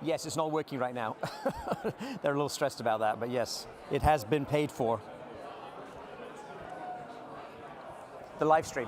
Yes, it's not working right now. They're a little stressed about that, but yes, it has been paid for. The live stream.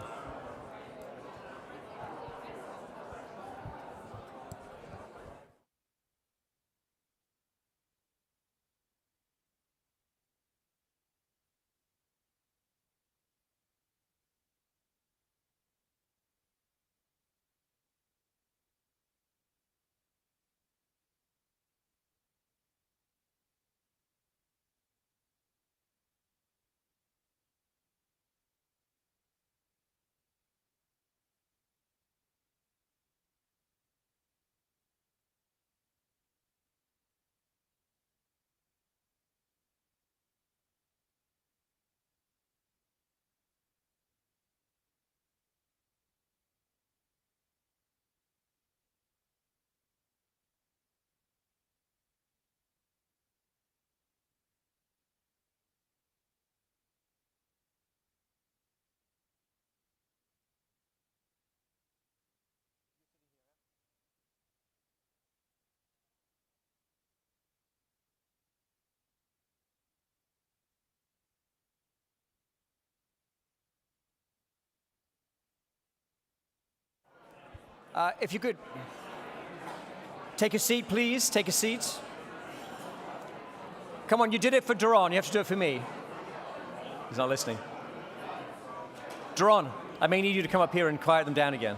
If you could take a seat, please. Take a seat. Come on, you did it for Duran. You have to do it for me. He's not listening. Duran, I may need you to come up here and quiet them down again.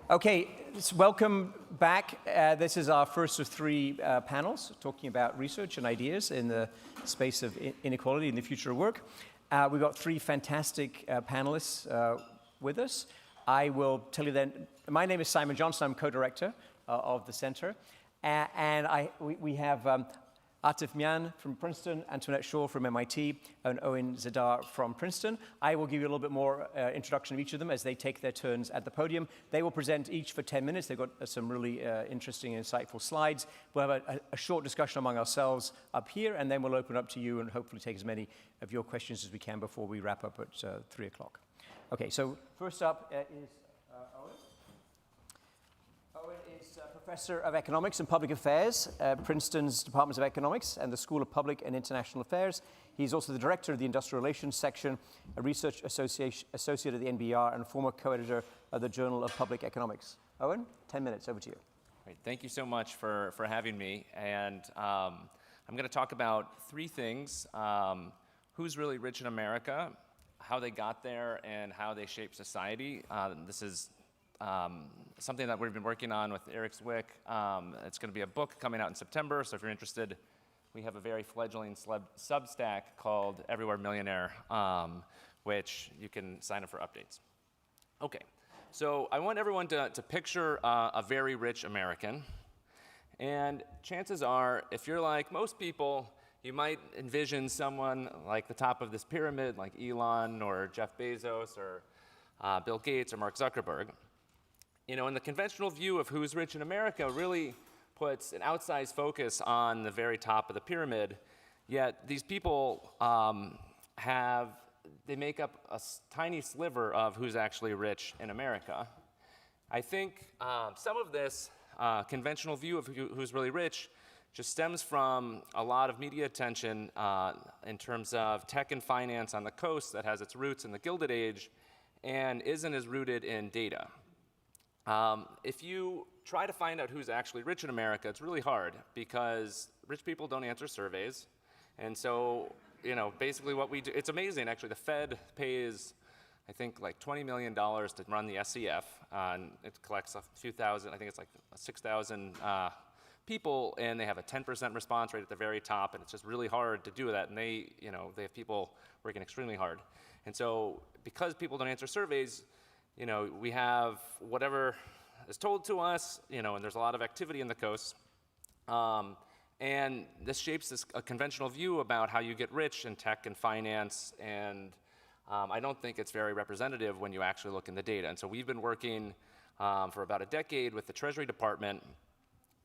Okay, welcome back. This is our first of three panels talking about research and ideas in the space of inequality in the future of work. We've got three fantastic panelists with us. I will tell you then, my name is Simon Johnson. I'm co-director of the center. We have Atif Mian from Princeton, Antoinette Shaw from MIT, and Owen Zidar from Princeton. I will give you a little bit more introduction of each of them as they take their turns at the podium. They will present each for 10 minutes. They've got some really interesting and insightful slides. We'll have a short discussion among ourselves up here, and then we'll open up to you and hopefully take as many of your questions as we can before we wrap up at 3 o'clock. Okay, so first up is Owen. Owen is Professor of Economics and Public Affairs at Princeton's Department of Economics and the School of Public and International Affairs. He's also the Director of the Industrial Relations Section, a Research Associate at the NBR, and former co-editor of the Journal of Public Economics. Owen, 10 minutes, over to you. Great. Thank you so much for having me. And I'm going to talk about three things. Who's really rich in America, how they got there, and how they shape society. This is something that we've been working on with Eric Zwick. It's going to be a book coming out in September, so if you're interested, we have a very fledgling Substack called Everywhere Millionaire, which you can sign up for updates. Okay, so I want everyone to picture a very rich American. And chances are, if you're like most people, you might envision someone like the top of this pyramid, like Elon or Jeff Bezos or Bill Gates or Mark Zuckerberg. You know, and the conventional view of who's rich in America really puts an outsized focus on the very top of the pyramid, yet these people they make up a tiny sliver of who's actually rich in America. I think some of this conventional view of who's really rich just stems from a lot of media attention in terms of tech and finance on the coast that has its roots in the Gilded Age and isn't as rooted in data. If you try to find out who's actually rich in America, it's really hard because rich people don't answer surveys. And so, you know, basically what we do, it's amazing actually, the Fed pays, I think, like $20 million to run the SEF, and it collects a few thousand, I think it's like 6,000 people, and they have a 10% response rate at the very top, and it's just really hard to do that, and they have people working extremely hard. And so, because people don't answer surveys, you know, we have whatever is told to us, you know, and there's a lot of activity in the coast. And this shapes a conventional view about how you get rich in tech and finance, and I don't think it's very representative when you actually look in the data. And so we've been working for about a decade with the Treasury Department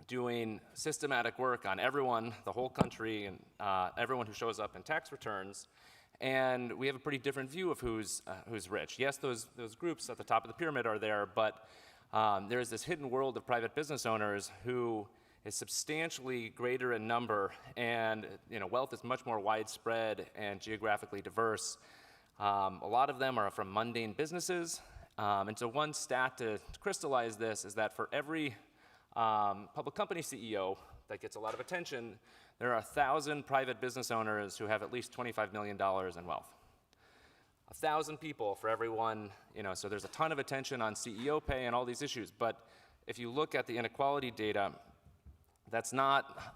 doing systematic work on everyone, the whole country, and everyone who shows up in tax returns. And we have a pretty different view of who's rich. Yes, those groups at the top of the pyramid are there, but there's this hidden world of private business owners who is substantially greater in number, and wealth is much more widespread and geographically diverse. A lot of them are from mundane businesses, and so one stat to crystallize this is that for every public company CEO that gets a lot of attention, there are 1,000 private business owners who have at least $25 million in wealth. 1,000 people for everyone, so there's a ton of attention on CEO pay and all these issues. But if you look at the inequality data, that's not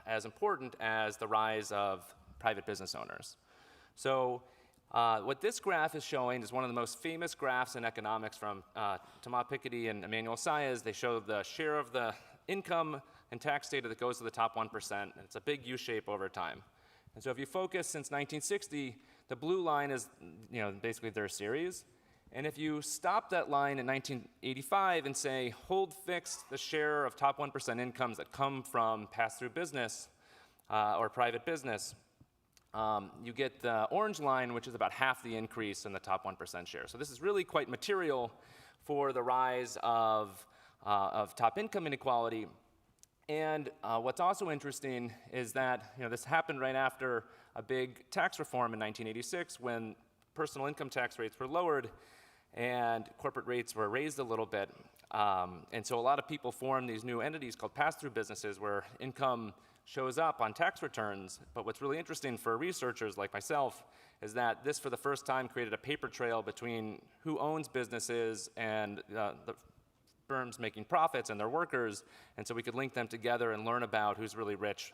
as important as the rise of private business owners. So what this graph is showing is one of the most famous graphs in economics from Thomas Piketty and Emmanuel Saez. They show the share of the income and tax data that goes to the top 1%, and it's a big U shape over time. And so if you focus since 1960, the blue line is basically their series. And if you stop that line in 1985 and say, hold fixed the share of top 1% incomes that come from pass-through business or private business, you get the orange line, which is about half the increase in the top 1% share. So this is really quite material for the rise of top income inequality. And what's also interesting is that this happened right after a big tax reform in 1986 when personal income tax rates were lowered and corporate rates were raised a little bit. And so a lot of people formed these new entities called pass-through businesses where income shows up on tax returns. But what's really interesting for researchers like myself is that this, for the first time, created a paper trail between who owns businesses and the firms making profits and their workers, and so we could link them together and learn about who's really rich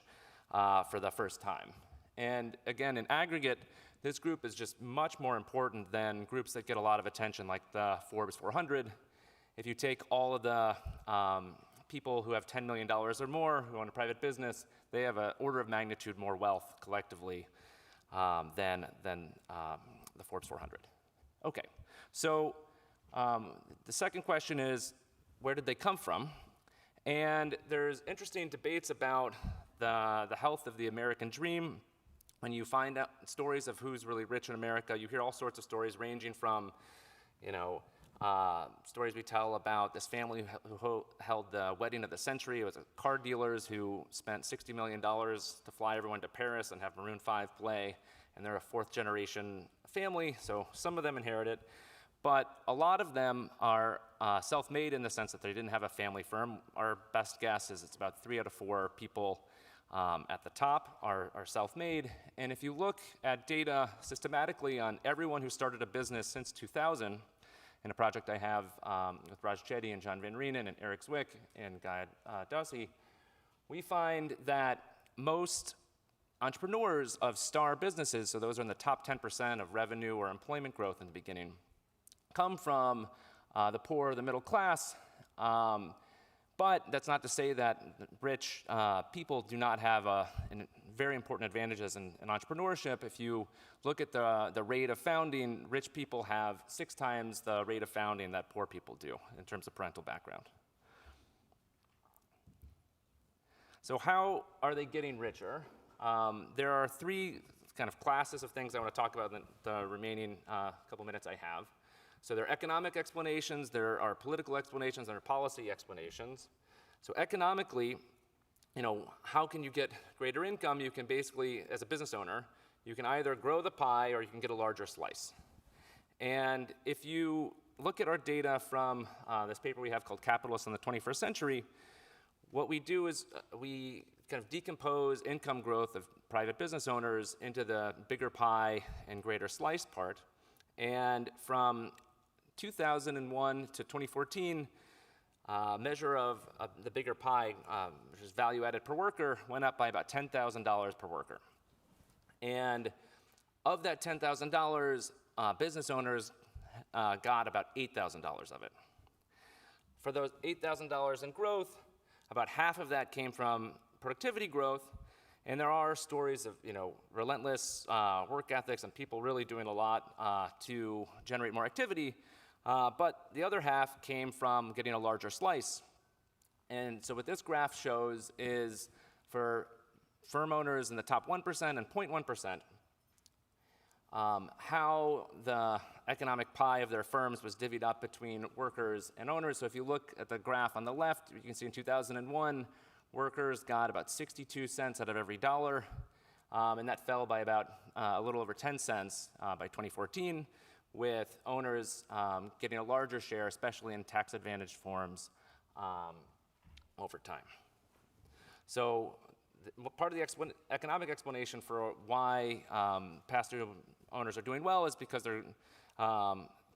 for the first time. And again, in aggregate, this group is just much more important than groups that get a lot of attention, like the Forbes 400. If you take all of the people who have $10 million or more who own a private business, they have an order of magnitude more wealth collectively than the Forbes 400. Okay, so the second question is, where did they come from? And there's interesting debates about the health of the American dream. When you find out stories of who's really rich in America, you hear all sorts of stories ranging from, stories we tell about this family who held the wedding of the century. It was car dealers who spent $60 million to fly everyone to Paris and have Maroon 5 play, and they're a fourth generation family, so some of them inherited. But a lot of them are self-made in the sense that they didn't have a family firm. Our best guess is it's about 3 out of 4 people at the top are self-made. And if you look at data systematically on everyone who started a business since 2000, in a project I have with Raj Chetty and John Van Reenen and Eric Zwick and Guy Dossi, we find that most entrepreneurs of star businesses, so those are in the top 10% of revenue or employment growth in the beginning, come from the poor, the middle class, but that's not to say that rich people do not have very important advantages in entrepreneurship. If you look at the rate of founding, rich people have 6 times the rate of founding that poor people do in terms of parental background. So how are they getting richer? There are 3 kind of classes of things I want to talk about in the remaining couple minutes I have. So there are economic explanations, there are political explanations, and there are policy explanations. So economically, how can you get greater income? You can basically, as a business owner, you can either grow the pie or you can get a larger slice. And if you look at our data from this paper we have called Capitalists in the 21st Century, what we do is we kind of decompose income growth of private business owners into the bigger pie and greater slice part. And from 2001 to 2014, measure of the bigger pie, which is value added per worker, went up by about $10,000 per worker. And of that $10,000, business owners got about $8,000 of it. For those $8,000 in growth, about half of that came from productivity growth. And there are stories of relentless work ethics and people really doing a lot to generate more activity. But the other half came from getting a larger slice. And so what this graph shows is for firm owners in the top 1% and 0.1%, how the economic pie of their firms was divvied up between workers and owners. So if you look at the graph on the left, you can see in 2001, workers got about 62 cents out of every dollar, and that fell by about a little over 10 cents by 2014, with owners getting a larger share, especially in tax-advantaged forms, over time. So part of the economic explanation for why pass-through owners are doing well is because they're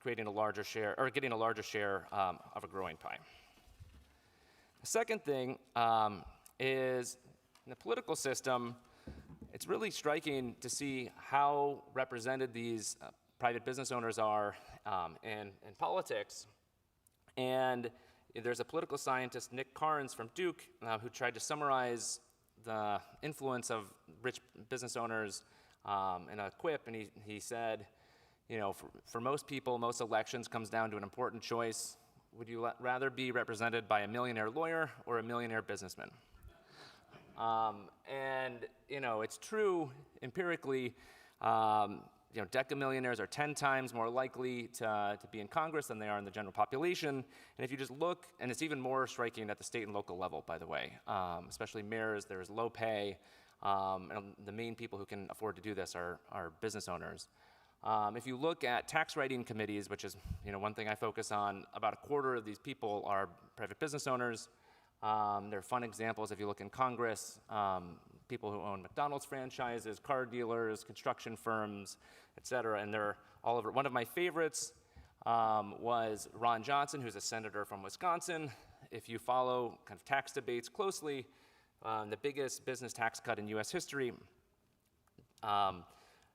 creating a larger share, or getting a larger share of a growing pie. The second thing is in the political system, it's really striking to see how represented these private business owners are in politics. And there's a political scientist, Nick Carnes from Duke, who tried to summarize the influence of rich business owners in a quip, and he said, you know, for most people, most elections comes down to an important choice. Would you rather be represented by a millionaire lawyer or a millionaire businessman? And, you know, it's true empirically, you know, decamillionaires are 10 times more likely to be in Congress than they are in the general population. And if you just look, and it's even more striking at the state and local level, by the way, especially mayors, there's low pay, and the main people who can afford to do this are business owners. If you look at tax writing committees, which is, you know, one thing I focus on, about a quarter of these people are private business owners. There are fun examples if you look in Congress, people who own McDonald's franchises, car dealers, construction firms, et cetera, and they're all over. One of my favorites was Ron Johnson, who's a senator from Wisconsin. If you follow kind of tax debates closely, the biggest business tax cut in US history,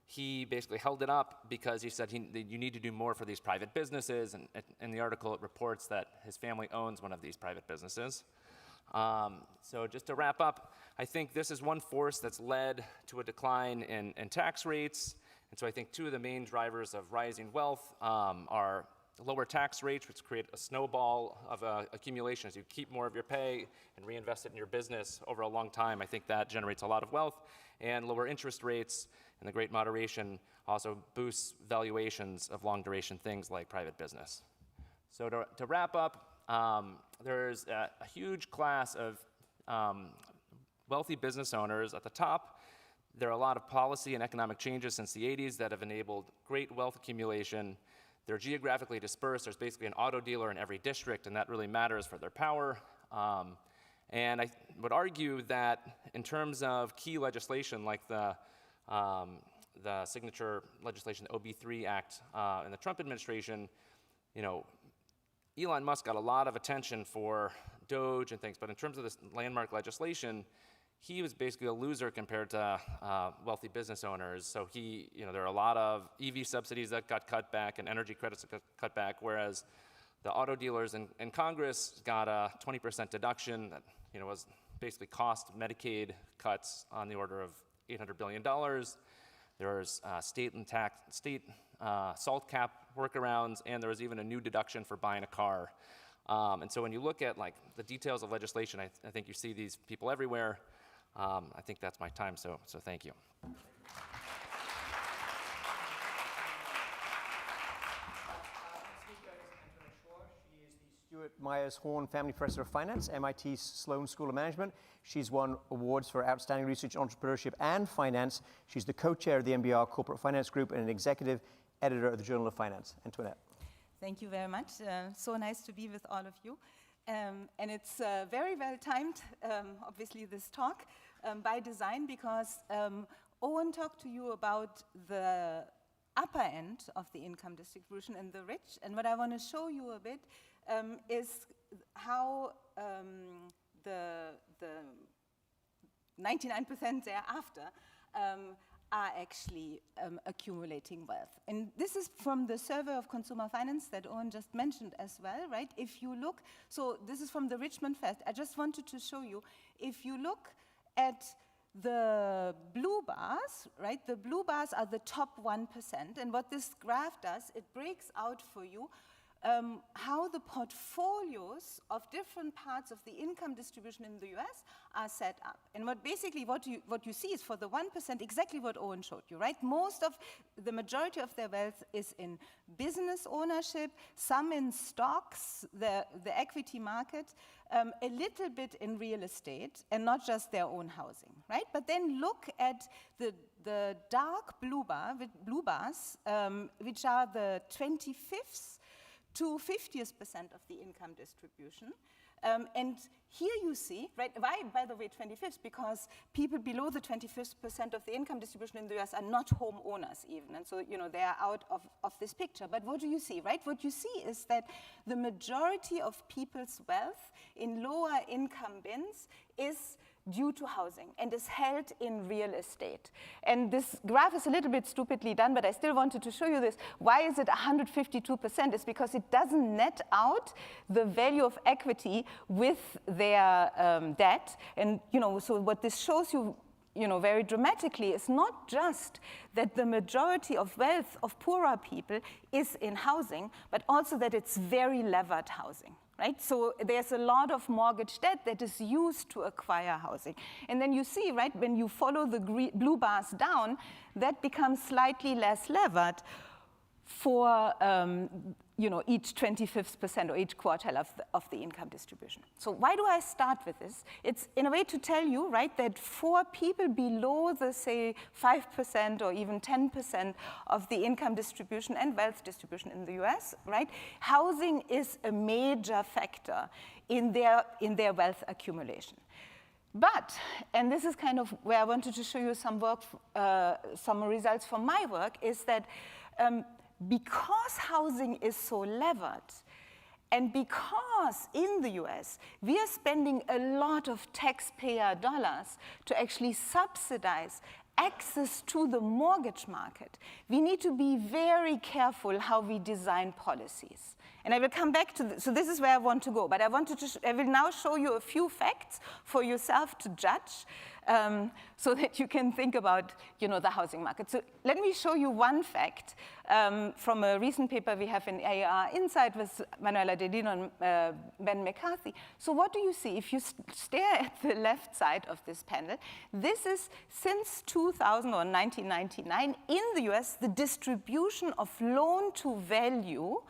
he basically held it up because he said you need to do more for these private businesses, and in the article it reports that his family owns one of these private businesses. So just to wrap up, I think this is one force that's led to a decline in tax rates, and so I think two of the main drivers of rising wealth are lower tax rates, which create a snowball of accumulation as you keep more of your pay and reinvest it in your business over a long time. I think that generates a lot of wealth, and lower interest rates and the Great Moderation also boosts valuations of long-duration things like private business. So to wrap up, there's a huge class of wealthy business owners at the top. There are a lot of policy and economic changes since the 80s that have enabled great wealth accumulation. They're geographically dispersed. There's basically an auto dealer in every district, and that really matters for their power. And I would argue that in terms of key legislation like the signature legislation, the OB3 Act in the Trump administration, you know, Elon Musk got a lot of attention for Doge and things, but in terms of this landmark legislation, he was basically a loser compared to wealthy business owners. So there are a lot of EV subsidies that got cut back and energy credits that got cut back, whereas the auto dealers in Congress got a 20% deduction that, you know, was basically cost Medicaid cuts on the order of $800 billion. There's state SALT cap workarounds, and there was even a new deduction for buying a car. And so when you look at like the details of legislation, I think you see these people everywhere. I think that's my time, so thank you. Stuart Myers Horn Family Professor of Finance, MIT's Sloan School of Management. She's won awards for outstanding research, entrepreneurship, and finance. She's the co-chair of the MBR Corporate Finance Group and an executive editor of the Journal of Finance. Antoinette. Thank you very much. So nice to be with all of you. And it's very well timed, obviously, this talk by design, because Owen talked to you about the upper end of the income distribution and the rich. And what I want to show you a bit is how the 99% thereafter are actually accumulating wealth. And this is from the survey of consumer finance that Owen just mentioned as well, right? If you look, so this is from the Richmond Fest. I just wanted to show you, if you look at the blue bars, right? The blue bars are the top 1%. And what this graph does, it breaks out for you how the portfolios of different parts of the income distribution in the US are set up. And what you see is for the 1%, exactly what Owen showed you, right? The majority of their wealth is in business ownership, some in stocks, the equity market, a little bit in real estate, and not just their own housing, right? But then look at the dark blue bars, which are the 25th to 50th% of the income distribution. And here you see, right, why, by the way, 25th? Because people below the 25th% of the income distribution in the US are not homeowners even. And so, they are out of this picture. But what do you see, right? What you see is that the majority of people's wealth in lower income bins is due to housing and is held in real estate. And this graph is a little bit stupidly done, but I still wanted to show you this. Why is it 152%? It's because it doesn't net out the value of equity with their debt. And so what this shows you, very dramatically is not just that the majority of wealth of poorer people is in housing, but also that it's very levered housing. Right? So there's a lot of mortgage debt that is used to acquire housing. And then you see, right, when you follow the blue bars down, that becomes slightly less levered for each 25th% or each quartile of the income distribution. So why do I start with this? It's in a way to tell you, right, that for people below the, say, 5% or even 10% of the income distribution and wealth distribution in the US, right, housing is a major factor in their wealth accumulation. But, and this is kind of where I wanted to show you some results from my work, is that because housing is so levered, and because in the US we are spending a lot of taxpayer dollars to actually subsidize access to the mortgage market, we need to be very careful how we design policies. And I will come back to this. So this is where I want to go. But I will now show you a few facts for yourself to judge, so that you can think about, the housing market. So let me show you one fact from a recent paper we have in AR Insight with Manuela Dedino and Ben McCarthy. So what do you see? If you stare at the left side of this panel, this is since 2000 or 1999 in the US, the distribution of loan to value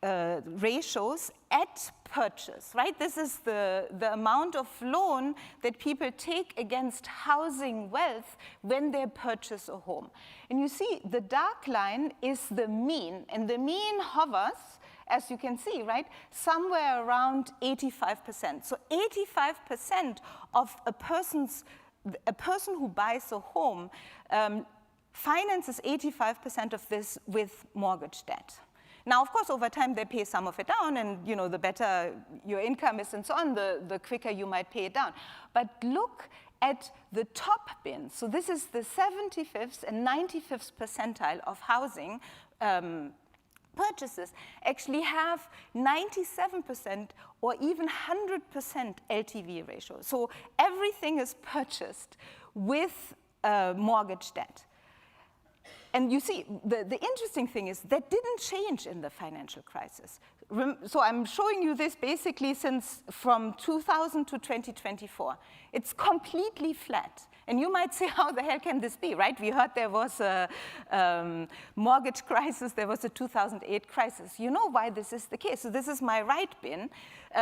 ratios at purchase, right? This is the amount of loan that people take against housing wealth when they purchase a home. And you see, the dark line is the mean, and the mean hovers, as you can see, right, somewhere around 85%. So 85% of a person who buys a home finances 85% of this with mortgage debt. Now, of course, over time, they pay some of it down, and the better your income is and so on, the quicker you might pay it down. But look at the top bin. So this is the 75th and 95th percentile of housing purchases actually have 97% or even 100% LTV ratio. So everything is purchased with mortgage debt. And you see, the interesting thing is that didn't change in the financial crisis. So I'm showing you this basically from 2000 to 2024. It's completely flat. And you might say, how the hell can this be, right? We heard there was a mortgage crisis, there was a 2008 crisis. You know why this is the case. So this is my right bin.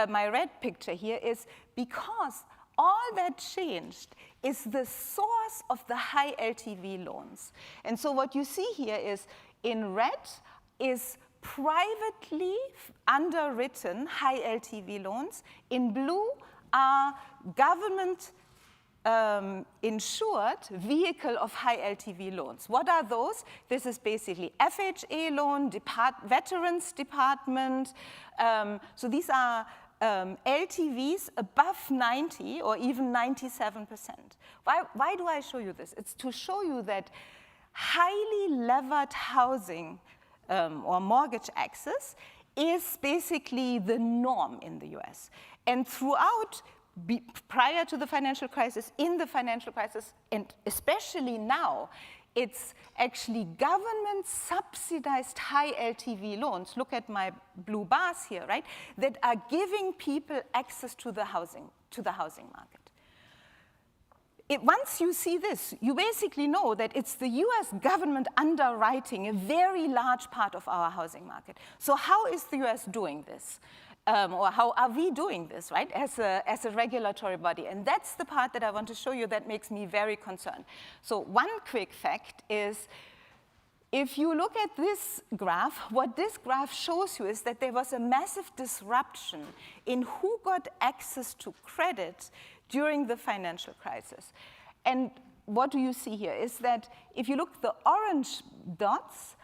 My red picture here is because all that changed is the source of the high LTV loans. And so what you see here is in red is privately underwritten high LTV loans. In blue are government insured vehicle of high LTV loans. What are those? This is basically FHA loan, Veterans Department. So these are LTVs above 90 or even 97%. Why do I show you this? It's to show you that highly levered housing or mortgage access is basically the norm in the US. And throughout, prior to the financial crisis, in the financial crisis, and especially now, it's actually government-subsidized high LTV loans, look at my blue bars here, right, that are giving people access to the housing market. Once you see this, you basically know that it's the US government underwriting a very large part of our housing market. So how is the US doing this? Or how are we doing this, right, as a regulatory body? And that's the part that I want to show you that makes me very concerned. So one quick fact is, if you look at this graph, what this graph shows you is that there was a massive disruption in who got access to credit during the financial crisis. And what do you see here is that if you look, the orange dots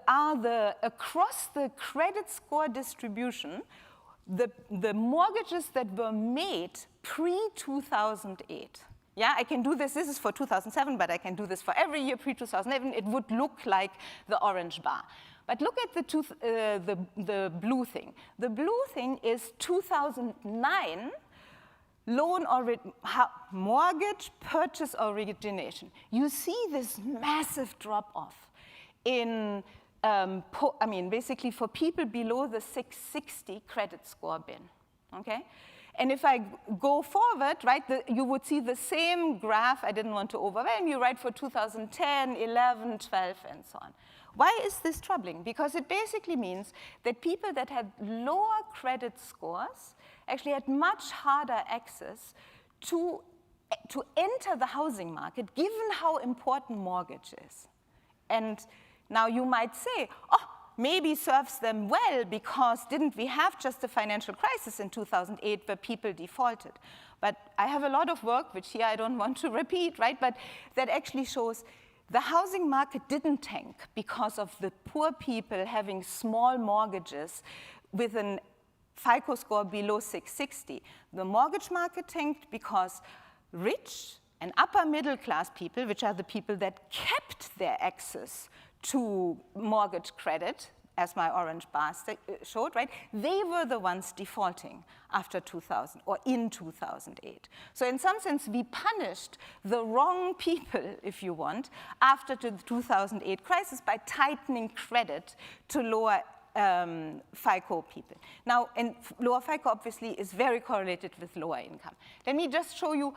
are across the credit score distribution, the mortgages that were made pre-2008. Yeah, I can do this. This is for 2007, but I can do this for every year pre-2011. It would look like the orange bar. But look at the blue thing. The blue thing is 2009 mortgage purchase origination. You see this massive drop-off in, basically for people below the 660 credit score bin, okay? And if I go forward, right, you would see the same graph. I didn't want to overwhelm you, right, for 2010, 11, 12, and so on. Why is this troubling? Because it basically means that people that had lower credit scores actually had much harder access to enter the housing market, given how important mortgage is. And now you might say, oh, maybe serves them well, because didn't we have just a financial crisis in 2008 where people defaulted? But I have a lot of work, which here I don't want to repeat, right? But that actually shows the housing market didn't tank because of the poor people having small mortgages with a FICO score below 660. The mortgage market tanked because rich and upper middle class people, which are the people that kept their access to mortgage credit, as my orange bar showed, right? They were the ones defaulting after 2000 or in 2008. So in some sense, we punished the wrong people, if you want, after the 2008 crisis by tightening credit to lower FICO people. Now, and lower FICO obviously is very correlated with lower income. Let me just show you.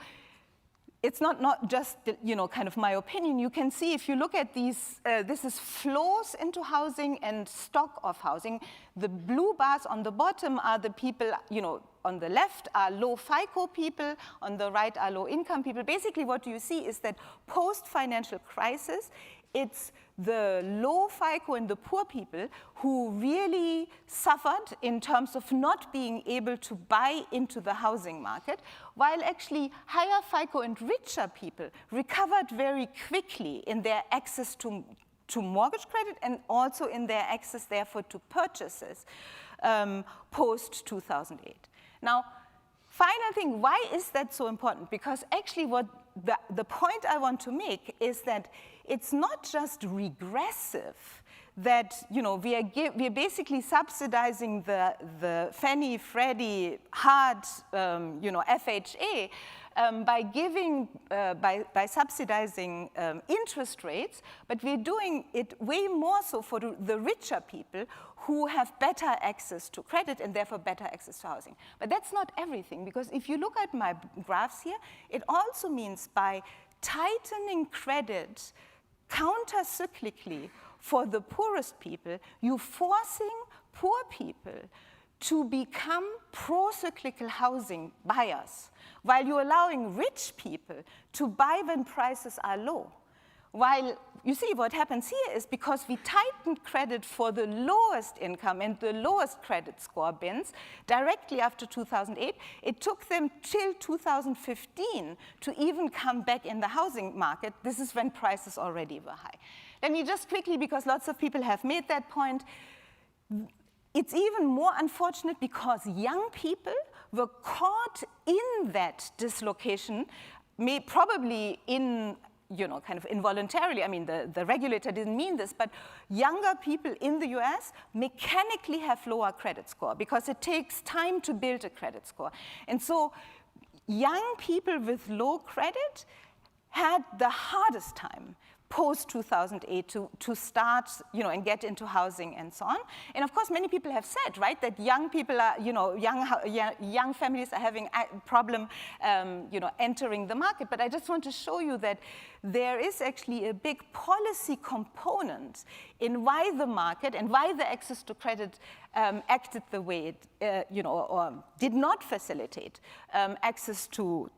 It's not just, kind of my opinion. You can see if you look at these, this is flows into housing and stock of housing. The blue bars on the bottom are the people, on the left are low FICO people, on the right are low income people. Basically what you see is that post-financial crisis, it's the low FICO and the poor people who really suffered in terms of not being able to buy into the housing market, while actually higher FICO and richer people recovered very quickly in their access to mortgage credit and also in their access, therefore, to purchases post-2008. Now, final thing, why is that so important? Because actually what the point I want to make is that it's not just regressive that we are basically subsidizing the Fannie, Freddie, hard FHA by subsidizing interest rates, but we're doing it way more so for the richer people who have better access to credit and therefore better access to housing. But that's not everything, because if you look at my graphs here, it also means by tightening credit counter-cyclically for the poorest people, you're forcing poor people to become pro-cyclical housing buyers, while you're allowing rich people to buy when prices are low. While, you see, what happens here is because we tightened credit for the lowest income and the lowest credit score bins directly after 2008, it took them till 2015 to even come back in the housing market. This is when prices already were high. Let me just quickly, because lots of people have made that point, it's even more unfortunate because young people were caught in that dislocation, probably in kind of involuntarily. I mean, the regulator didn't mean this, but younger people in the US mechanically have lower credit score because it takes time to build a credit score. And so young people with low credit had the hardest time post-2008 to start, and get into housing and so on. And of course, many people have said, right, that young people are, young families are having a problem, entering the market. But I just want to show you that there is actually a big policy component in why the market and why the access to credit acted the way it, or did not facilitate access to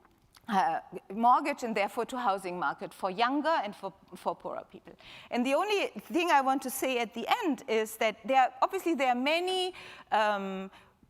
mortgage and therefore to housing market for younger and for poorer people. And the only thing I want to say at the end is that obviously there are many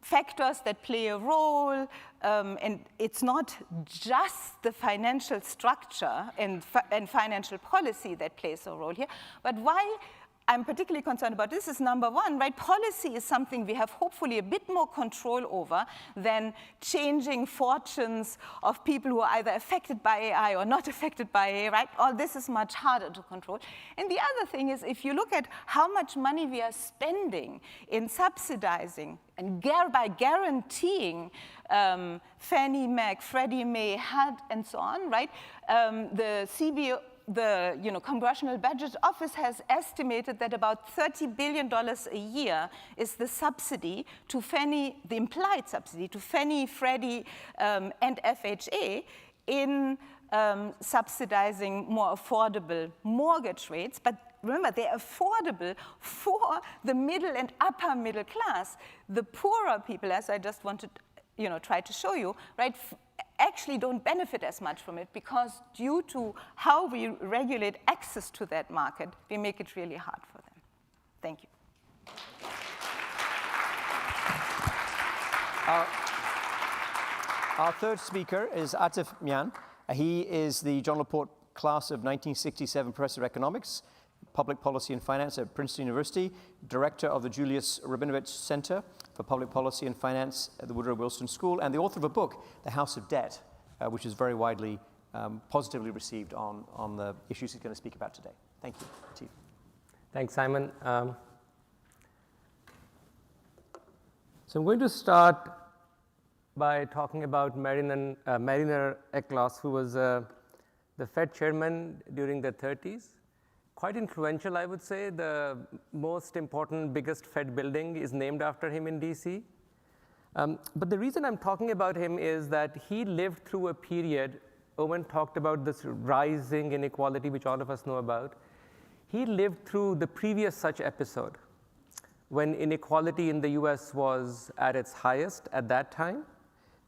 factors that play a role, and it's not just the financial structure and financial policy that plays a role here, but why I'm particularly concerned about this is number one, right? Policy is something we have hopefully a bit more control over than changing fortunes of people who are either affected by AI or not affected by AI, right? All this is much harder to control. And the other thing is, if you look at how much money we are spending in subsidizing and by guaranteeing Fannie Mac, Freddie Mae, HUD, and so on, right? The CBO, the Congressional Budget Office has estimated that about $30 billion a year is the subsidy to Fannie, the implied subsidy to Fannie, Freddie, and FHA in subsidizing more affordable mortgage rates. But remember, they're affordable for the middle and upper middle class. The poorer people, as I just wanted, try to show you, right? Actually don't benefit as much from it because due to how we regulate access to that market, we make it really hard for them. Thank you. Our third speaker is Atif Mian. He is the John Laporte class of 1967 Professor of Economics, Public Policy and Finance at Princeton University, Director of the Julius Rabinovich Center for Public Policy and Finance at the Woodrow Wilson School, and the author of a book, The House of Debt, which is very widely positively received on the issues he's going to speak about today. Thank you, Atif. Thanks, Simon. So I'm going to start by talking about Mariner Eckloss, who was the Fed chairman during the 30s. Quite influential, I would say. The most important, biggest Fed building is named after him in DC. But the reason I'm talking about him is that he lived through a period, Owen talked about this rising inequality, which all of us know about. He lived through the previous such episode when inequality in the US was at its highest at that time.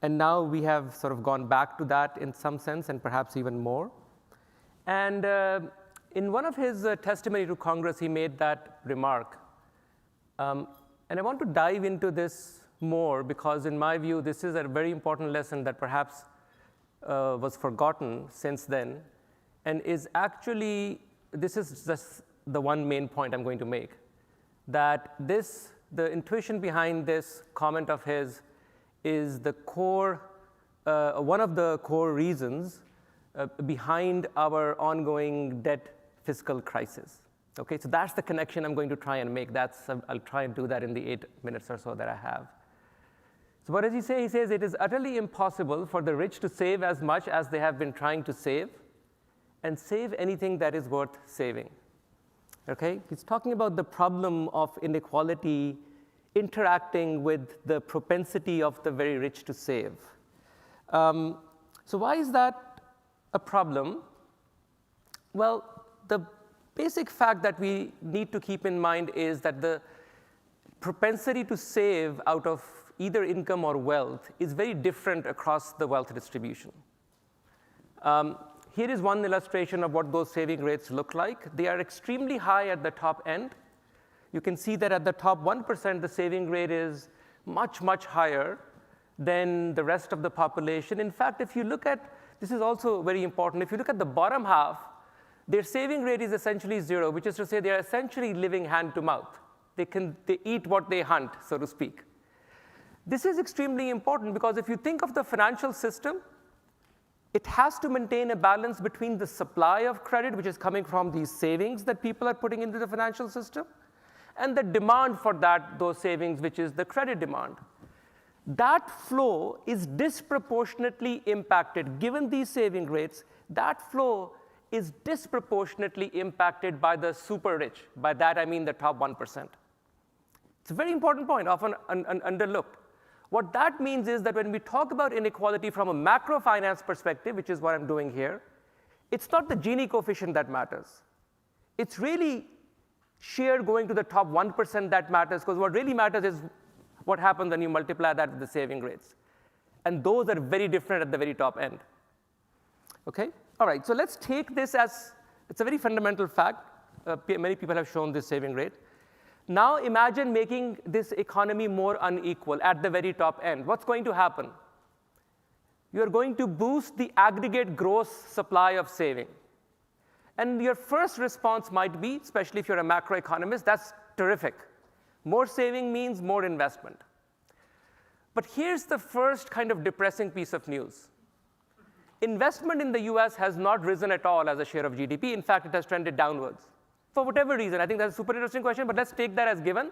And now we have sort of gone back to that in some sense, and perhaps even more. And in one of his testimony to Congress, he made that remark. And I want to dive into this more because, in my view, this is a very important lesson that perhaps was forgotten since then, and is actually, this is just the one main point I'm going to make, that the intuition behind this comment of his is the core, one of the core reasons behind our ongoing debt fiscal crisis. Okay, so that's the connection I'm going to try and make. I'll try and do that in the 8 minutes or so that I have. So what does he say? He says it is utterly impossible for the rich to save as much as they have been trying to save and save anything that is worth saving. Okay, he's talking about the problem of inequality interacting with the propensity of the very rich to save. So why is that a problem? Well, the basic fact that we need to keep in mind is that the propensity to save out of either income or wealth is very different across the wealth distribution. Here is one illustration of what those saving rates look like. They are extremely high at the top end. You can see that at the top 1%, the saving rate is much, much higher than the rest of the population. In fact, if you look at, this is also very important, if you look at the bottom half, their saving rate is essentially zero, which is to say they are essentially living hand to mouth. They eat what they hunt, so to speak. This is extremely important because if you think of the financial system, it has to maintain a balance between the supply of credit, which is coming from these savings that people are putting into the financial system, and the demand for those savings, which is the credit demand. That flow is disproportionately impacted, given these saving rates, that flow is disproportionately impacted by the super rich. By that, I mean the top 1%. It's a very important point, often underlooked. What that means is that when we talk about inequality from a macro finance perspective, which is what I'm doing here, it's not the Gini coefficient that matters. It's really share going to the top 1% that matters, because what really matters is what happens when you multiply that with the saving rates. And those are very different at the very top end. Okay? All right, so let's take this as, it's a very fundamental fact. Many people have shown this saving rate. Now imagine making this economy more unequal at the very top end. What's going to happen? You're going to boost the aggregate gross supply of saving. And your first response might be, especially if you're a macroeconomist, that's terrific. More saving means more investment. But here's the first kind of depressing piece of news. Investment in the US has not risen at all as a share of GDP. In fact, it has trended downwards. For whatever reason, I think that's a super interesting question, but let's take that as given,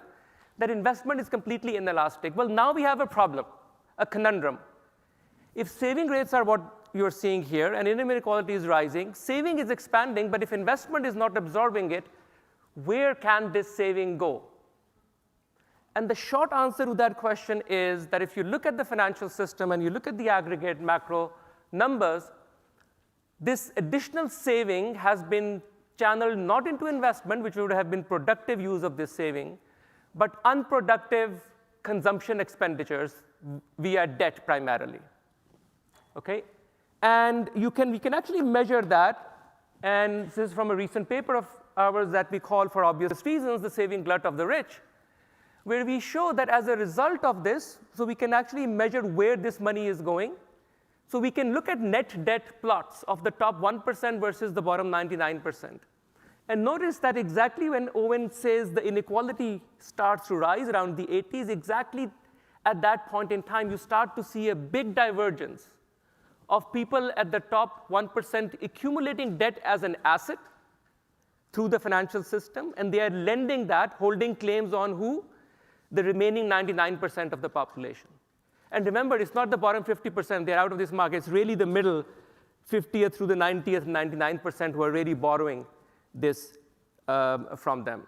that investment is completely inelastic. Well, now we have a problem, a conundrum. If saving rates are what you're seeing here, and inequality is rising, saving is expanding, but if investment is not absorbing it, where can this saving go? And the short answer to that question is that if you look at the financial system and you look at the aggregate macro numbers, this additional saving has been channeled not into investment, which would have been productive use of this saving, but unproductive consumption expenditures via debt primarily. Okay? And we can actually measure that, and this is from a recent paper of ours that we call, for obvious reasons, the saving glut of the rich, where we show that as a result of this, so we can actually measure where this money is going. So we can look at net debt plots of the top 1% versus the bottom 99%. And notice that exactly when Owen says the inequality starts to rise around the 80s, exactly at that point in time, you start to see a big divergence of people at the top 1% accumulating debt as an asset through the financial system, and they are lending that, holding claims on who? The remaining 99% of the population. And remember, it's not the bottom 50%, they're out of this market. It's really the middle 50th through the 90th, 99% who are really borrowing this from them.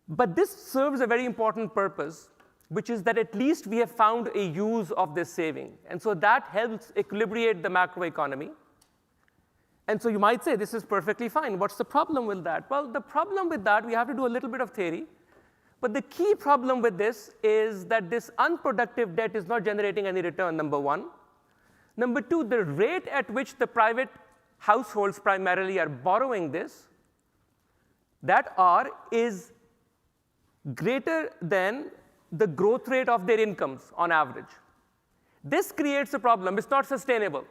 But this serves a very important purpose, which is that at least we have found a use of this saving. And so that helps equilibrate the macroeconomy. And so you might say, this is perfectly fine. What's the problem with that? Well, the problem with that, we have to do a little bit of theory. But the key problem with this is that this unproductive debt is not generating any return, number one. Number two, the rate at which the private households primarily are borrowing this, that R is greater than the growth rate of their incomes on average. This creates a problem. It's not sustainable.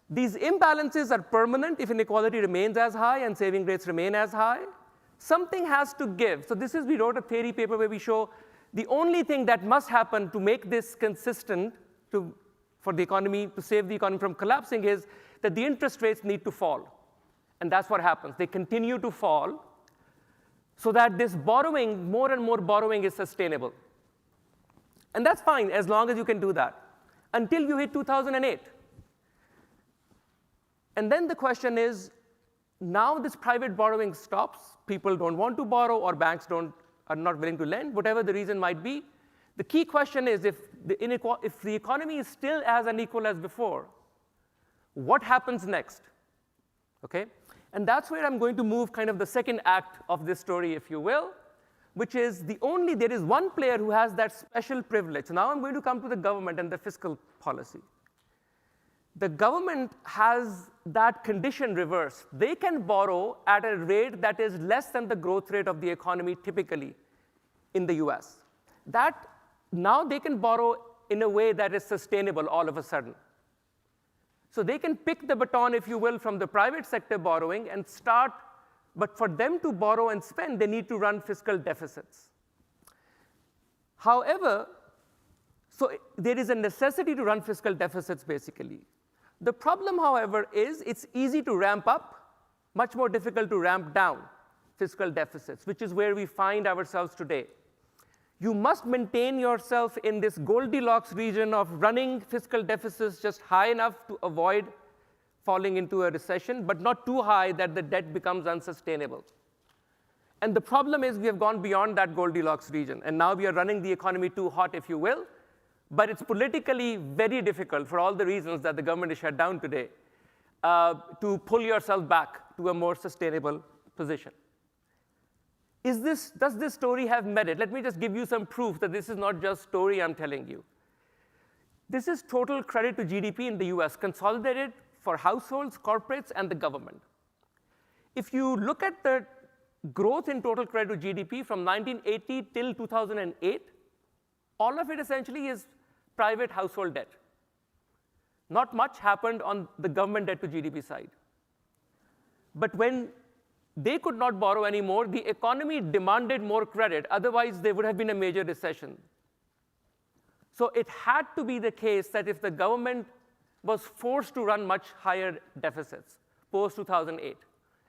These imbalances are permanent if inequality remains as high and saving rates remain as high. Something has to give. So this is, we wrote a theory paper where we show the only thing that must happen to make this consistent for the economy, to save the economy from collapsing, is that the interest rates need to fall. And that's what happens. They continue to fall so that this borrowing, more and more borrowing, is sustainable. And that's fine as long as you can do that, until you hit 2008. And then the question is, now this private borrowing stops, people don't want to borrow, or banks are not willing to lend, whatever the reason might be. The key question is, if the economy is still as unequal as before, what happens next? Okay? And that's where I'm going to move kind of the second act of this story, if you will, which is there is one player who has that special privilege. So now I'm going to come to the government and the fiscal policy. The government has that condition reversed. They can borrow at a rate that is less than the growth rate of the economy typically in the US. That now they can borrow in a way that is sustainable all of a sudden. So they can pick the baton, if you will, from the private sector borrowing and start, but for them to borrow and spend, they need to run fiscal deficits. However, so there is a necessity to run fiscal deficits, basically. The problem, however, is it's easy to ramp up, much more difficult to ramp down fiscal deficits, which is where we find ourselves today. You must maintain yourself in this Goldilocks region of running fiscal deficits just high enough to avoid falling into a recession, but not too high that the debt becomes unsustainable. And the problem is we have gone beyond that Goldilocks region, and now we are running the economy too hot, if you will. But it's politically very difficult, for all the reasons that the government is shut down today, to pull yourself back to a more sustainable position. Does this story have merit? Let me just give you some proof that this is not just story I'm telling you. This is total credit to GDP in the US, consolidated for households, corporates, and the government. If you look at the growth in total credit to GDP from 1980 till 2008, all of it essentially is private household debt. Not much happened on the government debt to GDP side. But when they could not borrow anymore, the economy demanded more credit, otherwise there would have been a major recession. So it had to be the case that if the government was forced to run much higher deficits post-2008,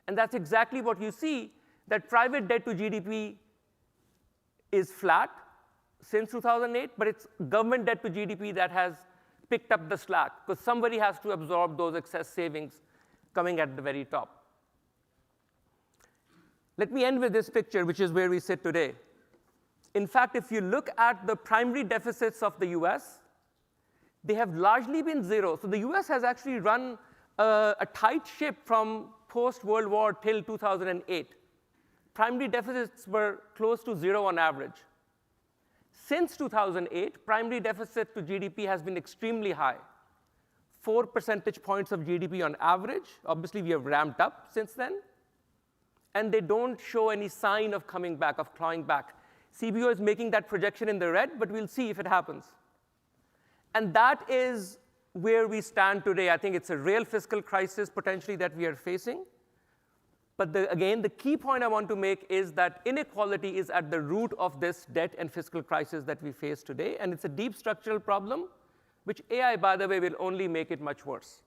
and that's exactly what you see, that private debt to GDP is flat since 2008, but it's government debt to GDP that has picked up the slack, because somebody has to absorb those excess savings coming at the very top. Let me end with this picture, which is where we sit today. In fact, if you look at the primary deficits of the US, they have largely been zero. So the US has actually run a tight ship from post-World War till 2008. Primary deficits were close to zero on average. Since 2008, primary deficit to GDP has been extremely high, 4 percentage points of GDP on average. Obviously, we have ramped up since then. And they don't show any sign of coming back, of clawing back. CBO is making that projection in the red, but we'll see if it happens. And that is where we stand today. I think it's a real fiscal crisis potentially that we are facing. But again, the key point I want to make is that inequality is at the root of this debt and fiscal crisis that we face today. And it's a deep structural problem, which AI, by the way, will only make it much worse.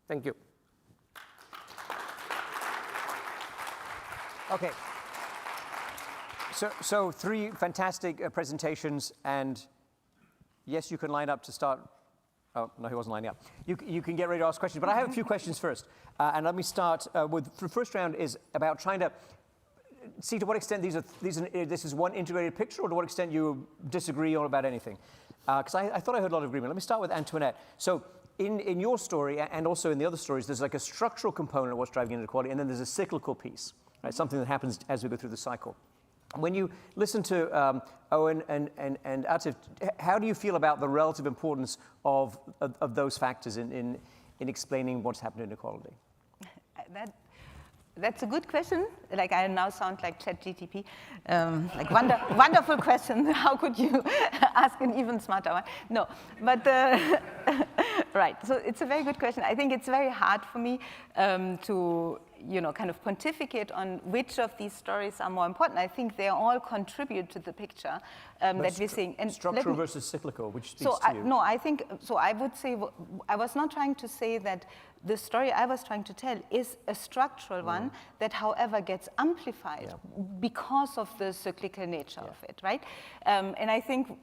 Thank you. OK. So 3 fantastic presentations. And yes, you can line up to start. Oh, no, he wasn't lining up. You can get ready to ask questions. But I have a few questions first. And let me start with the first round is about trying to see to what extent this is one integrated picture, or to what extent you disagree on about anything. Because I thought I heard a lot of agreement. Let me start with Antoinette. So in your story, and also in the other stories, there's like a structural component of what's driving inequality, and then there's a cyclical piece, right? Something that happens as we go through the cycle. When you listen to Owen and Atif, how do you feel about the relative importance of those factors in explaining what's happened in inequality? That's a good question. Like, I now sound like ChatGPT. Like, wonderful question. How could you ask an even smarter one? No, but right. So it's a very good question. I think it's very hard for me to kind of pontificate on which of these stories are more important. I think they all contribute to the picture that we're seeing. And structural versus cyclical, which speaks to you? No, I think, so I would say, I was not trying to say that the story I was trying to tell is a structural one that, however, gets amplified because of the cyclical nature of it, right? And I think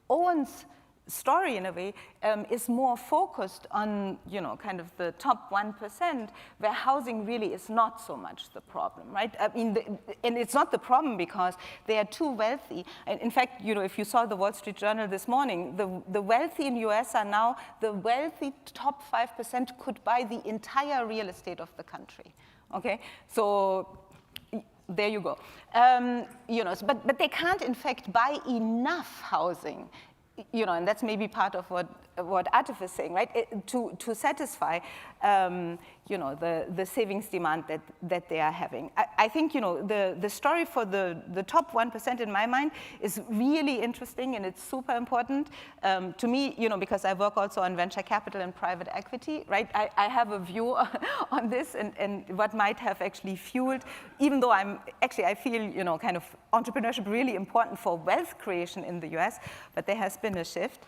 Owen's story, in a way, is more focused on, kind of the top 1%, where housing really is not so much the problem, right? I mean, and it's not the problem because they are too wealthy. And in fact, if you saw the Wall Street Journal this morning, the wealthy in US are now, the wealthy top 5% could buy the entire real estate of the country, okay? So there you go. But they can't, in fact, buy enough housing, and that's maybe part of what Atif is saying, right? To satisfy, the savings demand that they are having. I think, the story for the top 1% in my mind is really interesting, and it's super important to me, because I work also on venture capital and private equity, right? I have a view on this and what might have actually fueled, even though I feel, kind of entrepreneurship really important for wealth creation in the US, but there has been a shift.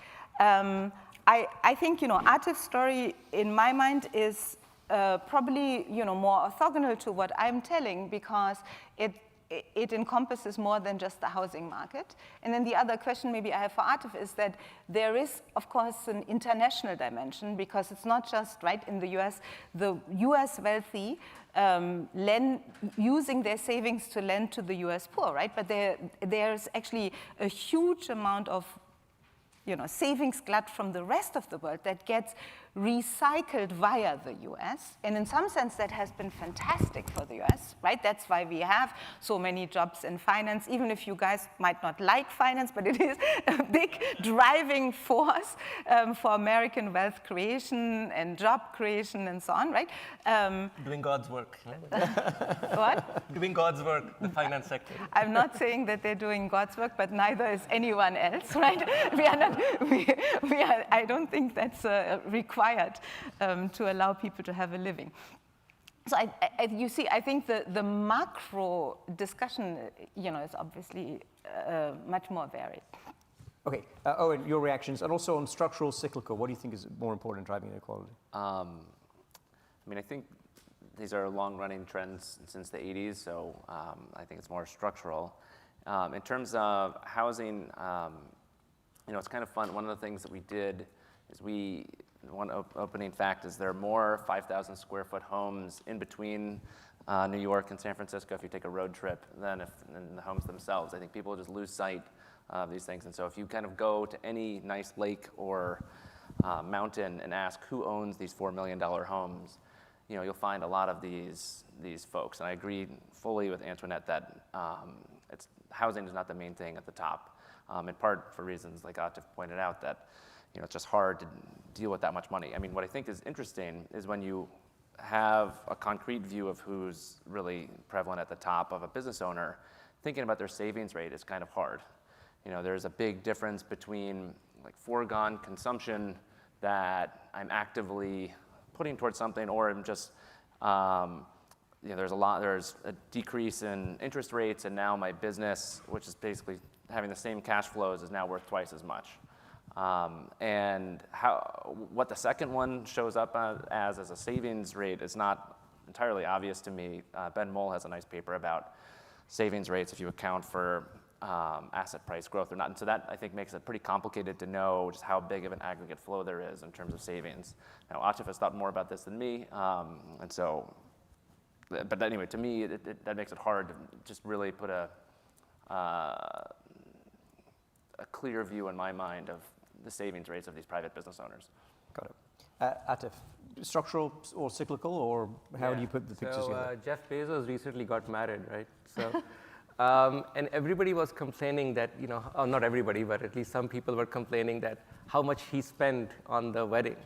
I think, Atif's story, in my mind, is probably, more orthogonal to what I'm telling, because it encompasses more than just the housing market. And then the other question maybe I have for Atif is that there is, of course, an international dimension, because it's not just, right, in the US, the US wealthy using their savings to lend to the US poor, right? But there's actually a huge amount of savings glut from the rest of the world that gets recycled via the US. And in some sense, that has been fantastic for the US, right? That's why we have so many jobs in finance, even if you guys might not like finance, but it is a big driving force for American wealth creation and job creation and so on, right? Doing God's work. What? Doing God's work, the finance sector. I'm not saying that they're doing God's work, but neither is anyone else, right? I don't think that's required to allow people to have a living. So you see, I think the macro discussion, is obviously much more varied. Okay, Owen, your reactions, and also on structural, cyclical, what do you think is more important in driving inequality? I mean, I think these are long-running trends since the 80s, so I think it's more structural. In terms of housing, it's kind of fun. One of the things that we did is one opening fact is there are more 5,000 square foot homes in between New York and San Francisco if you take a road trip than in the homes themselves. I think people just lose sight of these things. And so if you kind of go to any nice lake or mountain and ask who owns these $4 million homes, you'll find a lot of these folks. And I agree fully with Antoinette that housing is not the main thing at the top, in part for reasons like Atif pointed out that it's just hard to deal with that much money. I mean, what I think is interesting is when you have a concrete view of who's really prevalent at the top of a business owner, thinking about their savings rate is kind of hard. There's a big difference between like foregone consumption that I'm actively putting towards something, or I'm just, there's a decrease in interest rates, and now my business, which is basically having the same cash flows, is now worth twice as much. And what the second one shows up as a savings rate is not entirely obvious to me. Ben Moll has a nice paper about savings rates if you account for asset price growth or not. And so that, I think, makes it pretty complicated to know just how big of an aggregate flow there is in terms of savings. Now, Atif has thought more about this than me, but anyway, to me, that makes it hard to just really put a clear view in my mind of the savings rates of these private business owners. Got it. Atif, structural or cyclical, or how do you put the pictures together? Jeff Bezos recently got married, right? So, and everybody was complaining that, not everybody, but at least some people were complaining that how much he spent on the wedding.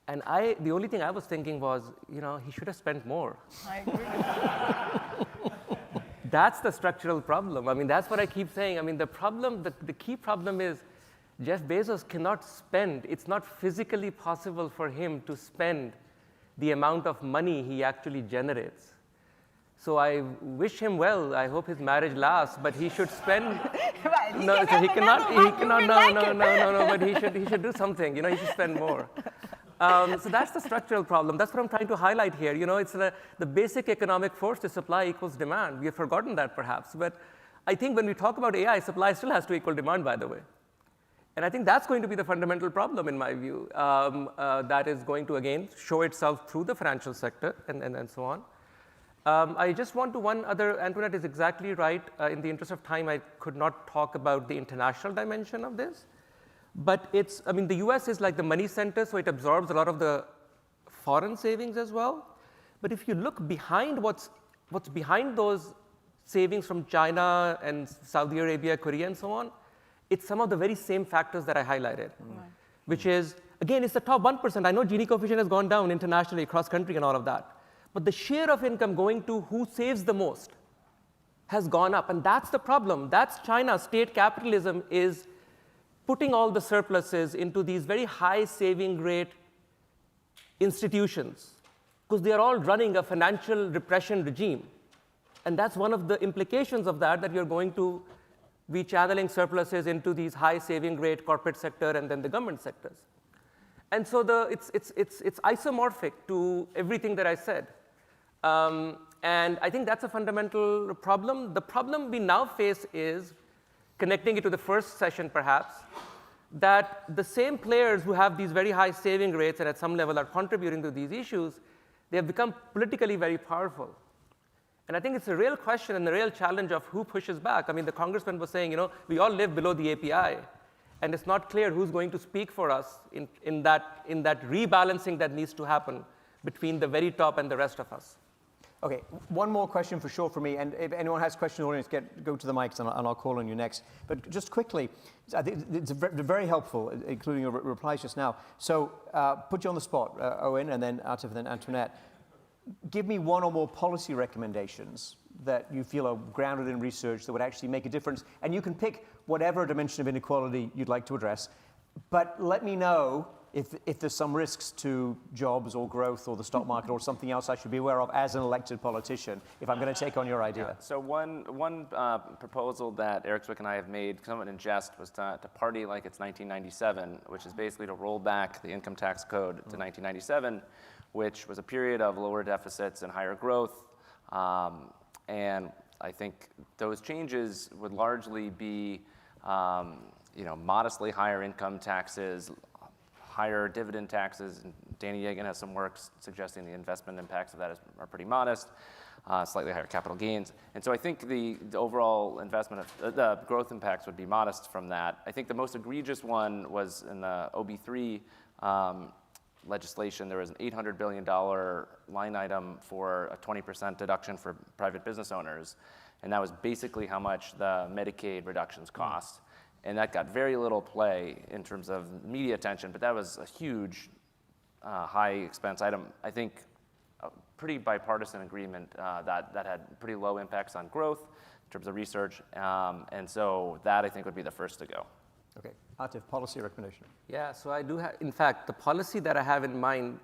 And the only thing I was thinking was, he should have spent more. I agree. That's the structural problem. I mean, that's what I keep saying. I mean, the key problem is Jeff Bezos cannot spend. It's not physically possible for him to spend the amount of money he actually generates. So I wish him well. I hope his marriage lasts, but he should spend. Right. He cannot. But he should do something. He should spend more. So that's the structural problem. That's what I'm trying to highlight here. It's the basic economic force to supply equals demand. We have forgotten that perhaps, but I think when we talk about AI, supply still has to equal demand, by the way. And I think that's going to be the fundamental problem, in my view, that is going to, again, show itself through the financial sector and so on. I just want to one other, Antoinette is exactly right. In the interest of time, I could not talk about the international dimension of this. But the US is like the money center, so it absorbs a lot of the foreign savings as well. But if you look behind what's behind those savings from China and Saudi Arabia, Korea, and so on, it's some of the very same factors that I highlighted, which is, again, it's the top 1%. I know Gini coefficient has gone down internationally, across country and all of that. But the share of income going to who saves the most has gone up. And that's the problem. That's China. State capitalism is putting all the surpluses into these very high saving rate institutions, because they are all running a financial repression regime. And that's one of the implications of that you're going to be channeling surpluses into these high saving rate corporate sector and then the government sectors. And so it's isomorphic to everything that I said. And I think that's a fundamental problem. The problem we now face is, connecting it to the first session perhaps, that the same players who have these very high saving rates and at some level are contributing to these issues, they have become politically very powerful. And I think it's a real question and a real challenge of who pushes back. I mean, the congressman was saying, we all live below the API. And it's not clear who's going to speak for us in that rebalancing that needs to happen between the very top and the rest of us. Okay, one more question for sure for me, and if anyone has questions in the audience, go to the mics and I'll call on you next. But just quickly, I think it's very helpful, including your replies just now. So put you on the spot, Owen, and then Atif, and then Antoinette. Give me one or more policy recommendations that you feel are grounded in research that would actually make a difference. And you can pick whatever dimension of inequality you'd like to address. But let me know if there's some risks to jobs or growth or the stock market or something else I should be aware of as an elected politician if I'm going to take on your idea. Yeah. So one proposal that Eric Zwick and I have made, somewhat in jest, was to party like it's 1997, which is basically to roll back the income tax code to 1997, which was a period of lower deficits and higher growth. And I think those changes would largely be modestly higher income taxes, higher dividend taxes. And Danny Yegan has some work suggesting the investment impacts of that are pretty modest, slightly higher capital gains. And so I think the overall investment of the growth impacts would be modest from that. I think the most egregious one was in the OB3 legislation. There was an $800 billion line item for a 20% deduction for private business owners. And that was basically how much the Medicaid reductions cost. And that got very little play in terms of media attention, but that was a huge, high expense item. I think a pretty bipartisan agreement that had pretty low impacts on growth in terms of research. And so that, I think, would be the first to go. Okay, Atif, policy recommendation. Yeah, so I do have, in fact, the policy that I have in mind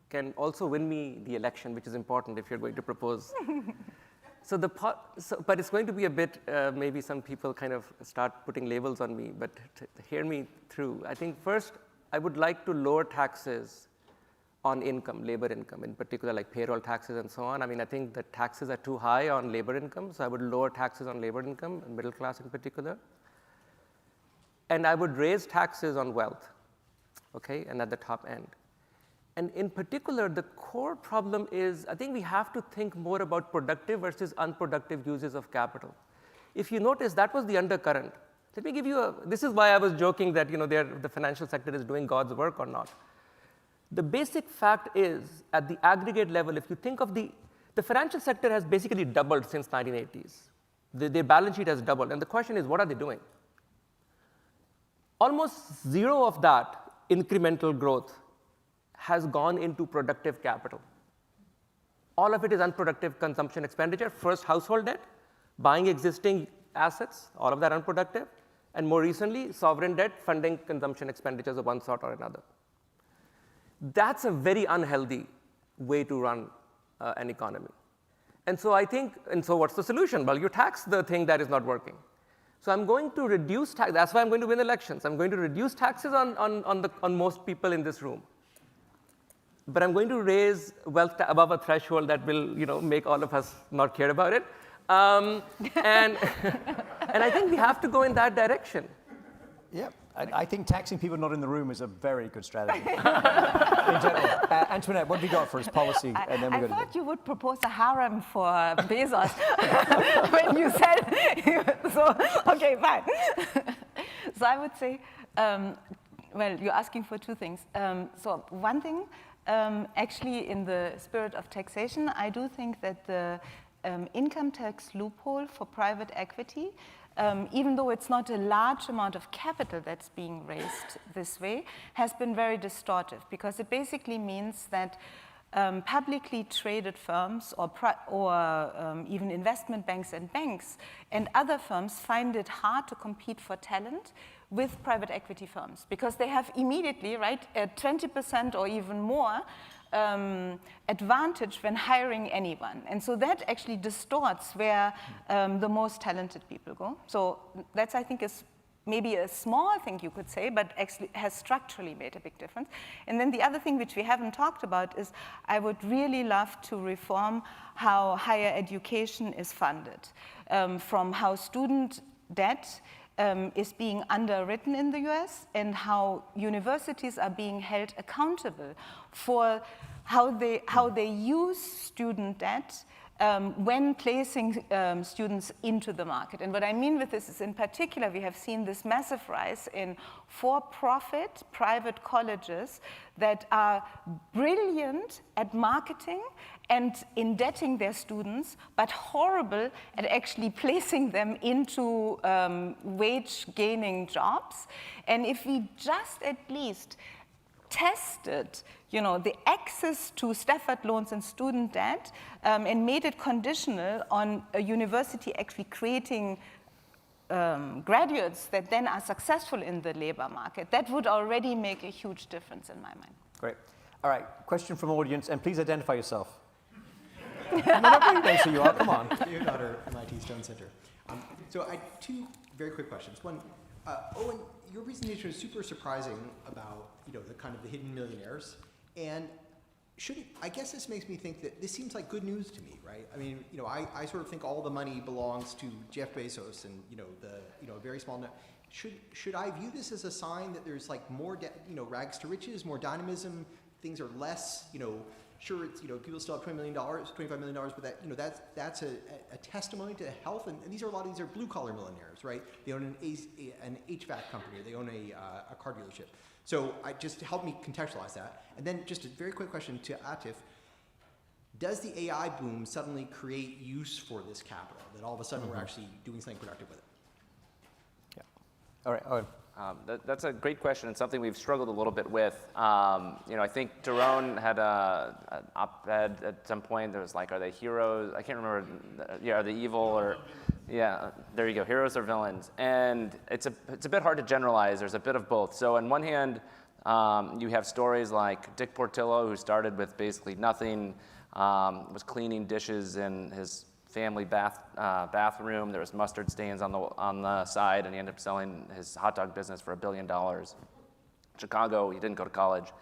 can also win me the election, which is important if you're going to propose. But it's going to be a bit, maybe some people kind of start putting labels on me, but to hear me through. I think first, I would like to lower taxes on income, labor income, in particular like payroll taxes and so on. I mean, I think the taxes are too high on labor income, so I would lower taxes on labor income, and middle class in particular. And I would raise taxes on wealth, okay, and at the top end. And in particular, the core problem is, I think we have to think more about productive versus unproductive uses of capital. If you notice, that was the undercurrent. Let me give you this is why I was joking that the financial sector is doing God's work or not. The basic fact is, at the aggregate level, if you think of the financial sector has basically doubled since 1980s. Their balance sheet has doubled, and the question is, what are they doing? Almost zero of that incremental growth has gone into productive capital. All of it is unproductive consumption expenditure. First, household debt, buying existing assets, all of that unproductive. And more recently, sovereign debt, funding consumption expenditures of one sort or another. That's a very unhealthy way to run an economy. And so what's the solution? Well, you tax the thing that is not working. So I'm going to reduce tax. That's why I'm going to win elections. I'm going to reduce taxes on most people in this room. But I'm going to raise wealth above a threshold that will make all of us not care about it. And I think we have to go in that direction. Yeah, I think taxing people not in the room is a very good strategy. In general. Antoinette, what have you got for us, policy? And then I thought you would propose a harem for Bezos when you said so. Okay, fine. So I would say, well, you're asking for two things. So one thing, actually, in the spirit of taxation, I do think that the income tax loophole for private equity, even though it's not a large amount of capital that's being raised this way, has been very distortive, because it basically means that publicly traded firms or even investment banks and other firms find it hard to compete for talent with private equity firms, because they have immediately, right, a 20% or even more advantage when hiring anyone. And so that actually distorts where the most talented people go. So that's, I think, is maybe a small thing you could say, but actually has structurally made a big difference. And then the other thing which we haven't talked about is I would really love to reform how higher education is funded, from how student debt is being underwritten in the US and how universities are being held accountable for how they use student debt when placing students into the market. And what I mean with this is, in particular, we have seen this massive rise in for-profit private colleges that are brilliant at marketing and indebting their students, but horrible at actually placing them into wage-gaining jobs. And if we just at least tested, the access to Stafford loans and student debt and made it conditional on a university actually creating graduates that then are successful in the labor market, that would already make a huge difference in my mind. Great. All right, question from audience, and please identify yourself. No, nobody knows who you are, come on. Your daughter, MIT Stone Center. So I have two very quick questions. One, Owen, your presentation was super surprising about the kind of the hidden millionaires, and I guess this makes me think that this seems like good news to me, right? I mean, I sort of think all the money belongs to Jeff Bezos and a very small. Should I view this as a sign that there's like more rags to riches, more dynamism, things are less sure it's people still have $25 million, but that's a testimony to health, and these are blue collar millionaires, right? They own an HVAC company, or they own a car dealership. So just help me contextualize that. And then just a very quick question to Atif. Does the AI boom suddenly create use for this capital, that all of a sudden we're actually doing something productive with it? Yeah. All right, Owen. That's a great question and something we've struggled a little bit with. I think Daron had an op-ed at some point that was like, are they heroes? I can't remember. Are they evil or? Yeah, there you go, heroes or villains. And it's a bit hard to generalize. There's a bit of both. So on one hand, you have stories like Dick Portillo, who started with basically nothing, was cleaning dishes in his family bathroom. There was mustard stains on the side, and he ended up selling his hot dog business for $1 billion. Chicago, he didn't go to college.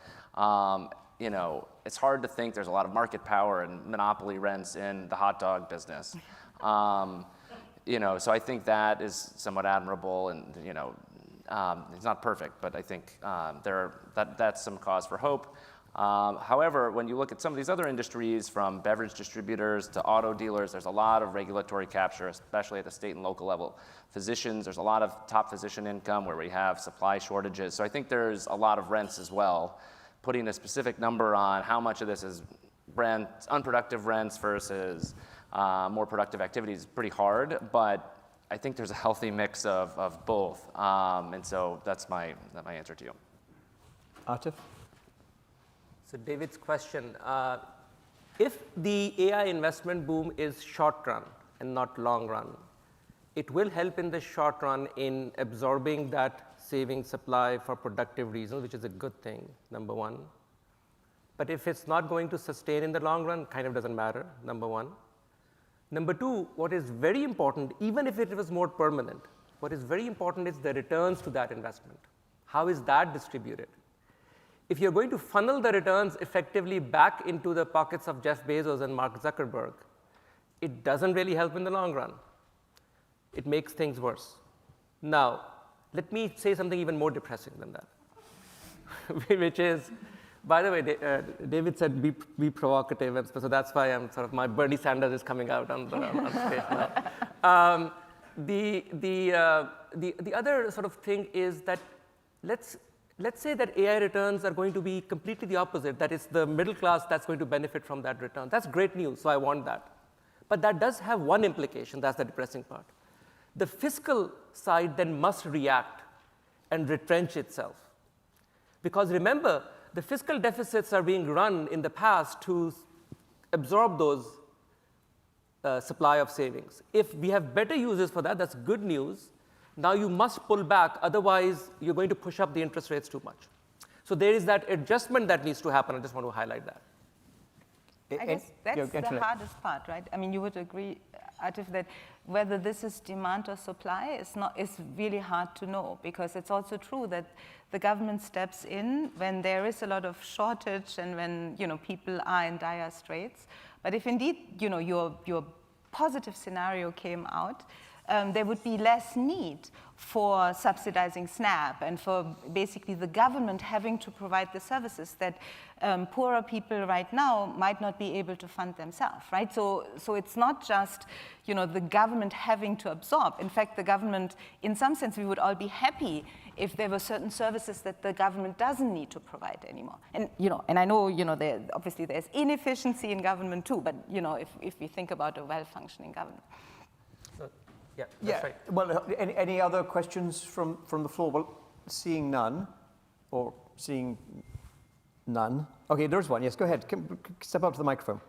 It's hard to think there's a lot of market power and monopoly rents in the hot dog business. So I think that is somewhat admirable, and it's not perfect, but I think that's some cause for hope. However, when you look at some of these other industries, from beverage distributors to auto dealers, there's a lot of regulatory capture, especially at the state and local level. Physicians, there's a lot of top physician income where we have supply shortages. So I think there's a lot of rents as well. Putting a specific number on how much of this is unproductive rents versus more productive activities is pretty hard, but I think there's a healthy mix of both. And so that's my answer to you. Atif? So David's question, if the AI investment boom is short run and not long run, it will help in the short run in absorbing that saving supply for productive reasons, which is a good thing, number one. But if it's not going to sustain in the long run, kind of doesn't matter, number one. Number two, what is very important, even if it was more permanent, what is very important is the returns to that investment. How is that distributed? If you're going to funnel the returns effectively back into the pockets of Jeff Bezos and Mark Zuckerberg, it doesn't really help in the long run. It makes things worse. Now, let me say something even more depressing than that, which is, by the way, David said be provocative, and so that's why I'm sort of, my Bernie Sanders is coming out on stage now. The other sort of thing is that let's say that AI returns are going to be completely the opposite, that it's the middle class that's going to benefit from that return. That's great news, so I want that. But that does have one implication, that's the depressing part. The fiscal side then must react and retrench itself. Because remember, the fiscal deficits are being run in the past to absorb those supply of savings. If we have better uses for that, that's good news. Now you must pull back, otherwise you're going to push up the interest rates too much. So there is that adjustment that needs to happen. I just want to highlight that. I guess that's the hardest part, right? I mean, you would agree, Atif, that whether this is demand or supply is really hard to know, because it's also true that the government steps in when there is a lot of shortage and when people are in dire straits. But if indeed your positive scenario came out, there would be less need for subsidizing SNAP and for basically the government having to provide the services that poorer people right now might not be able to fund themselves, right? So it's not just the government having to absorb. In fact, the government, in some sense, we would all be happy if there were certain services that the government doesn't need to provide anymore. And and I know obviously there's inefficiency in government too, but if we think about a well-functioning government. Yeah, that's right. Well, any other questions from the floor? Well, seeing none, or seeing none. Okay, there's one. Yes, go ahead. Step up to the microphone.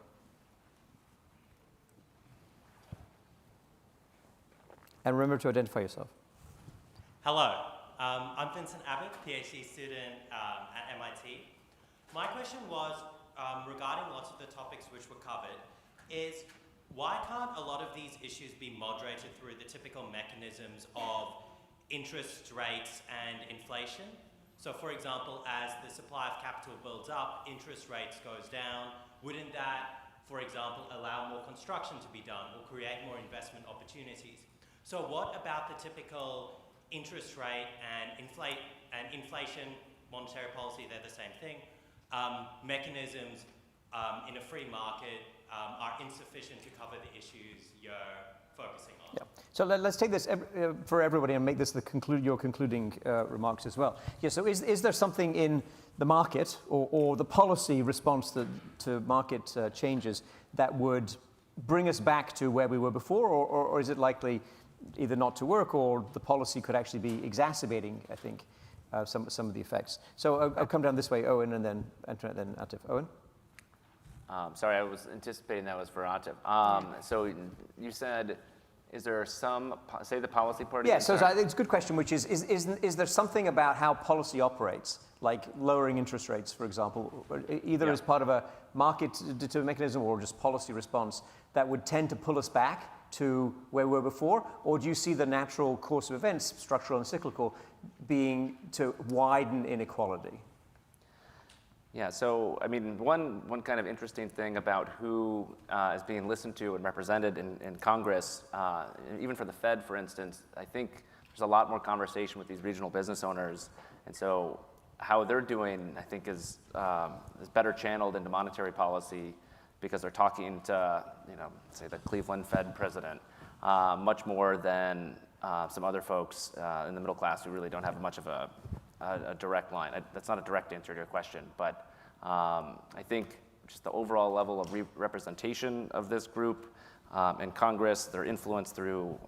And remember to identify yourself. Hello, I'm Vincent Abbott, PhD student at MIT. My question was regarding lots of the topics which were covered is, why can't a lot of these issues be moderated through the typical mechanisms of interest rates and inflation? So for example, as the supply of capital builds up, interest rates goes down. Wouldn't that, for example, allow more construction to be done or create more investment opportunities? So what about the typical interest rate and inflation, monetary policy, they're the same thing, mechanisms in a free market are insufficient to cover the issues you're focusing on? Yeah. So let's take this for everybody and make this your concluding remarks as well. Yeah, so is there something in the market or the policy response to market changes that would bring us back to where we were before, or is it likely either not to work, or the policy could actually be exacerbating, I think, some of the effects? So I'll come down this way, Owen, and then Antoinette, then Atif. Owen? Sorry, I was anticipating that was for Atif. So you said, is there some, say the policy part? Yeah, so I think it's a good question, which is there something about how policy operates, like lowering interest rates, for example, either as part of a market-determined mechanism or just policy response, that would tend to pull us back to where we were before? Or do you see the natural course of events, structural and cyclical, being to widen inequality? Yeah, so I mean, one kind of interesting thing about who is being listened to and represented in Congress, even for the Fed, for instance, I think there's a lot more conversation with these regional business owners, and so how they're doing, I think, is better channeled into monetary policy because they're talking to, say the Cleveland Fed president, much more than some other folks in the middle class who really don't have much of a direct line. That's not a direct answer to your question, but I think just the overall level of representation of this group in Congress, their influence through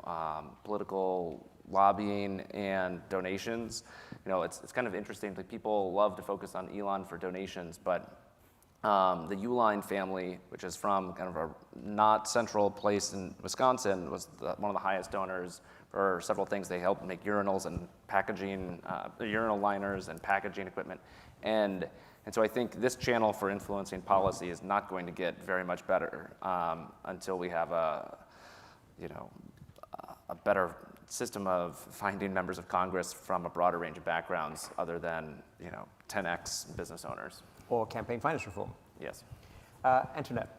political lobbying and donations, it's kind of interesting. Like, people love to focus on Elon for donations, but the Uline family, which is from kind of a not central place in Wisconsin, was one of the highest donors for several things. They helped make urinals and packaging, urinal liners and packaging equipment. And so I think this channel for influencing policy is not going to get very much better until we have a better system of finding members of Congress from a broader range of backgrounds other than 10X business owners. Or campaign finance reform? Yes. Antoinette?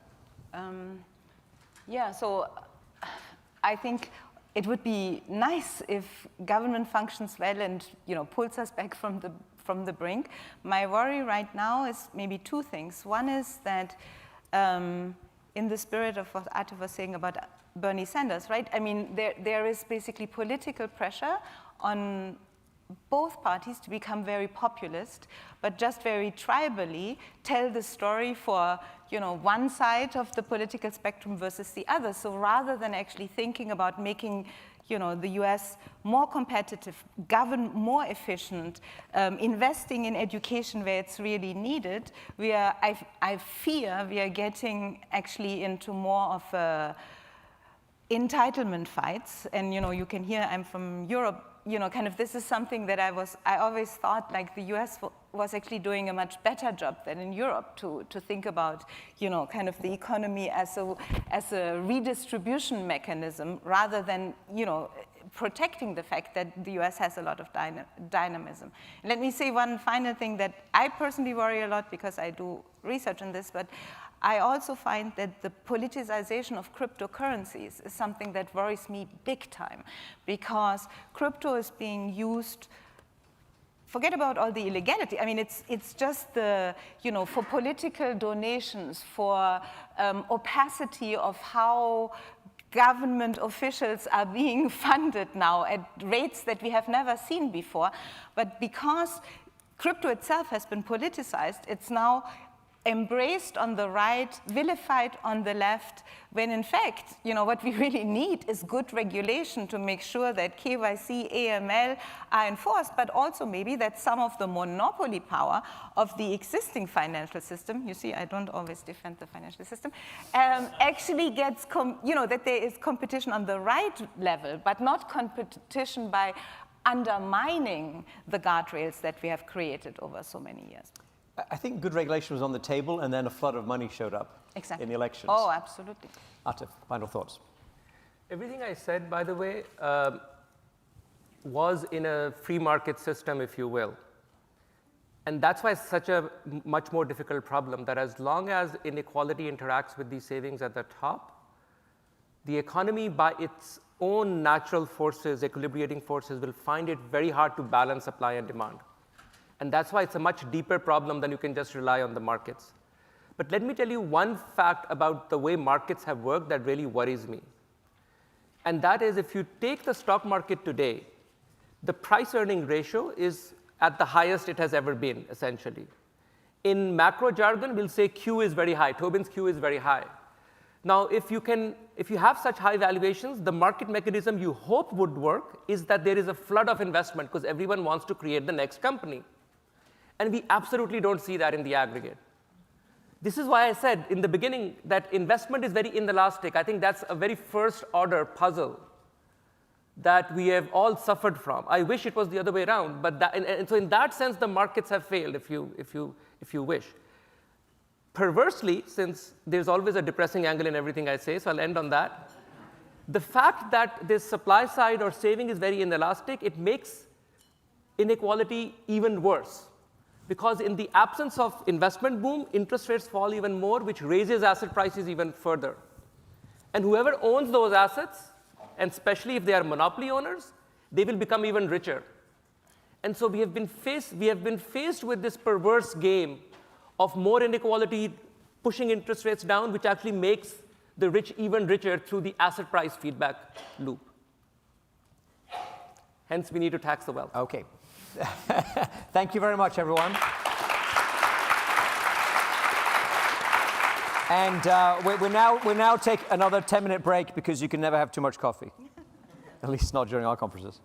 Yeah, so I think it would be nice if government functions well and pulls us back from the brink. My worry right now is maybe two things. One is that in the spirit of what Atif was saying about Bernie Sanders, right? I mean, there is basically political pressure on both parties to become very populist, but just very tribally tell the story for one side of the political spectrum versus the other. So rather than actually thinking about making the US more competitive, govern more efficient, investing in education where it's really needed, I fear we are getting actually into more of a entitlement fights. And you can hear I'm from Europe. Kind of this is something that I always thought, like, the US was actually doing a much better job than in Europe to think about, kind of the economy as a redistribution mechanism rather than, protecting the fact that the US has a lot of dynamism. And let me say one final thing that I personally worry a lot because I do research on this, but I also find that the politicization of cryptocurrencies is something that worries me big time, because crypto is being used. Forget about all the illegality. I mean, it's just the, for political donations, for opacity of how government officials are being funded now at rates that we have never seen before. But because crypto itself has been politicized, it's now embraced on the right, vilified on the left, when in fact, what we really need is good regulation to make sure that KYC, AML are enforced, but also maybe that some of the monopoly power of the existing financial system, you see, I don't always defend the financial system, actually gets, that there is competition on the right level, but not competition by undermining the guardrails that we have created over so many years. I think good regulation was on the table, and then a flood of money showed up in the elections. Oh, absolutely. Atif, final thoughts. Everything I said, by the way, was in a free market system, if you will. And that's why it's such a much more difficult problem, that as long as inequality interacts with these savings at the top, the economy by its own natural forces, equilibrating forces, will find it very hard to balance supply and demand. And that's why it's a much deeper problem than you can just rely on the markets. But let me tell you one fact about the way markets have worked that really worries me. And that is, if you take the stock market today, the price-earning ratio is at the highest it has ever been, essentially. In macro jargon, we'll say Q is very high. Tobin's Q is very high. Now, if you have such high valuations, the market mechanism you hope would work is that there is a flood of investment because everyone wants to create the next company. And we absolutely don't see that in the aggregate. This is why I said in the beginning that investment is very inelastic. I think that's a very first-order puzzle that we have all suffered from. I wish it was the other way around, but and so in that sense, the markets have failed, if you wish. Perversely, since there's always a depressing angle in everything I say, so I'll end on that. The fact that this supply side or saving is very inelastic, it makes inequality even worse. Because in the absence of investment boom, interest rates fall even more, which raises asset prices even further. And whoever owns those assets, and especially if they are monopoly owners, they will become even richer. And so we have been faced with this perverse game of more inequality pushing interest rates down, which actually makes the rich even richer through the asset price feedback loop. Hence, we need to tax the wealth. Okay. Thank you very much, everyone. And we'll now take another 10-minute break because you can never have too much coffee, at least not during our conferences.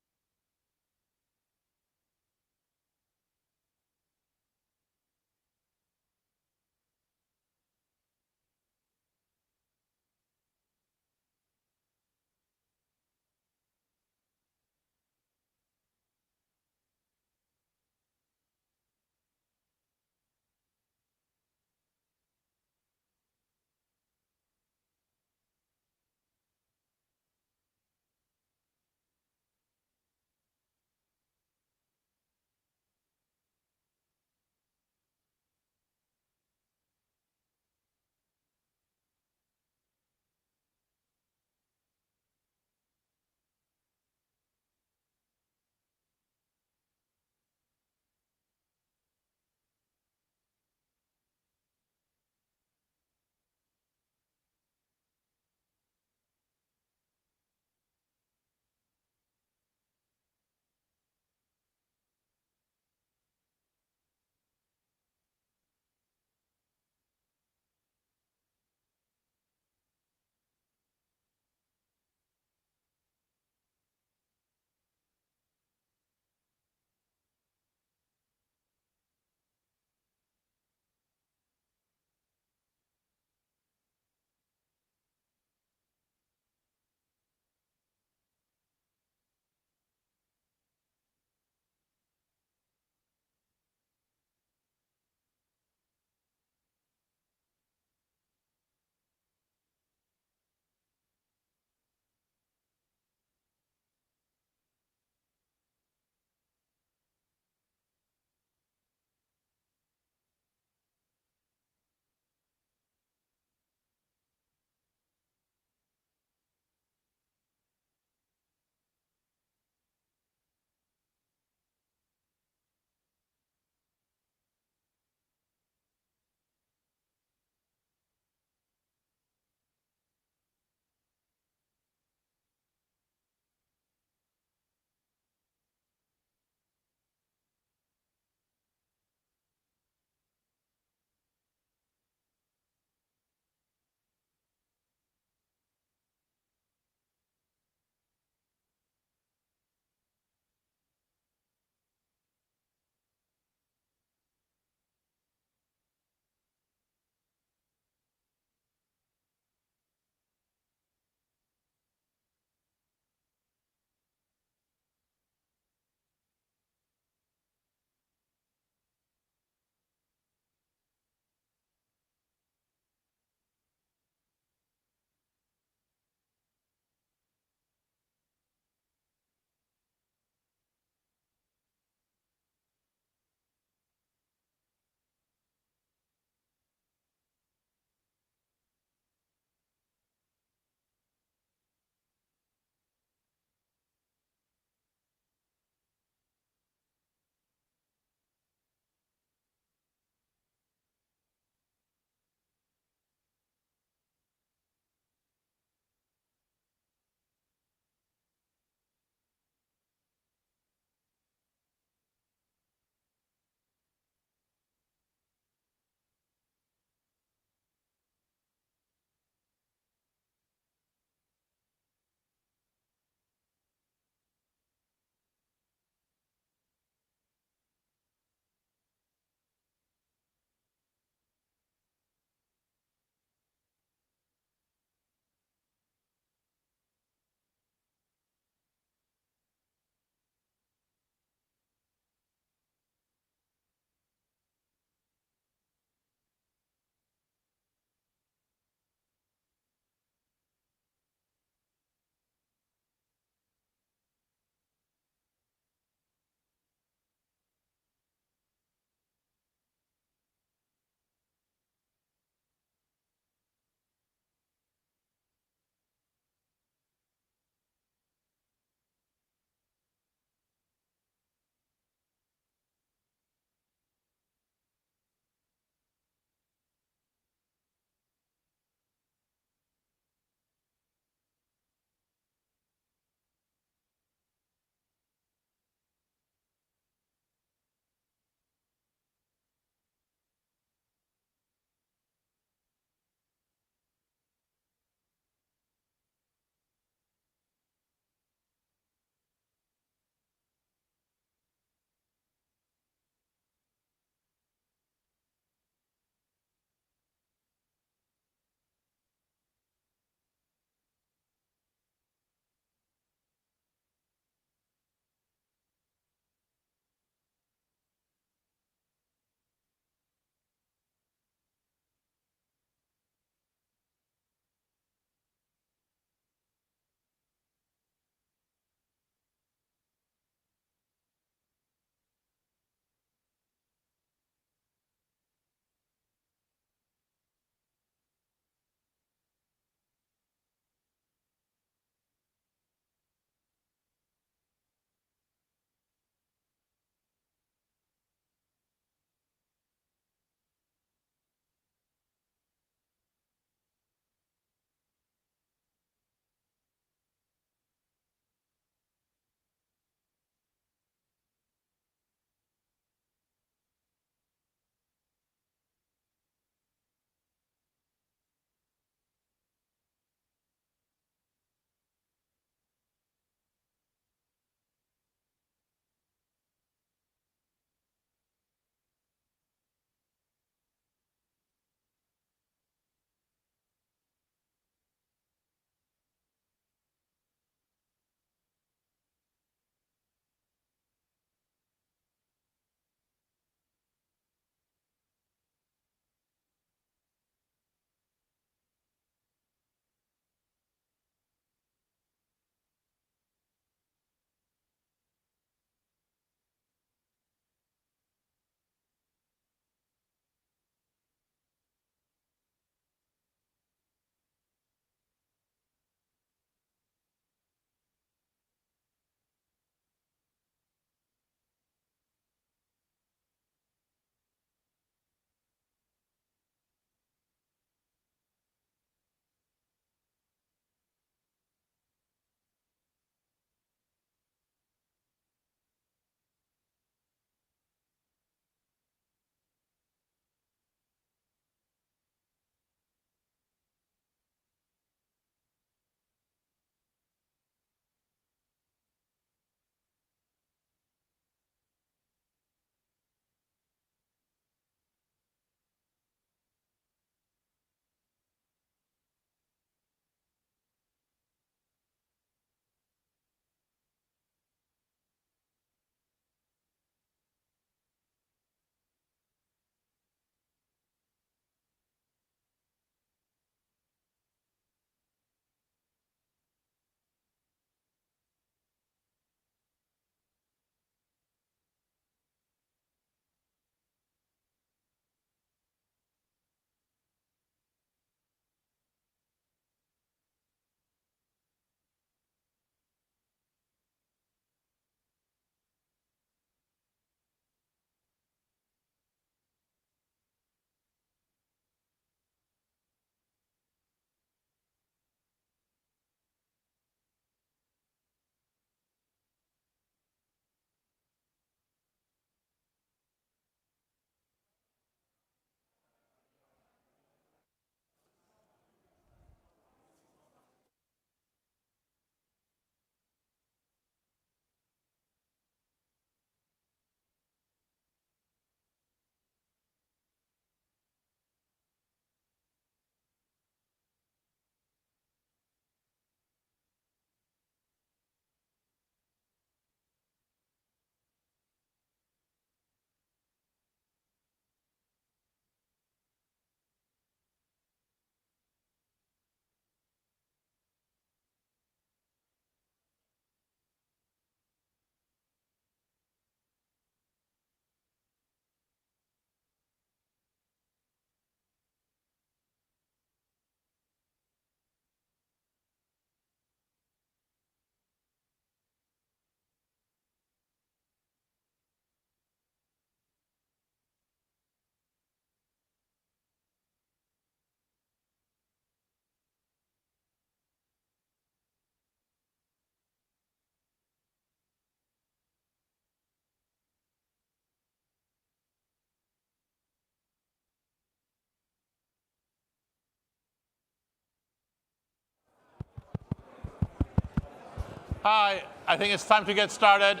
Hi, I think it's time to get started.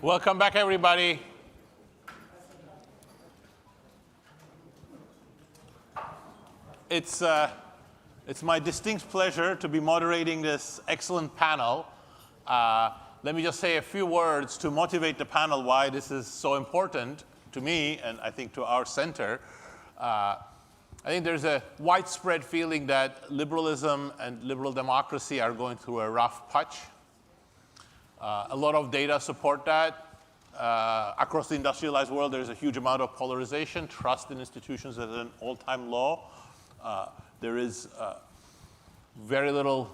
Welcome back, everybody. It's my distinct pleasure to be moderating this excellent panel. Let me just say a few words to motivate the panel why this is so important to me and I think to our center. I think there's a widespread feeling that liberalism and liberal democracy are going through a rough patch. A lot of data support that. Across the industrialized world, there's a huge amount of polarization. Trust in institutions is at an all-time low. There is very little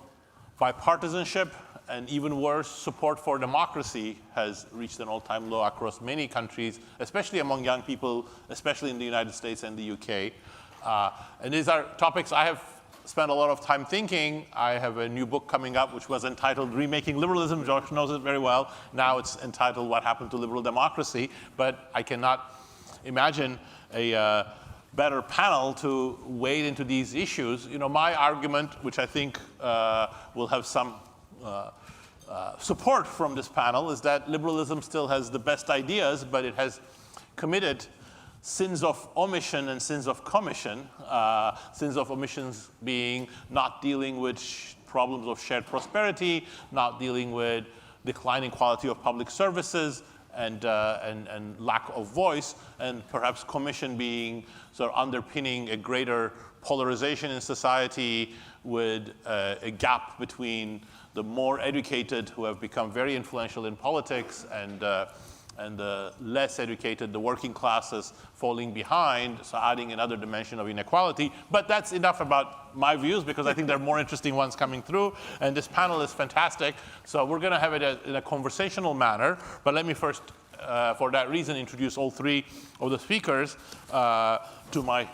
bipartisanship, and even worse, support for democracy has reached an all-time low across many countries, especially among young people, especially in the United States and the UK. And these are topics I have spent a lot of time thinking. I have a new book coming up which was entitled Remaking Liberalism. Josh knows it very well. Now it's entitled What Happened to Liberal Democracy. But I cannot imagine a better panel to wade into these issues. You know, my argument, which I think will have some support from this panel, is that liberalism still has the best ideas, but it has committed sins of omission and sins of commission. Sins of omissions being not dealing with problems of shared prosperity, not dealing with declining quality of public services, and lack of voice, and perhaps commission being sort of underpinning a greater polarization in society with a gap between the more educated who have become very influential in politics and the less educated, the working classes, falling behind, so adding another dimension of inequality. But that's enough about my views, because I think there are more interesting ones coming through, and this panel is fantastic. So we're going to have it in a conversational manner, but let me first, for that reason, introduce all three of the speakers. To my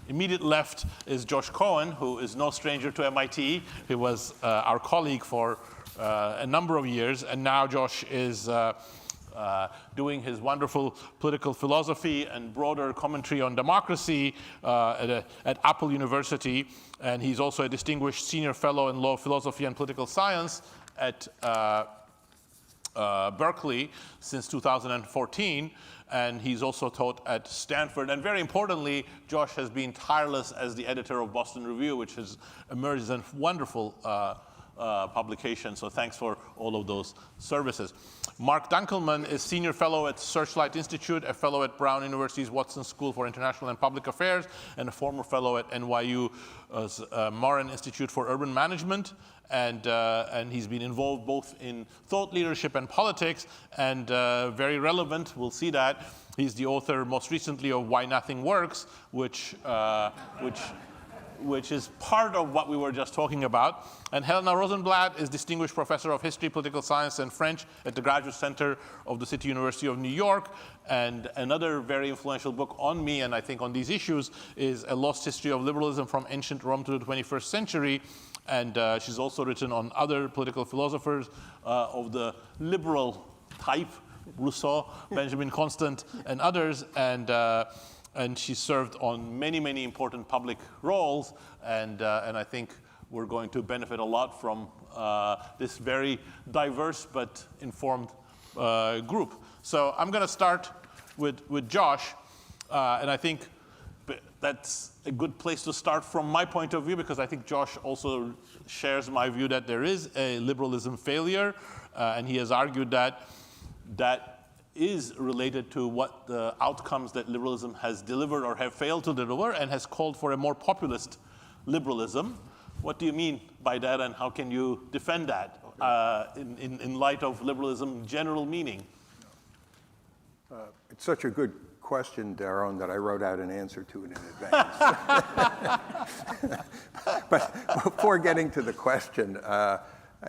immediate left is Josh Cohen, who is no stranger to MIT. He was our colleague for a number of years, and now Josh is doing his wonderful political philosophy and broader commentary on democracy at Apple University. And he's also a distinguished senior fellow in law, philosophy, and political science at Berkeley since 2014. And he's also taught at Stanford. And very importantly, Josh has been tireless as the editor of Boston Review, which has emerged as a wonderful publication, so thanks for all of those services. Mark Dunkelman is Senior Fellow at Searchlight Institute, a Fellow at Brown University's Watson School for International and Public Affairs, and a former Fellow at NYU's Moran Institute for Urban Management. And he's been involved both in thought leadership and politics, and very relevant, we'll see that. He's the author most recently of Why Nothing Works, which is part of what we were just talking about. And Helena Rosenblatt is Distinguished Professor of History, Political Science, and French at the Graduate Center of the City University of New York. And another very influential book on me, and I think on these issues, is A Lost History of Liberalism from Ancient Rome to the 21st Century. And she's also written on other political philosophers of the liberal type, Rousseau, Benjamin Constant, and others. And she served on many, many important public roles, and I think we're going to benefit a lot from this very diverse but informed group. So I'm going to start with Josh, and I think that's a good place to start from my point of view, because I think Josh also shares my view that there is a liberalism failure, and he has argued that is related to what the outcomes that liberalism has delivered or have failed to deliver, and has called for a more populist liberalism. What do you mean by that, and how can you defend that in light of liberalism general meaning? It's such a good question, Daron, that I wrote out an answer to it in advance. But before getting to the question,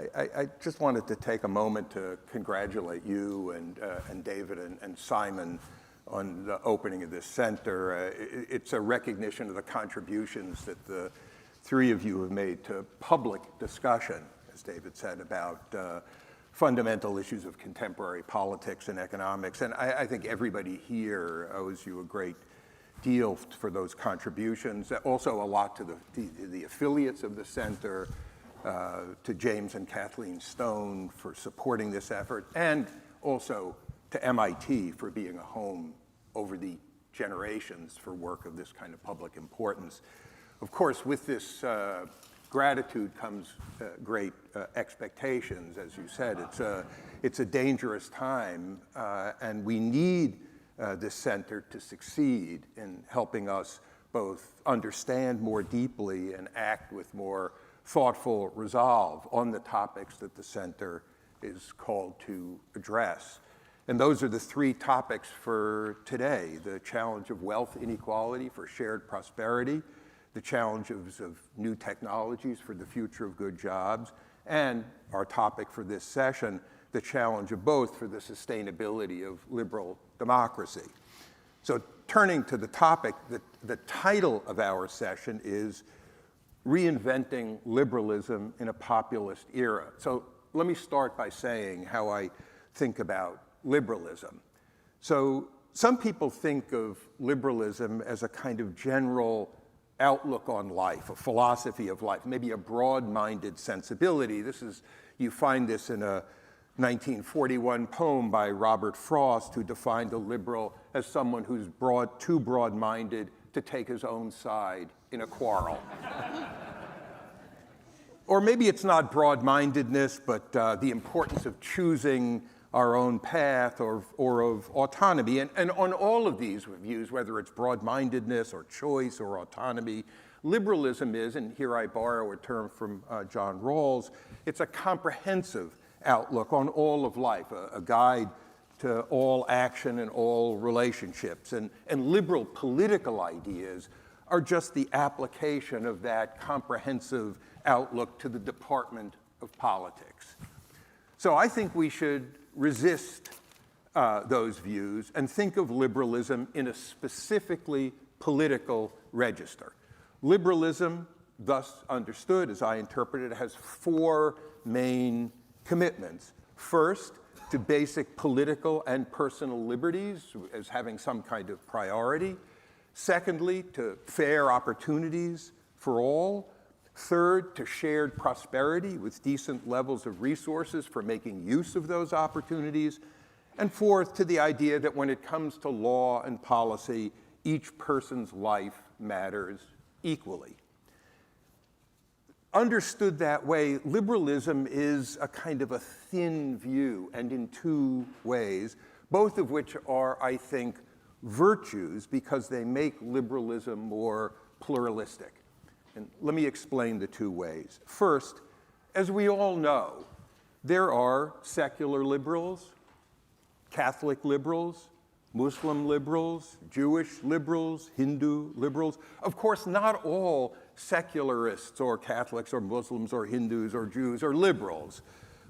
I just wanted to take a moment to congratulate you and David and Simon on the opening of this center. It's a recognition of the contributions that the three of you have made to public discussion, as David said, about fundamental issues of contemporary politics and economics. And I think everybody here owes you a great deal for those contributions. Also a lot to the affiliates of the center, to James and Kathleen Stone for supporting this effort, and also to MIT for being a home over the generations for work of this kind of public importance. Of course, with this gratitude comes great expectations. As you said, it's a dangerous time, and we need this center to succeed in helping us both understand more deeply and act with more thoughtful resolve on the topics that the center is called to address. And those are the three topics for today: the challenge of wealth inequality for shared prosperity, the challenges of new technologies for the future of good jobs, and our topic for this session, the challenge of both for the sustainability of liberal democracy. So turning to the topic, the title of our session is Reinventing Liberalism in a Populist Era. So let me start by saying how I think about liberalism. So some people think of liberalism as a kind of general outlook on life, a philosophy of life, maybe a broad-minded sensibility. You find this in a 1941 poem by Robert Frost, who defined a liberal as someone who's too broad-minded to take his own side in a quarrel. Or maybe it's not broad-mindedness, but the importance of choosing our own path or of autonomy. And on all of these views, whether it's broad-mindedness or choice or autonomy, liberalism is, and here I borrow a term from John Rawls, it's a comprehensive outlook on all of life, a guide to all action and all relationships. And liberal political ideas are just the application of that comprehensive outlook to the department of politics. So I think we should resist those views and think of liberalism in a specifically political register. Liberalism, thus understood, as I interpret it, has four main commitments. First, to basic political and personal liberties as having some kind of priority. Secondly, to fair opportunities for all. Third, to shared prosperity with decent levels of resources for making use of those opportunities. And fourth, to the idea that when it comes to law and policy, each person's life matters equally. Understood that way, liberalism is a kind of a thin view, and in two ways, both of which are, I think, virtues because they make liberalism more pluralistic. And let me explain the two ways. First, as we all know, there are secular liberals, Catholic liberals, Muslim liberals, Jewish liberals, Hindu liberals. Of course, not all secularists or Catholics or Muslims or Hindus or Jews are liberals,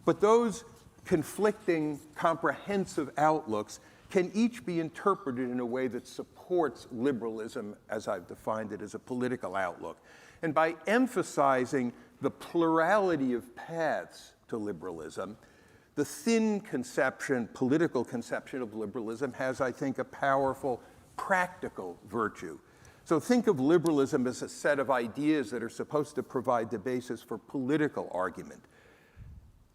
but those conflicting, comprehensive outlooks can each be interpreted in a way that supports liberalism, as I've defined it, as a political outlook. And by emphasizing the plurality of paths to liberalism, the thin conception, political conception of liberalism has, I think, a powerful practical virtue. So think of liberalism as a set of ideas that are supposed to provide the basis for political argument.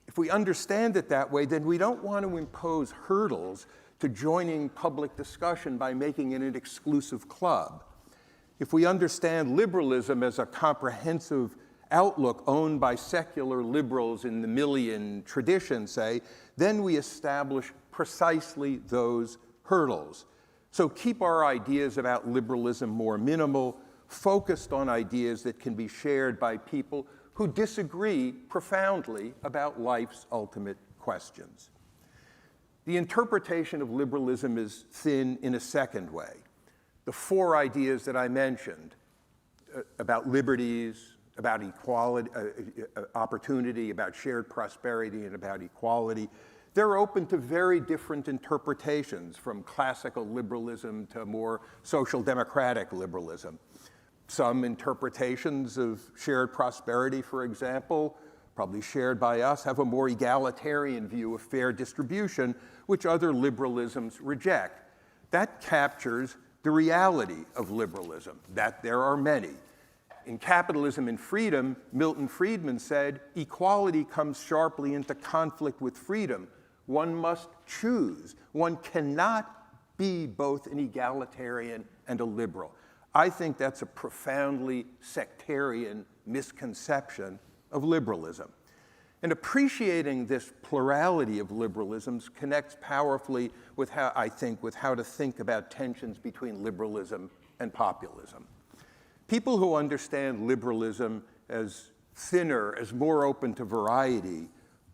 If we understand it that way, then we don't want to impose hurdles to joining public discussion by making it an exclusive club. If we understand liberalism as a comprehensive outlook owned by secular liberals in the Millian tradition, say, then we establish precisely those hurdles. So keep our ideas about liberalism more minimal, focused on ideas that can be shared by people who disagree profoundly about life's ultimate questions. The interpretation of liberalism is thin in a second way. The four ideas that I mentioned about liberties, about equality, opportunity, about shared prosperity, and about equality, they're open to very different interpretations, from classical liberalism to more social democratic liberalism. Some interpretations of shared prosperity, for example, probably shared by us, have a more egalitarian view of fair distribution, which other liberalisms reject. That captures the reality of liberalism, that there are many. In Capitalism and Freedom, Milton Friedman said, equality comes sharply into conflict with freedom. One must choose. One cannot be both an egalitarian and a liberal. I think that's a profoundly sectarian misconception of liberalism. And appreciating this plurality of liberalisms connects powerfully with how to think about tensions between liberalism and populism. People who understand liberalism as thinner, as more open to variety,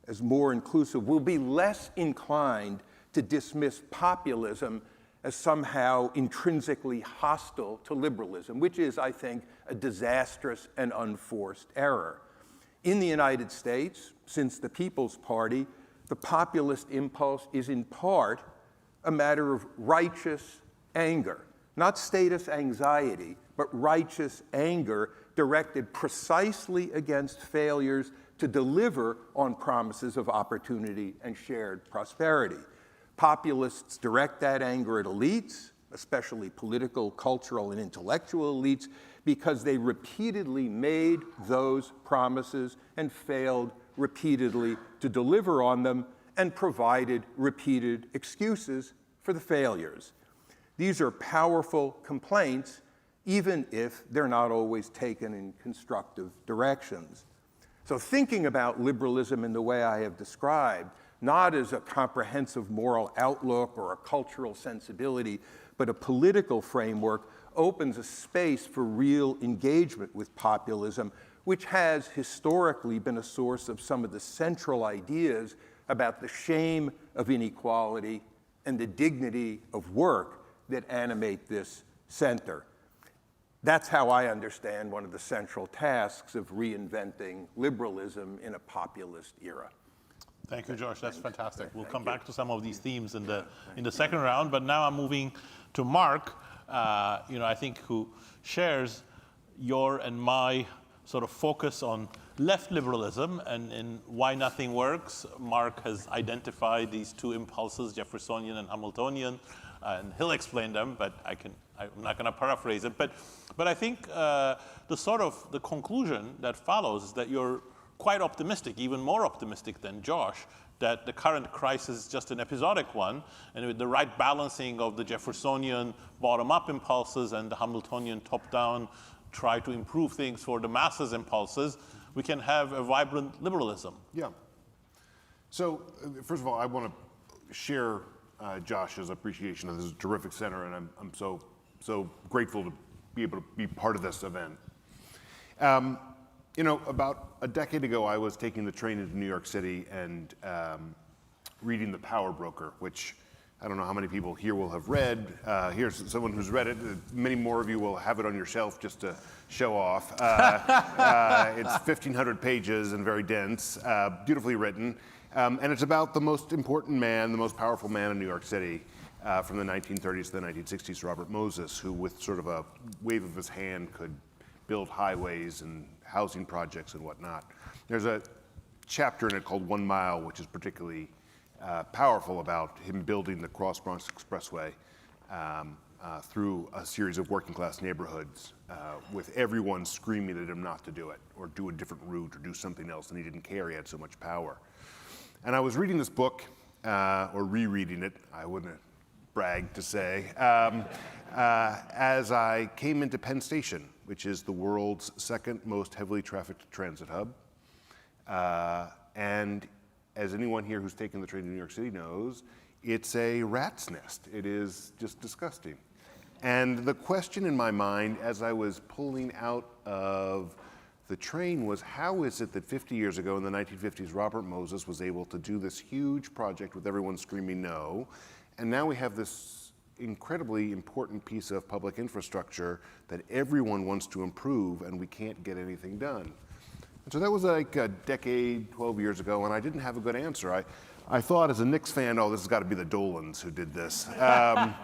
as more inclusive, will be less inclined to dismiss populism as somehow intrinsically hostile to liberalism, which is, I think, a disastrous and unforced error. In the United States, since the People's Party, the populist impulse is in part a matter of righteous anger, not status anxiety, but righteous anger directed precisely against failures to deliver on promises of opportunity and shared prosperity. Populists direct that anger at elites, especially political, cultural, and intellectual elites, because they repeatedly made those promises and failed repeatedly to deliver on them and provided repeated excuses for the failures. These are powerful complaints, even if they're not always taken in constructive directions. So thinking about liberalism in the way I have described, not as a comprehensive moral outlook or a cultural sensibility, but a political framework, opens a space for real engagement with populism, which has historically been a source of some of the central ideas about the shame of inequality and the dignity of work that animate this center. That's how I understand one of the central tasks of reinventing liberalism in a populist era. Thank you, Josh. That's fantastic. We'll come back to some of these themes in the second round, but now I'm moving to Mark, I think who shares your and my sort of focus on left liberalism and in Why Nothing Works. Mark has identified these two impulses, Jeffersonian and Hamiltonian, and he'll explain them, but I'm not going to paraphrase it. But I think the conclusion that follows is that you're quite optimistic, even more optimistic than Josh, that the current crisis is just an episodic one, and with the right balancing of the Jeffersonian bottom-up impulses and the Hamiltonian top-down try to improve things for the masses impulses, we can have a vibrant liberalism. Yeah. So, first of all, I want to share Josh's appreciation of this terrific center, and I'm so grateful to be able to be part of this event. About a decade ago, I was taking the train into New York City and reading The Power Broker, which I don't know how many people here will have read. Here's someone who's read it. Many more of you will have it on your shelf just to show off. It's 1,500 pages and very dense, beautifully written. And it's about the most important man, the most powerful man in New York City from the 1930s to the 1960s, Robert Moses, who with sort of a wave of his hand could build highways and housing projects and whatnot. There's a chapter in it called 1 Mile, which is particularly powerful about him building the Cross Bronx Expressway through a series of working class neighborhoods with everyone screaming at him not to do it or do a different route or do something else, and he didn't care, he had so much power. And I was reading this book, or rereading it, I wouldn't brag to say, as I came into Penn Station, which is the world's second most heavily trafficked transit hub. And as anyone here who's taken the train to New York City knows, it's a rat's nest. It is just disgusting. And the question in my mind as I was pulling out of the train was, how is it that 50 years ago in the 1950s, Robert Moses was able to do this huge project with everyone screaming no, and now we have this incredibly important piece of public infrastructure that everyone wants to improve and we can't get anything done? And so that was like a decade, 12 years ago, and I didn't have a good answer. I thought as a Knicks fan, oh, this has got to be the Dolans who did this. But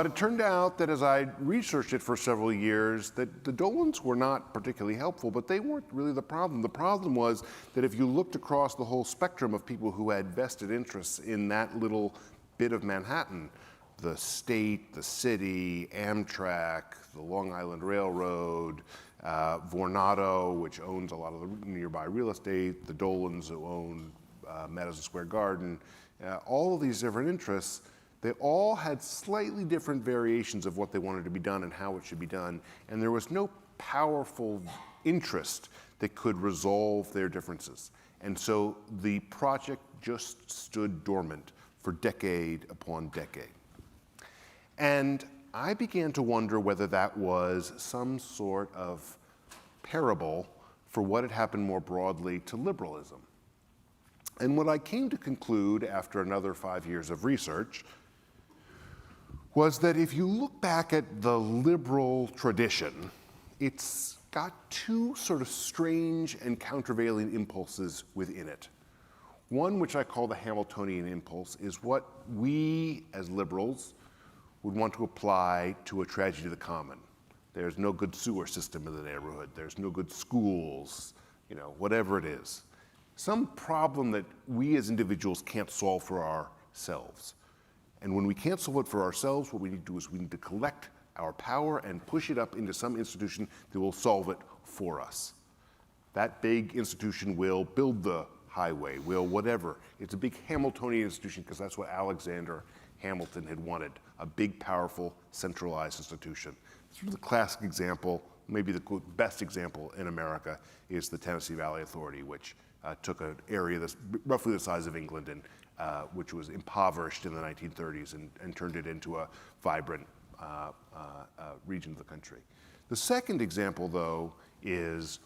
it turned out that as I researched it for several years, that the Dolans were not particularly helpful, but they weren't really the problem. The problem was that if you looked across the whole spectrum of people who had vested interests in that little bit of Manhattan, the state, the city, Amtrak, the Long Island Railroad, Vornado, which owns a lot of the nearby real estate, the Dolans who own Madison Square Garden, all of these different interests, they all had slightly different variations of what they wanted to be done and how it should be done. And there was no powerful interest that could resolve their differences. And so the project just stood dormant for decade upon decade. And I began to wonder whether that was some sort of parable for what had happened more broadly to liberalism. And what I came to conclude after another 5 years of research was that if you look back at the liberal tradition, it's got two sort of strange and countervailing impulses within it. One, which I call the Hamiltonian impulse, is what we as liberals would want to apply to a tragedy of the common. There's no good sewer system in the neighborhood. There's no good schools, whatever it is. Some problem that we as individuals can't solve for ourselves. And when we can't solve it for ourselves, what we need to do is we need to collect our power and push it up into some institution that will solve it for us. That big institution will build the highway, will whatever. It's a big Hamiltonian institution because that's what Alexander Hamilton had wanted, a big, powerful, centralized institution. Sort of the classic example, maybe the best example in America, is the Tennessee Valley Authority, which took an area that's roughly the size of England and which was impoverished in the 1930s and turned it into a vibrant region of the country. The second example, though, is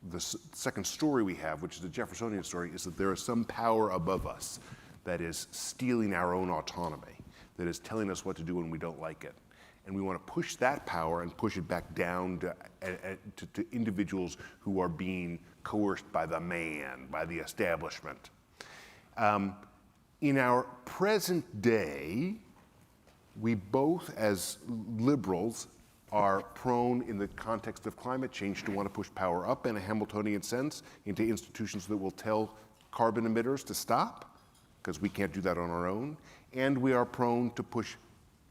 the second story we have, which is the Jeffersonian story, is that there is some power above us that is stealing our own autonomy, that is telling us what to do when we don't like it. And we want to push that power and push it back down to individuals who are being coerced by the man, by the establishment. In our present day, we both, as liberals, are prone in the context of climate change to want to push power up in a Hamiltonian sense into institutions that will tell carbon emitters to stop, because we can't do that on our own. And we are prone to push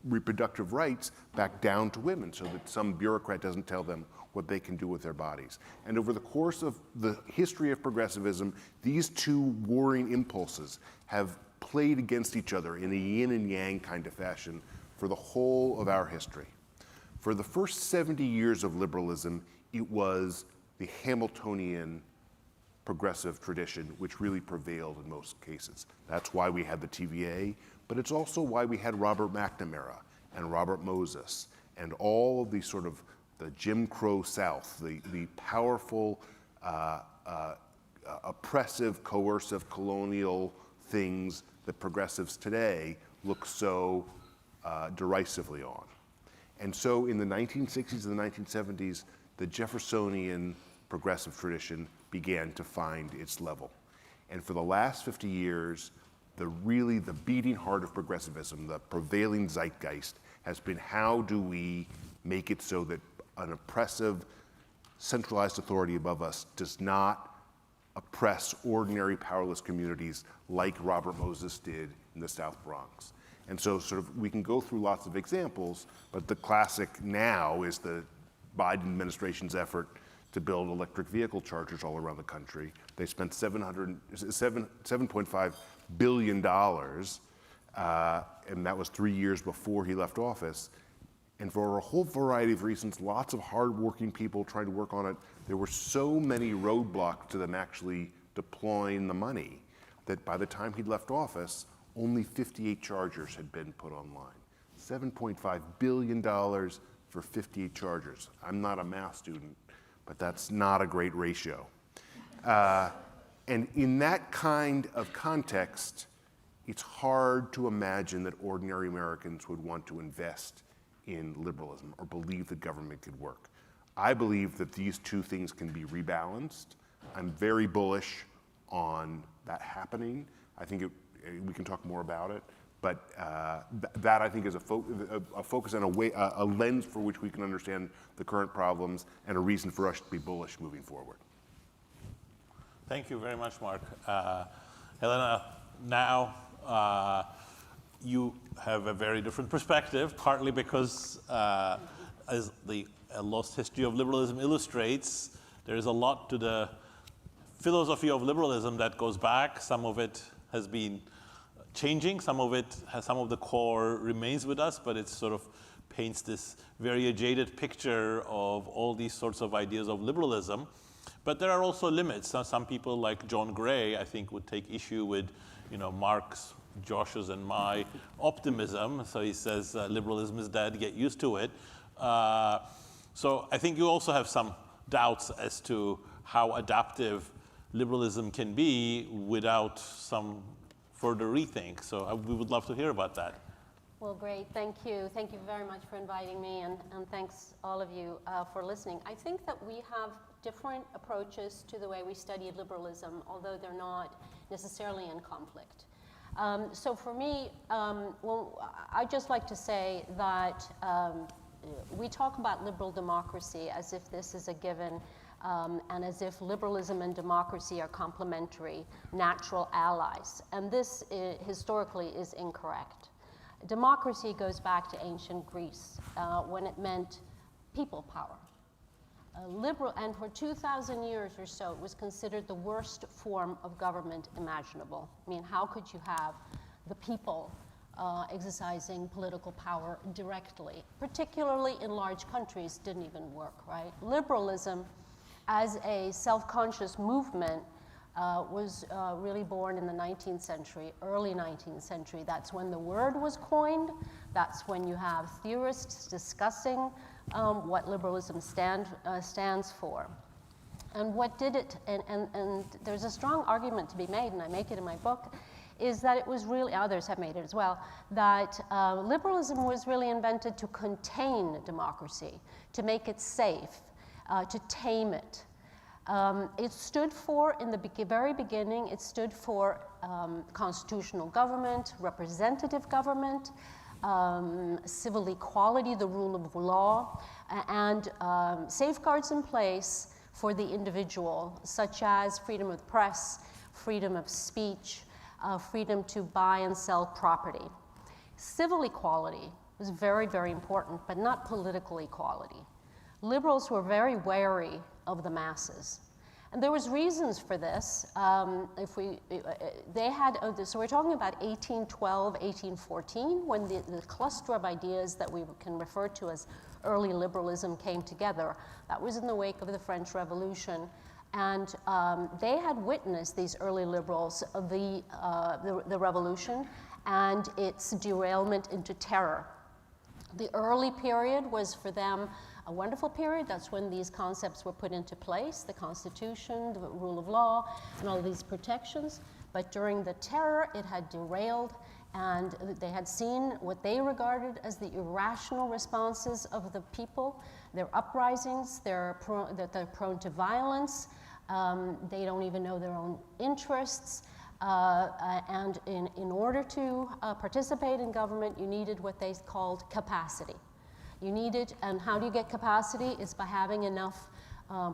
reproductive rights back down to women so that some bureaucrat doesn't tell them what they can do with their bodies. And over the course of the history of progressivism, these two warring impulses have played against each other in a yin and yang kind of fashion for the whole of our history. For the first 70 years of liberalism, it was the Hamiltonian progressive tradition which really prevailed in most cases. That's why we had the TVA, but it's also why we had Robert McNamara and Robert Moses and all of these sort of the Jim Crow South, the powerful, oppressive, coercive, colonial things that progressives today look so derisively on. And so in the 1960s and the 1970s, the Jeffersonian progressive tradition began to find its level. And for the last 50 years, the beating heart of progressivism, the prevailing zeitgeist, has been how do we make it so that an oppressive, centralized authority above us does not oppress ordinary, powerless communities like Robert Moses did in the South Bronx. And so sort of we can go through lots of examples, but the classic now is the Biden administration's effort to build electric vehicle chargers all around the country. They spent $7.5 billion, and that was 3 years before he left office. And for a whole variety of reasons, lots of hardworking people trying to work on it, there were so many roadblocks to them actually deploying the money that by the time he'd left office, only 58 chargers had been put online. $7.5 billion for 58 chargers. I'm not a math student, but that's not a great ratio. And in that kind of context, it's hard to imagine that ordinary Americans would want to invest in liberalism or believe that government could work. I believe that these two things can be rebalanced. I'm very bullish on that happening. I think we can talk more about it, but that I think is a focus and a lens for which we can understand the current problems and a reason for us to be bullish moving forward. Thank you very much, Mark. Helena, now you have a very different perspective, partly because as the lost history of liberalism illustrates, there is a lot to the philosophy of liberalism that goes back. Some of it has been changing, some of the core remains with us, but it sort of paints this very jaded picture of all these sorts of ideas of liberalism. But there are also limits. Some people like John Gray, I think, would take issue with, Mark's, Josh's, and my optimism. So he says liberalism is dead, get used to it. So I think you also have some doubts as to how adaptive liberalism can be without some further rethink. So we would love to hear about that. Well, great. Thank you. Thank you very much for inviting me, and thanks all of you for listening. I think that we have different approaches to the way we study liberalism, although they're not necessarily in conflict. So for me, I'd just like to say that we talk about liberal democracy as if this is a given, and as if liberalism and democracy are complementary, natural allies. And this historically is incorrect. Democracy goes back to ancient Greece when it meant people power. And for 2,000 years or so, it was considered the worst form of government imaginable. I mean, how could you have the people exercising political power directly? Particularly in large countries, didn't even work, right? Liberalism, as a self-conscious movement, was really born in the 19th century, early 19th century. That's when the word was coined. That's when you have theorists discussing what liberalism stands for. And what did it, and there's a strong argument to be made, and I make it in my book, is that it was really, others have made it as well, that liberalism was really invented to contain democracy, to make it safe, to tame it. It stood for, in the very beginning, it stood for constitutional government, representative government, civil equality, the rule of law, and safeguards in place for the individual, such as freedom of the press, freedom of speech, freedom to buy and sell property. Civil equality was very, very important, but not political equality. Liberals were very wary of the masses. And there was reasons for this. So we're talking about 1812, 1814, when the cluster of ideas that we can refer to as early liberalism came together. That was in the wake of the French Revolution. And they had witnessed, these early liberals, of the revolution and its derailment into terror. The early period was for them a wonderful period. That's when these concepts were put into place, the Constitution, the rule of law, and all these protections. But during the terror, it had derailed, and they had seen what they regarded as the irrational responses of the people, their uprisings, that they're prone to violence, they don't even know their own interests, and in order to participate in government, you needed what they called capacity. You needed, and how do you get capacity? Is by having enough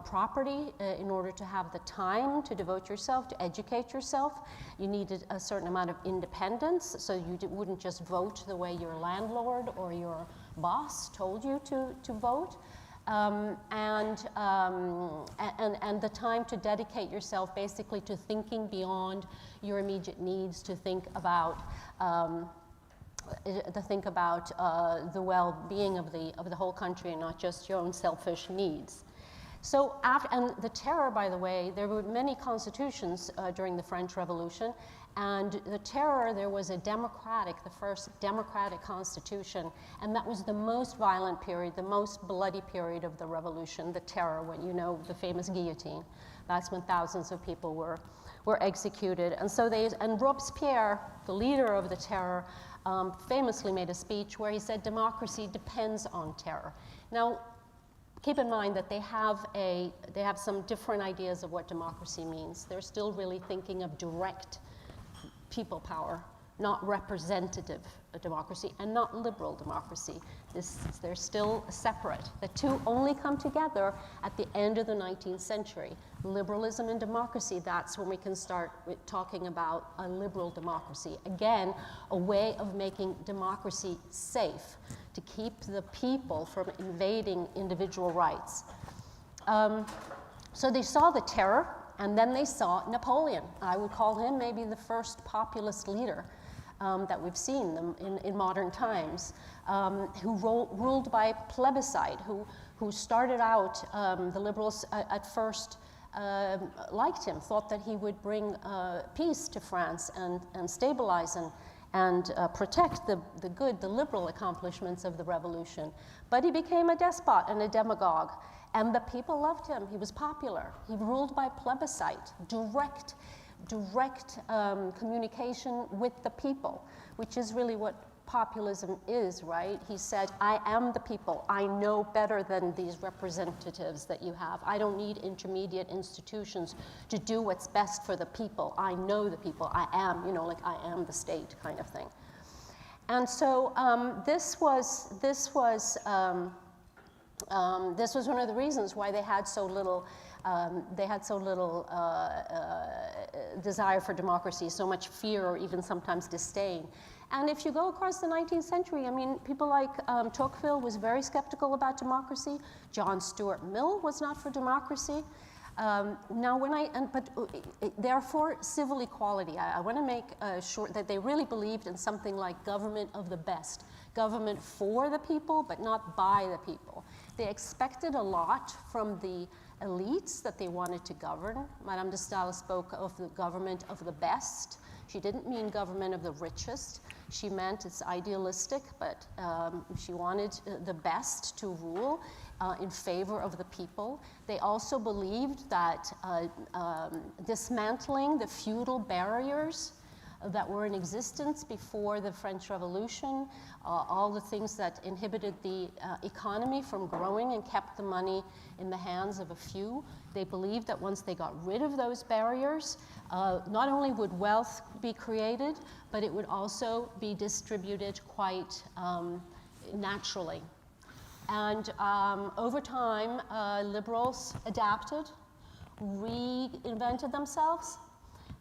property in order to have the time to devote yourself, to educate yourself. You needed a certain amount of independence, so you wouldn't just vote the way your landlord or your boss told you to vote. And the time to dedicate yourself basically to thinking beyond your immediate needs, to think about the well-being of the whole country and not just your own selfish needs. So and the terror, by the way, there were many constitutions during the French Revolution, and the terror, there was the first democratic constitution, and that was the most violent period, the most bloody period of the revolution, the terror, when you know the famous guillotine. That's when thousands of people were executed. And so and Robespierre, the leader of the terror, famously made a speech where he said democracy depends on terror. Now, keep in mind that they have some different ideas of what democracy means. They're still really thinking of direct people power, not representative democracy, and not liberal democracy. They're still separate. The two only come together at the end of the 19th century. Liberalism and democracy, that's when we can start talking about a liberal democracy. Again, a way of making democracy safe, to keep the people from invading individual rights. So they saw the terror, and then they saw Napoleon. I would call him maybe the first populist leader that we've seen in modern times, who ruled by plebiscite, who started out, the liberals at first liked him, thought that he would bring peace to France and stabilize and protect the liberal accomplishments of the revolution. But he became a despot and a demagogue, and the people loved him. He was popular. He ruled by plebiscite, direct communication with the people, which is really what populism is, right? He said, I am the people. I know better than these representatives that you have. I don't need intermediate institutions to do what's best for the people. I know the people. I am, like I am the state kind of thing. And so this was one of the reasons why they had so little desire for democracy, so much fear or even sometimes disdain. And if you go across the 19th century, I mean, people like Tocqueville was very skeptical about democracy. John Stuart Mill was not for democracy. Therefore, civil equality. I want to make sure that they really believed in something like government of the best, government for the people, but not by the people. They expected a lot from the elites that they wanted to govern. Madame de Staël spoke of the government of the best. She didn't mean government of the richest. She meant it's idealistic, but she wanted the best to rule in favor of the people. They also believed that dismantling the feudal barriers that were in existence before the French Revolution, all the things that inhibited the economy from growing and kept the money in the hands of a few. They believed that once they got rid of those barriers, not only would wealth be created, but it would also be distributed quite naturally. And over time, liberals adapted, reinvented themselves.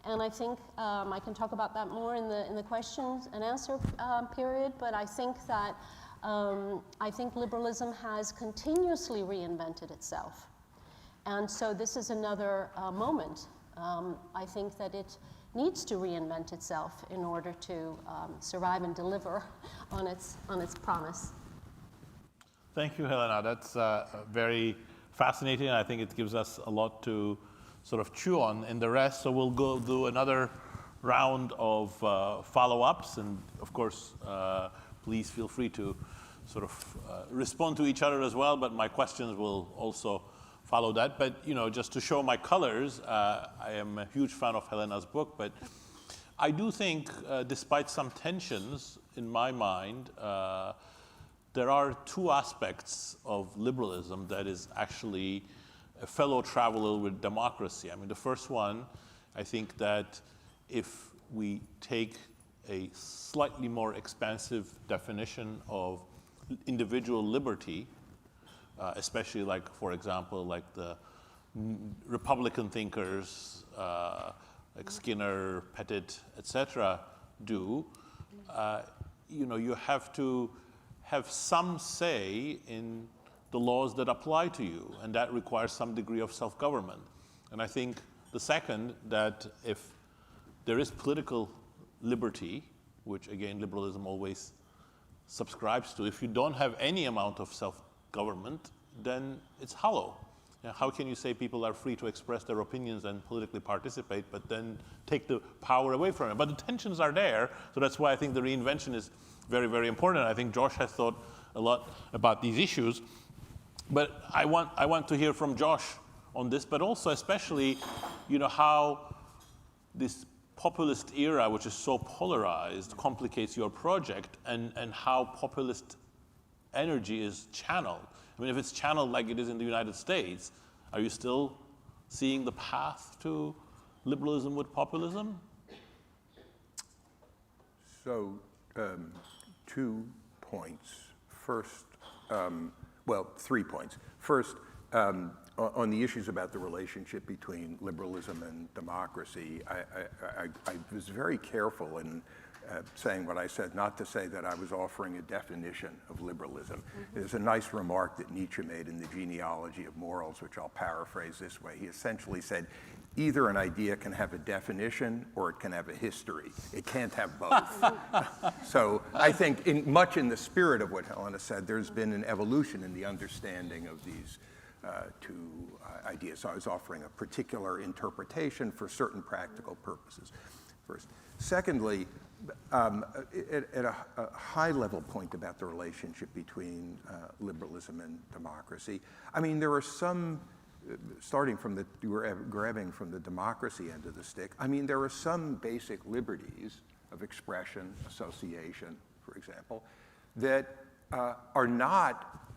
And I think I can talk about that more in the questions and answer period. But I think that liberalism has continuously reinvented itself, and so this is another moment. I think that it needs to reinvent itself in order to survive and deliver on its promise. Thank you, Helena. That's very fascinating. I think it gives us a lot to sort of chew on in the rest. So we'll go do another round of follow-ups. And of course, please feel free to sort of respond to each other as well. But my questions will also follow that. But just to show my colors, I am a huge fan of Helena's book. But I do think, despite some tensions in my mind, there are two aspects of liberalism that is actually a fellow traveler with democracy. I mean, the first one, I think that if we take a slightly more expansive definition of individual liberty, especially like, for example, like the Republican thinkers, like Skinner, Pettit, etc., do, you have to have some say in the laws that apply to you, and that requires some degree of self-government. And I think the second, that if there is political liberty, which again liberalism always subscribes to, if you don't have any amount of self-government, then it's hollow. How can you say people are free to express their opinions and politically participate, but then take the power away from them? But the tensions are there, so that's why I think the reinvention is very, very important. I think Josh has thought a lot about these issues. But I want to hear from Josh on this, but also especially, how this populist era, which is so polarized, complicates your project, and how populist energy is channeled. I mean, if it's channeled like it is in the United States, are you still seeing the path to liberalism with populism? So, 2 points. First, well, 3 points. First, on the issues about the relationship between liberalism and democracy, I was very careful in saying what I said, not to say that I was offering a definition of liberalism. There's a nice remark that Nietzsche made in the Genealogy of Morals, which I'll paraphrase this way. He essentially said, either an idea can have a definition or it can have a history. It can't have both. So I think much in the spirit of what Helena said, there's been an evolution in the understanding of these two ideas. So I was offering a particular interpretation for certain practical purposes first. Secondly, at a high-level point about the relationship between liberalism and democracy, I mean, there are some, starting from the, you were grabbing from the democracy end of the stick, I mean, there are some basic liberties of expression, association, for example, that are not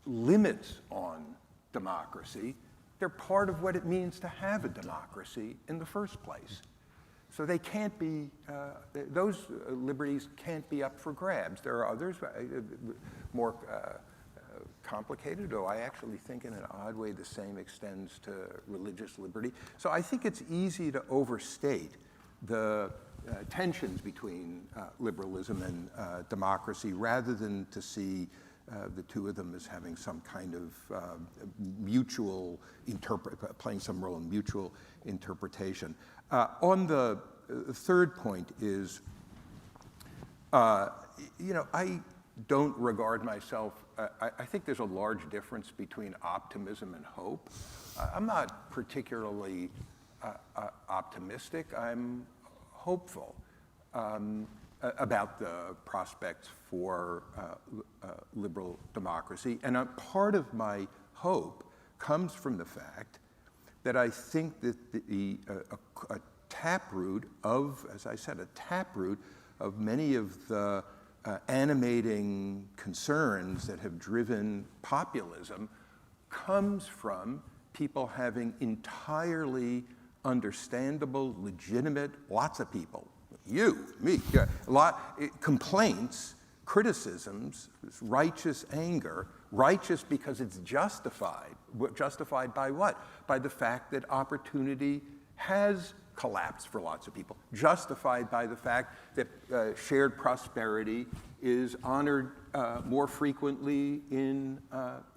limits on democracy. They're part of what it means to have a democracy in the first place. So they can't be, those liberties can't be up for grabs. There are others, more complicated, though I actually think in an odd way the same extends to religious liberty. So I think it's easy to overstate the tensions between liberalism and democracy rather than to see the two of them as having some kind of mutual playing some role in mutual interpretation. On the third point is, you know, I don't regard myself, I think there's a large difference between optimism and hope. I'm not particularly optimistic, I'm hopeful about the prospects for liberal democracy. And part of my hope comes from the fact that I think that a taproot of, as I said, a taproot of many of the animating concerns that have driven populism comes from people having entirely understandable, legitimate, lots of people, you, me, complaints, criticisms, righteous anger, righteous because it's justified. Justified by what? By the fact that opportunity has collapsed for lots of people. Justified by the fact that shared prosperity is honored more frequently in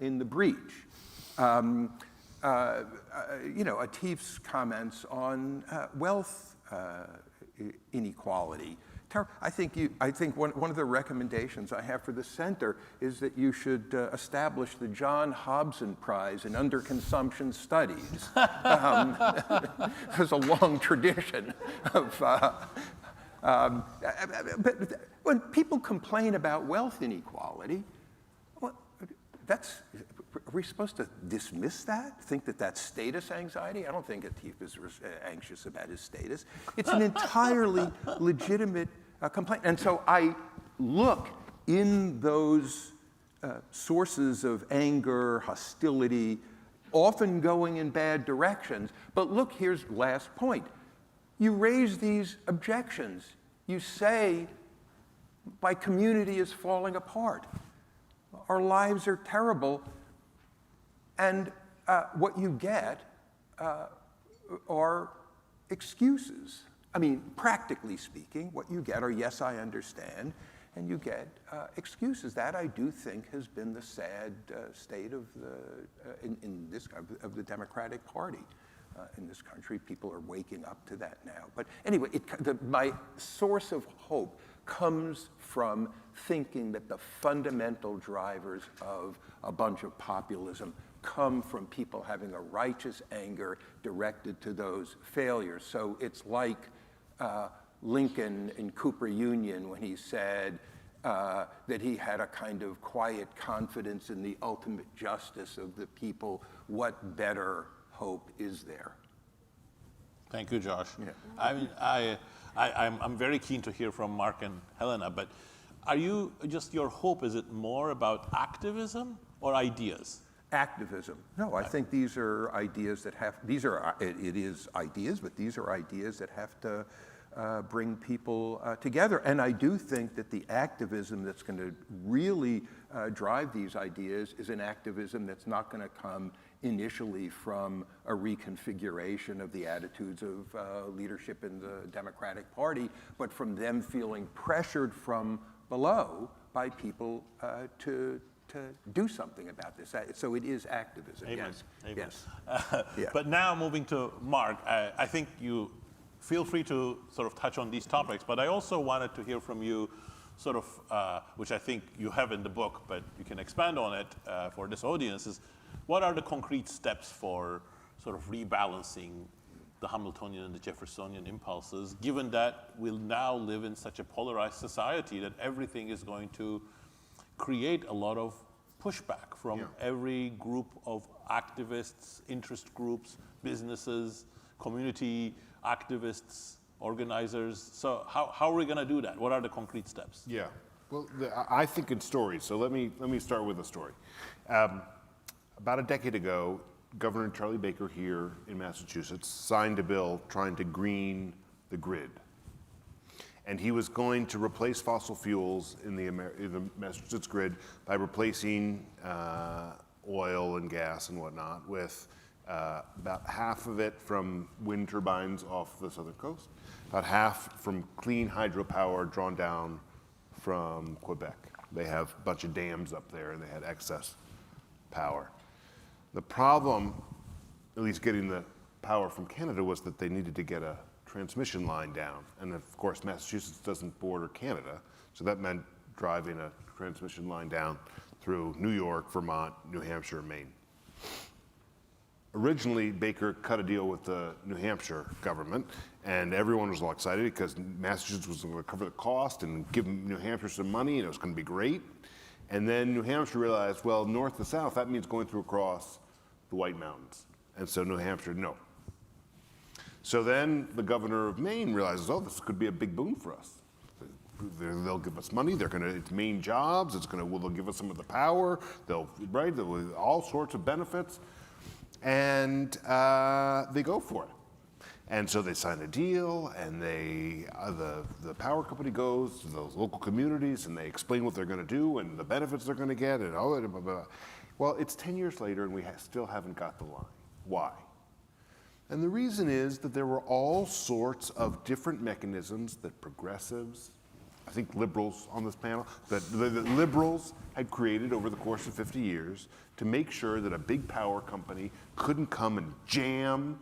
the breach. You know, Atif's comments on wealth inequality. I think one of the recommendations I have for the center is that you should establish the John Hobson Prize in Underconsumption Studies. There's a long tradition of, but when people complain about wealth inequality, well, are we supposed to dismiss that? Think that that's status anxiety? I don't think Atif is anxious about his status. It's an entirely legitimate complaint. And so I look in those sources of anger, hostility, often going in bad directions. But look, here's the last point. You raise these objections. You say, my community is falling apart. Our lives are terrible. And what you get are excuses. I mean, practically speaking, what you get are, yes, I understand, and you get excuses. That, I do think, has been the sad state of the Democratic Party in this country. People are waking up to that now. But anyway, my source of hope comes from thinking that the fundamental drivers of a bunch of populism come from people having a righteous anger directed to those failures. So it's like Lincoln in Cooper Union when he said that he had a kind of quiet confidence in the ultimate justice of the people. What better hope is there? Thank you, Josh. Yeah. I mean, I'm very keen to hear from Mark and Helena, but are you, just your hope, is it more about activism or ideas? Activism. No, I think these are ideas that have, it is ideas, but these are ideas that have to bring people together. And I do think that the activism that's going to really drive these ideas is an activism that's not going to come initially from a reconfiguration of the attitudes of leadership in the Democratic Party, but from them feeling pressured from below by people to do something about this. So it is activism, Amen. yes. Amen. Yes. Yeah. But now moving to Mark, I think you feel free to sort of touch on these topics, but I also wanted to hear from you sort of, which I think you have in the book, but you can expand on it for this audience, is what are the concrete steps for sort of rebalancing the Hamiltonian and the Jeffersonian impulses, given that we'll now live in such a polarized society that everything is going to create a lot of pushback from every group of activists, interest groups, businesses, community activists, organizers. So how are we going to do that? What are the concrete steps? Yeah. Well, I think in stories. So let me start with a story. About a decade ago, Governor Charlie Baker here in Massachusetts signed a bill trying to green the grid. And he was going to replace fossil fuels in the Massachusetts grid by replacing oil and gas and whatnot with about half of it from wind turbines off the southern coast, about half from clean hydropower drawn down from Quebec. They have a bunch of dams up there and they had excess power. The problem, at least getting the power from Canada, was that they needed to get a transmission line down. And of course, Massachusetts doesn't border Canada, so that meant driving a transmission line down through New York, Vermont, New Hampshire, Maine. Originally, Baker cut a deal with the New Hampshire government, and everyone was all excited because Massachusetts was going to cover the cost and give New Hampshire some money, and it was going to be great. And then New Hampshire realized, well, north to south, that means going through across the White Mountains. And so New Hampshire, no. So then the governor of Maine realizes, oh, this could be a big boon for us. They'll give us money. It's Maine jobs. They'll give us some of the power. They'll all sorts of benefits, and they go for it. And so they sign a deal, and the power company goes to those local communities, and they explain what they're going to do and the benefits they're going to get, and all that. Blah, blah, blah. Well, it's 10 years later, and we still haven't got the line. Why? And the reason is that there were all sorts of different mechanisms that progressives, I think liberals on this panel, that the liberals had created over the course of 50 years to make sure that a big power company couldn't come and jam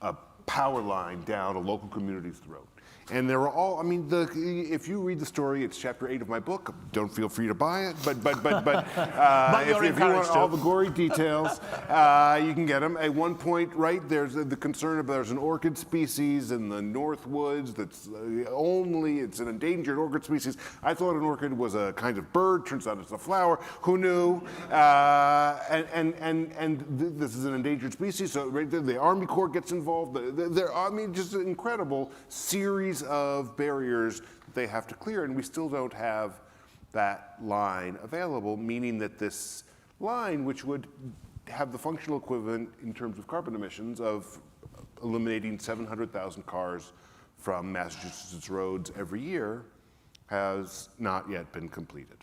a power line down a local community's throat. And there were all, if you read the story, it's chapter 8 of my book. Don't feel free to buy it, but if you want all the gory details, you can get them. At one point, right, there's the concern about there's an orchid species in the North Woods that's it's an endangered orchid species. I thought an orchid was a kind of bird. Turns out it's a flower. Who knew? This is an endangered species, so right there, the Army Corps gets involved. Just an incredible series of barriers that they have to clear, and we still don't have that line available, meaning that this line, which would have the functional equivalent in terms of carbon emissions of eliminating 700,000 cars from Massachusetts roads every year, has not yet been completed.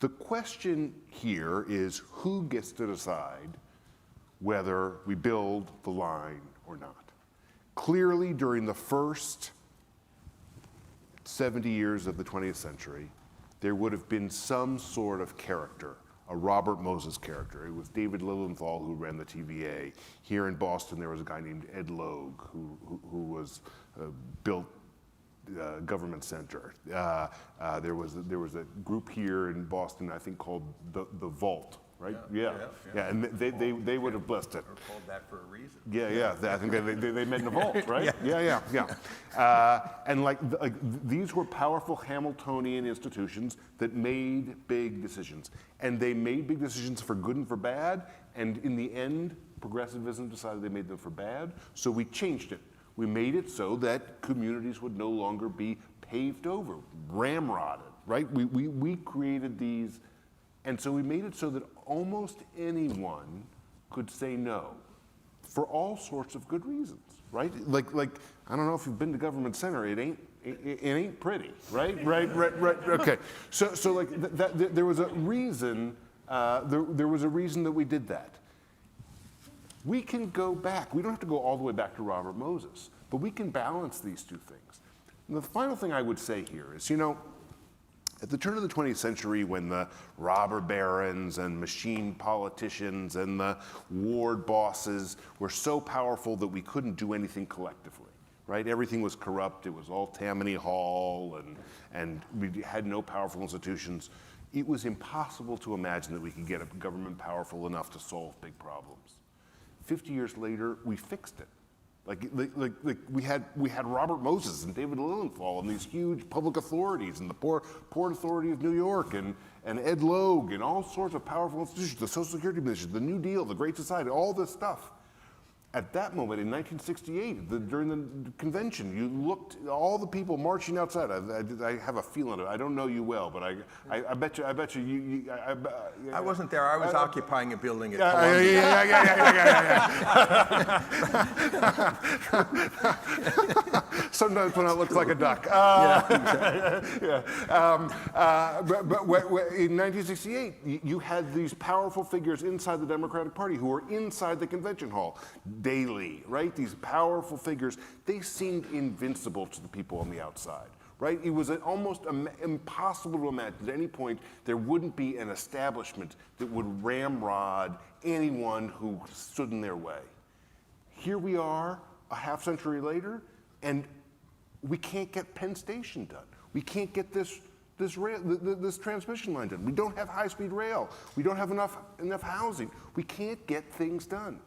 The question here is who gets to decide whether we build the line or not. Clearly, during the first 70 years of the 20th century, there would have been some sort of character, a Robert Moses character. It was David Lilienthal who ran the TVA. Here in Boston, there was a guy named Ed Logue who was built Government Center. There was a group here in Boston, I think, called the Vault. Right? Yeah. And they would have blessed it. Or called that for a reason. Yeah. I think they met in a vault, right? Yeah. And these were powerful Hamiltonian institutions that made big decisions. And they made big decisions for good and for bad. And in the end, progressivism decided they made them for bad. So we changed it. We made it so that communities would no longer be paved over, ramrodded, right? We created these And so we made it so that almost anyone could say no for all sorts of good reasons, right? Like I don't know if you've been to Government Center, it ain't pretty, right? Right, okay. So like there was a reason, there was a reason that we did that. We can go back. We don't have to go all the way back to Robert Moses, but we can balance these two things. And the final thing I would say here is, at the turn of the 20th century, when the robber barons and machine politicians and the ward bosses were so powerful that we couldn't do anything collectively, right? Everything was corrupt. It was all Tammany Hall, and we had no powerful institutions. It was impossible to imagine that we could get a government powerful enough to solve big problems. 50 years later, we fixed it. Like we had Robert Moses and David Lilienthal and these huge public authorities and the Port Authority of New York and Ed Logue and all sorts of powerful institutions, the Social Security Administration, the New Deal, the Great Society, all this stuff. At that moment in 1968, during the convention, you looked, all the people marching outside. I have a feeling, I don't know you well, but I bet you. I wasn't there. I was occupying a building at Columbia. Sometimes when it looks like a duck. But in 1968, you had these powerful figures inside the Democratic Party who were inside the convention hall daily, right? These powerful figures, they seemed invincible to the people on the outside, right? It was almost impossible to imagine at any point there wouldn't be an establishment that would ramrod anyone who stood in their way. Here we are, a half century later, and we can't get Penn Station done. We can't get this transmission line done. We don't have high-speed rail. We don't have enough housing. We can't get things done.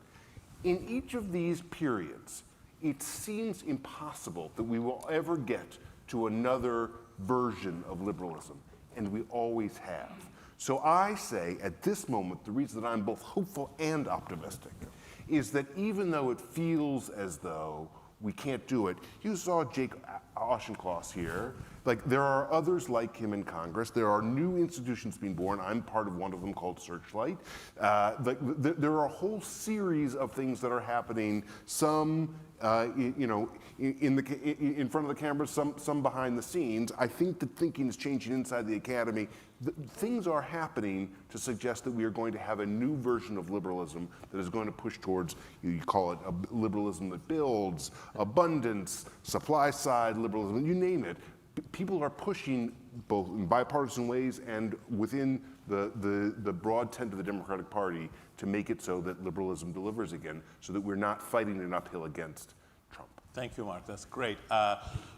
In each of these periods, it seems impossible that we will ever get to another version of liberalism, and we always have. So I say, at this moment, the reason that I'm both hopeful and optimistic is that even though it feels as though we can't do it, you saw Jake Auchincloss here. Like, there are others like him in Congress. There are new institutions being born. I'm part of one of them called Searchlight. There are a whole series of things that are happening. Some, in front of the camera, some behind the scenes. I think the thinking is changing inside the academy. Things are happening to suggest that we are going to have a new version of liberalism that is going to push towards, you call it a liberalism that builds, abundance, supply side liberalism, you name it. People are pushing both in bipartisan ways and within the broad tent of the Democratic Party to make it so that liberalism delivers again, so that we're not fighting an uphill against Trump. Thank you, Mark. That's great.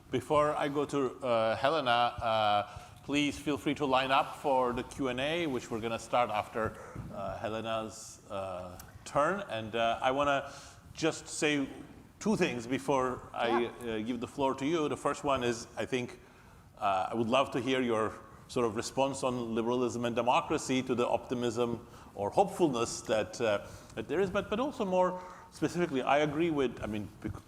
Before I go to Helena, please feel free to line up for the Q&A, which we're going to start after Helena's turn. And I want to just say two things before I give the floor to you. The first one is, I think, I would love to hear your sort of response on liberalism and democracy to the optimism or hopefulness that there is, but also more specifically, I agree with,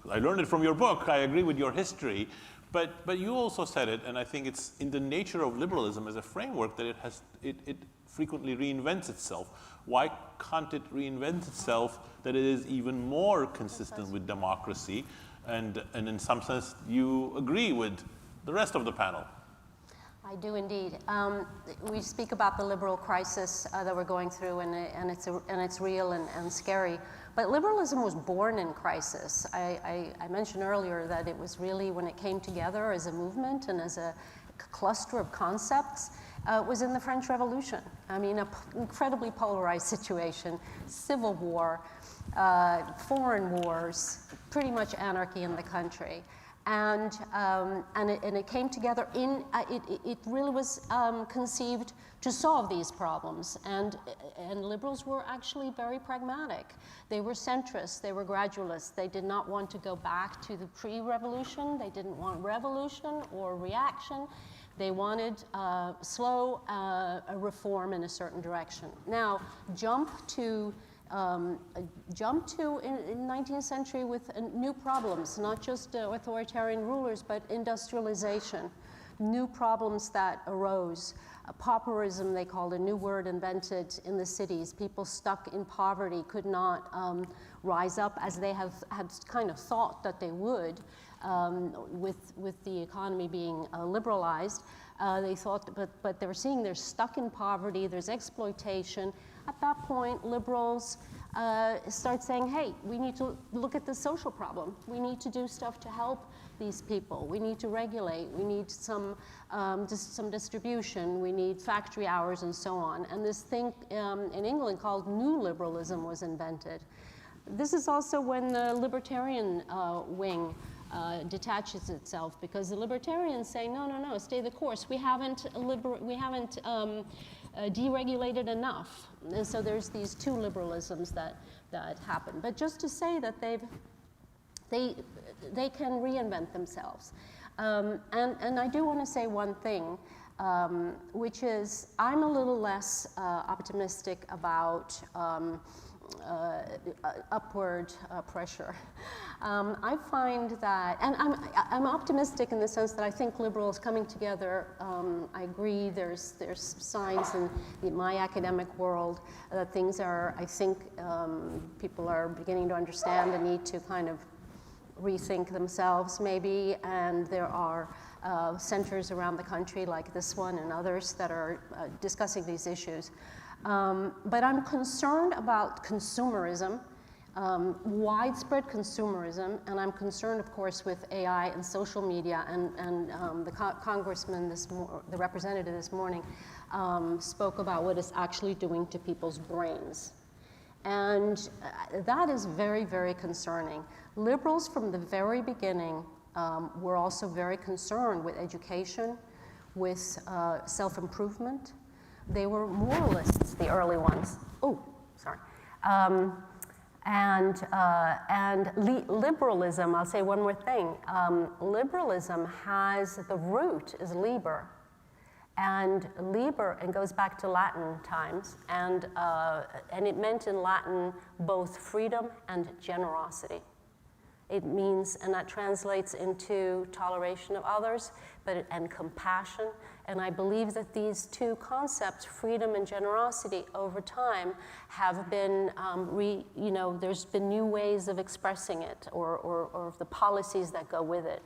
I learned it from your book, I agree with your history, but you also said it, and I think it's in the nature of liberalism as a framework that it frequently reinvents itself. Why can't it reinvent itself that it is even more consistent with democracy? And in some sense, you agree with the rest of the panel. I do indeed. We speak about the liberal crisis that we're going through, and it's real and scary. But liberalism was born in crisis. I mentioned earlier that it was really when it came together as a movement and as a cluster of concepts, was in the French Revolution. An incredibly polarized situation, civil war, foreign wars, pretty much anarchy in the country. And it came together it really was conceived to solve these problems. And liberals were actually very pragmatic. They were centrists, they were gradualists. They did not want to go back to the pre-revolution. They didn't want revolution or reaction. They wanted slow reform in a certain direction. Now, jump to in 19th century with new problems, not just authoritarian rulers, but industrialization. new problems that arose. Pauperism, they called a new word invented in the cities. People stuck in poverty could not rise up as they had kind of thought that they would with the economy being liberalized. They thought, but they were seeing they're stuck in poverty, there's exploitation. At that point, liberals start saying, hey, we need to look at the social problem. We need to do stuff to help these people. We need to regulate. We need some distribution. We need factory hours and so on. And this thing in England called new liberalism was invented. This is also when the libertarian wing detaches itself, because the libertarians say, no, stay the course. We haven't deregulated enough. And so there's these two liberalisms that happen. But just to say that they can reinvent themselves. And I do want to say one thing, which is I'm a little less optimistic about upward pressure. I find that, and I'm optimistic in the sense that I think liberals coming together, I agree there's signs in my academic world that things are, I think people are beginning to understand the need to kind of rethink themselves maybe, and there are centers around the country like this one and others that are discussing these issues. But I'm concerned about consumerism, widespread consumerism, and I'm concerned, of course, with AI and social media. And the congressman, the representative this morning, spoke about what it's actually doing to people's brains. And that is very, very concerning. Liberals from the very beginning were also very concerned with education, with self-improvement. They were moralists, the early ones. Oh, sorry. And liberalism, I'll say one more thing. Liberalism has, the root is liber. And liber, and goes back to Latin times, and it meant in Latin both freedom and generosity. It means, and that translates into toleration of others, and compassion. And I believe that these two concepts, freedom and generosity, over time have been, there's been new ways of expressing it, or the policies that go with it.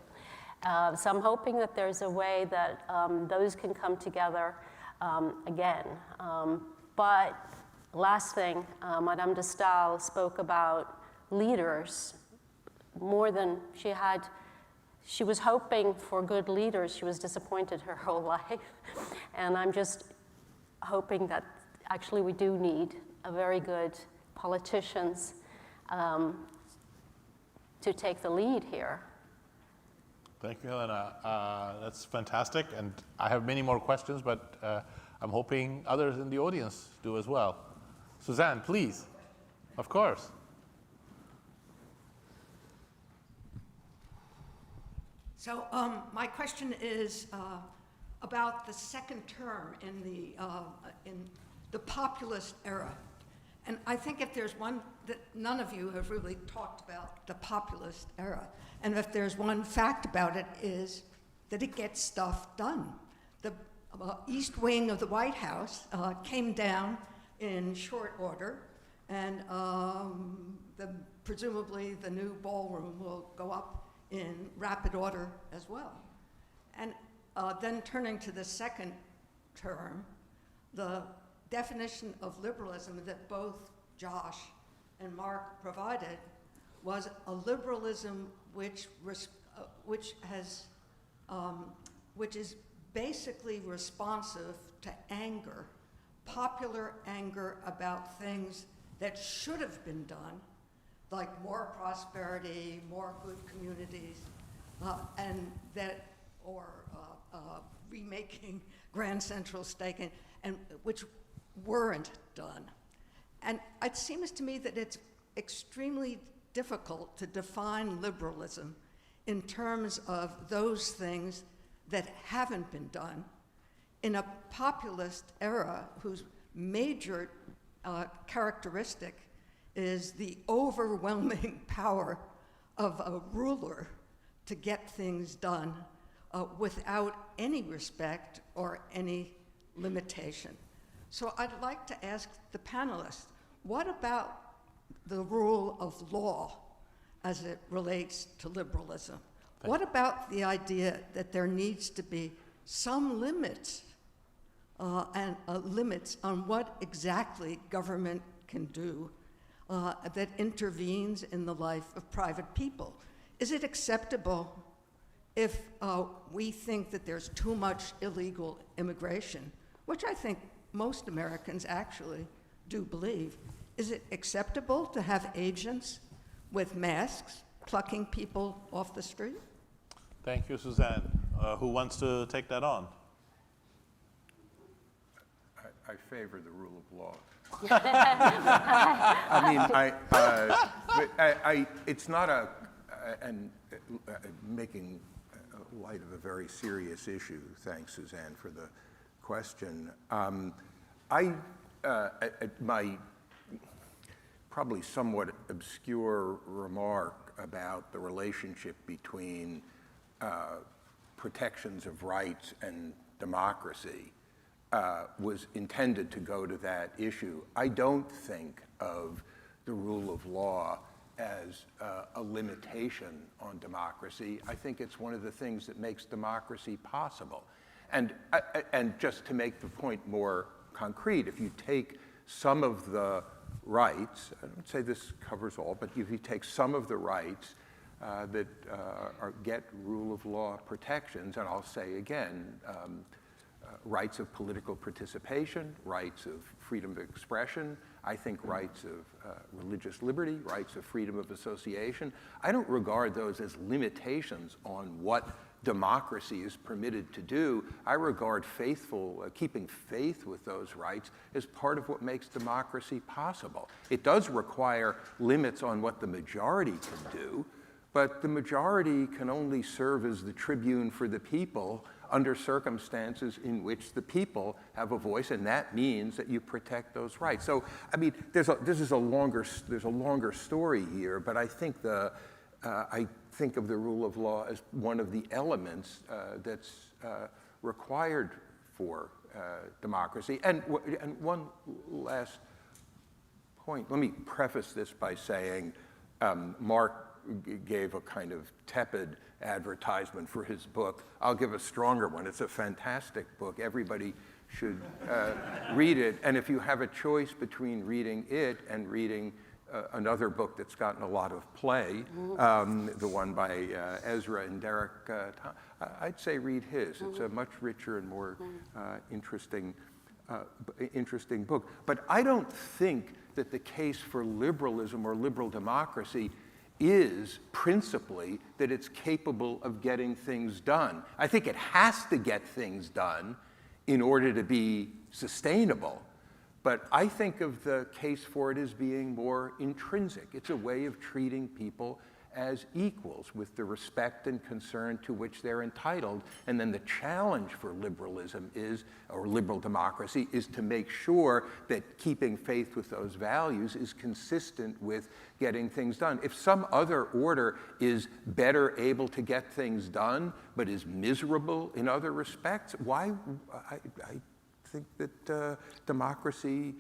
So I'm hoping that there's a way that those can come together again. But last thing, Madame de Stael spoke about leaders more than she was hoping for good leaders. She was disappointed her whole life. And I'm just hoping that actually we do need a very good politicians to take the lead here. Thank you, Helena. That's fantastic. And I have many more questions, but I'm hoping others in the audience do as well. Suzanne, please. Of course. So my question is about the second term in the populist era. And I think if there's one that none of you have really talked about, the populist era, and if there's one fact about it is that it gets stuff done. The East Wing of the White House came down in short order, and presumably the new ballroom will go up in rapid order as well. And then turning to the second term, the definition of liberalism that both Josh and Mark provided was a liberalism which is basically responsive to anger, popular anger about things that should have been done, like more prosperity, more good communities, remaking Grand Central Station, and which weren't done. And it seems to me that it's extremely difficult to define liberalism in terms of those things that haven't been done in a populist era whose major characteristic is the overwhelming power of a ruler to get things done without any respect or any limitation. So I'd like to ask the panelists, what about the rule of law as it relates to liberalism? What about the idea that there needs to be some limits limits on what exactly government can do that intervenes in the life of private people? Is it acceptable if we think that there's too much illegal immigration, which I think most Americans actually do believe? Is it acceptable to have agents with masks plucking people off the street? Thank you, Suzanne. Who wants to take that on? I favor the rule of law. I mean, it's not making light of a very serious issue. Thanks, Suzanne, for the question. My probably somewhat obscure remark about the relationship between protections of rights and democracy was intended to go to that issue. I don't think of the rule of law as a limitation on democracy. I think it's one of the things that makes democracy possible. And just to make the point more concrete, if you take some of the rights, I don't say this covers all, but if you take some of the rights that get rule of law protections, and I'll say again, rights of political participation, rights of freedom of expression, I think rights of religious liberty, rights of freedom of association. I don't regard those as limitations on what democracy is permitted to do. I regard keeping faith with those rights as part of what makes democracy possible. It does require limits on what the majority can do, but the majority can only serve as the tribune for the people under circumstances in which the people have a voice, and that means that you protect those rights. So, I mean, there's a longer story here, but I think I think of the rule of law as one of the elements that's required for democracy. And one last point. Let me preface this by saying Mark gave a kind of tepid advertisement for his book. I'll give a stronger one. It's a fantastic book. Everybody should read it. And if you have a choice between reading it and reading another book that's gotten a lot of play, the one by Ezra and Derek, I'd say read his. It's a much richer and more interesting book. But I don't think that the case for liberalism or liberal democracy is principally that it's capable of getting things done. I think it has to get things done in order to be sustainable. But I think of the case for it as being more intrinsic. It's a way of treating people as equals with the respect and concern to which they're entitled. And then the challenge for liberalism or liberal democracy, is to make sure that keeping faith with those values is consistent with getting things done. If some other order is better able to get things done, but is miserable in other respects, I think that democracy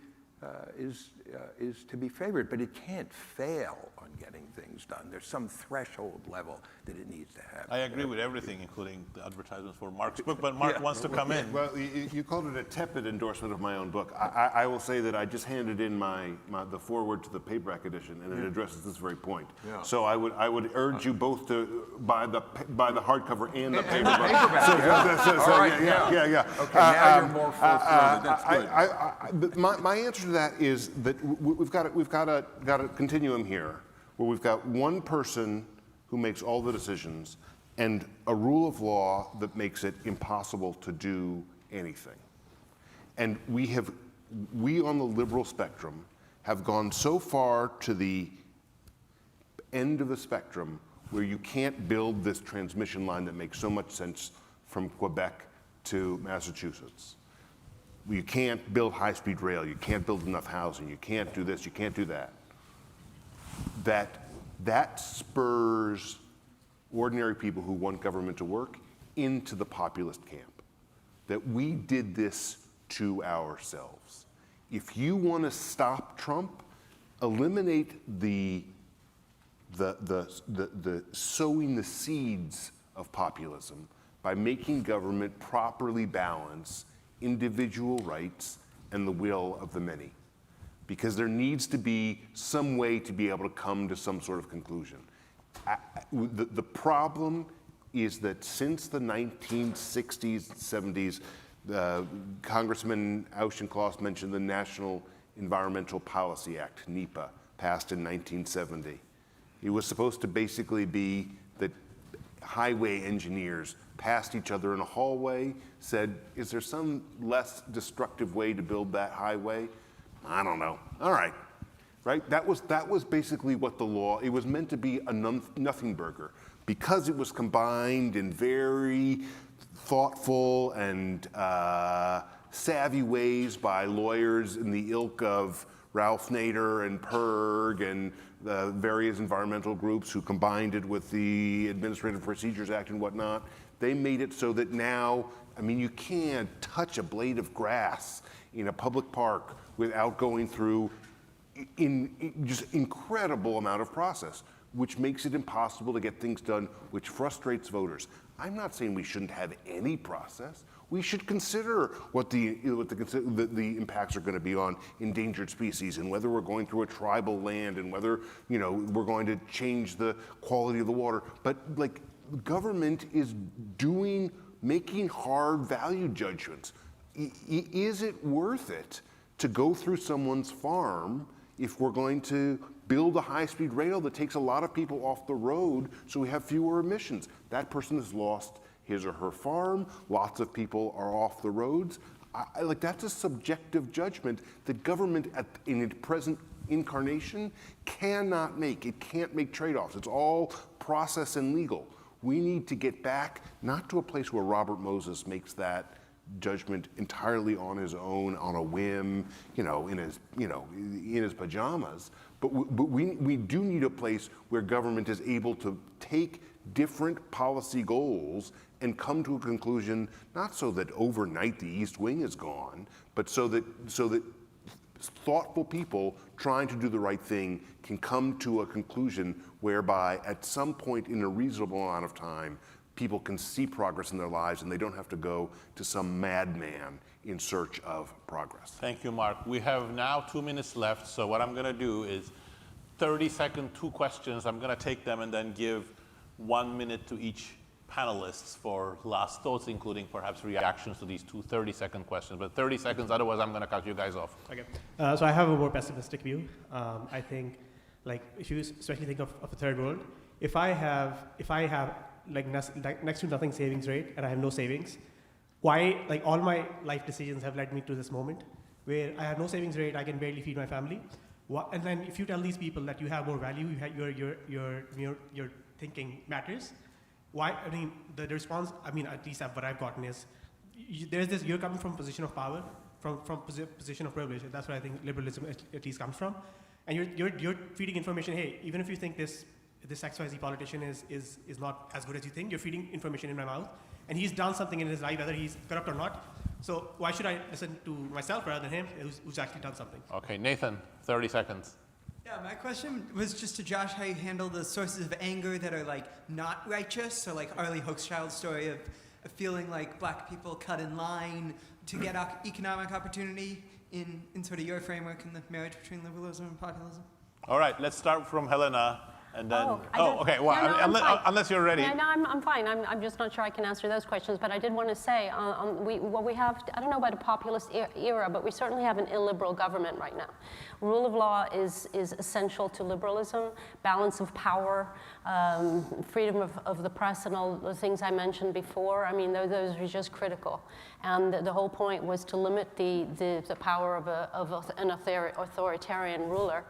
is to be favored, but it can't fail on getting things done. There's some threshold level that it needs to have. I agree with everything, including the advertisements for Mark's book, but Mark wants to come in. Well, you called it a tepid endorsement of my own book. I will say that I just handed in the foreword to the paperback edition, and it addresses this very point. Yeah. So I would urge you both to buy the hardcover and the paperback. Yeah. Okay, now you're more full-throated. That's good. My answer to that is that we've got a continuum here where we've got one person who makes all the decisions and a rule of law that makes it impossible to do anything. And we on the liberal spectrum have gone so far to the end of the spectrum where you can't build this transmission line that makes so much sense from Quebec to Massachusetts. You can't build high-speed rail, you can't build enough housing, you can't do this, you can't do that. That spurs ordinary people who want government to work into the populist camp, that we did this to ourselves. If you want to stop Trump, eliminate the sowing the seeds of populism by making government properly balance individual rights and the will of the many. Because there needs to be some way to be able to come to some sort of conclusion. The problem is that since the 1960s, 70s, Congressman Auchincloss mentioned the National Environmental Policy Act, NEPA, passed in 1970. It was supposed to basically be that highway engineers passed each other in a hallway, said, is there some less destructive way to build that highway? I don't know. All right. Right? That was basically what the law, it was meant to be a nothing burger. Because it was combined in very thoughtful and savvy ways by lawyers in the ilk of Ralph Nader and PERG and the various environmental groups who combined it with the Administrative Procedures Act and whatnot, they made it so that now, I mean, you can't touch a blade of grass in a public park without going through just incredible amount of process, which makes it impossible to get things done, which frustrates voters. I'm not saying we shouldn't have any process. We should consider what the impacts are going to be on endangered species and whether we're going through a tribal land and whether we're going to change the quality of the water. But like government is making hard value judgments. Is it worth it to go through someone's farm if we're going to build a high-speed rail that takes a lot of people off the road so we have fewer emissions? That person has lost his or her farm. Lots of people are off the roads. That's a subjective judgment that government in its present incarnation cannot make. It can't make trade-offs. It's all process and legal. We need to get back not to a place where Robert Moses makes that judgment entirely on his own, on a whim, in his pajamas. But we do need a place where government is able to take different policy goals and come to a conclusion, not so that overnight the East Wing is gone, but so that thoughtful people trying to do the right thing can come to a conclusion whereby at some point in a reasonable amount of time, people can see progress in their lives and they don't have to go to some madman in search of progress. Thank you, Mark. We have now 2 minutes left, so what I'm going to do is 30-second, 2 questions. I'm going to take them and then give 1 minute to each panelists for last thoughts, including perhaps reactions to these 2 30-second questions. But 30 seconds, otherwise I'm going to cut you guys off. Okay. So I have a more pessimistic view. I think, like, if you especially think of a third world, if I have next to nothing savings rate and I have no savings, why, like, all my life decisions have led me to this moment where I have no savings rate, I can barely feed my family. And then if you tell these people that you have more value, your thinking matters, why? I mean, the response, I mean, at least what I've gotten is, you're coming from a position of power, from position of privilege. That's where I think liberalism at least comes from. And you're feeding information, hey, even if you think this XYZ politician is not as good as you think, you're feeding information in my mouth. And he's done something in his life, whether he's corrupt or not. So why should I listen to myself rather than him, who's actually done something? Okay, Nathan, 30 seconds. Yeah, my question was just to Josh, how you handle the sources of anger that are like not righteous. So like Arlie Hochschild's story of feeling like black people cut in line to get economic opportunity in sort of your framework and the marriage between liberalism and populism. All right, let's start from Helena. And then, okay. Well, yeah, no, unless you're ready. Yeah, no, I'm fine. I'm just not sure I can answer those questions. But I did want to say, what we have, I don't know about a populist era, but we certainly have an illiberal government right now. Rule of law is essential to liberalism, balance of power, freedom of the press, and all the things I mentioned before. I mean, those are just critical. And the whole point was to limit the power of an authoritarian ruler.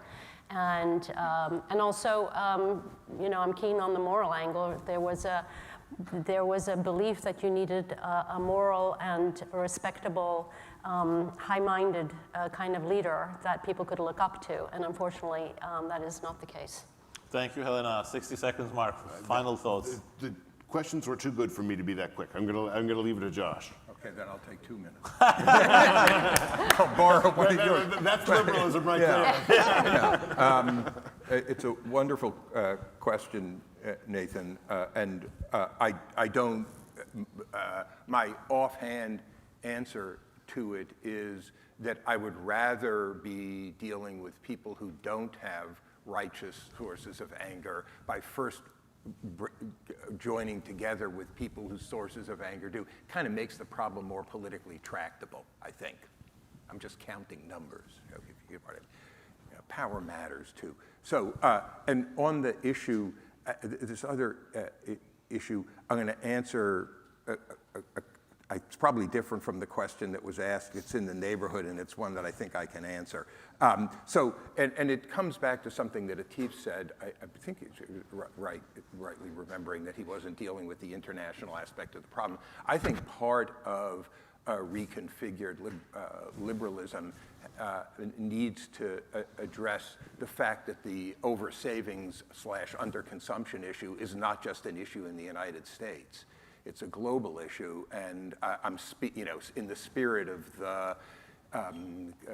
And also, I'm keen on the moral angle. There was a belief that you needed a moral and a respectable, high-minded kind of leader that people could look up to. And unfortunately, that is not the case. Thank you, Helena. 60 seconds, Mark. Final thoughts. questions were too good for me to be that quick. I'm gonna leave it to Josh. Okay, then I'll take 2 minutes. I'll borrow one of yours. That's liberalism right there. It's a wonderful question, Nathan, and I don't. My offhand answer to it is that I would rather be dealing with people who don't have righteous sources of anger by first joining together with people whose sources of anger do. Kind of makes the problem more politically tractable, I think. I'm just counting numbers. If you get what I mean. Power matters too. So, and on the issue, this other issue, I'm going to answer. It's probably different from the question that was asked. It's in the neighborhood, and it's one that I think I can answer. And it comes back to something that Atif said. I think he's rightly remembering that he wasn't dealing with the international aspect of the problem. I think part of reconfigured liberalism needs to address the fact that the over-savings / underconsumption issue is not just an issue in the United States. It's a global issue, and I'm in the spirit of the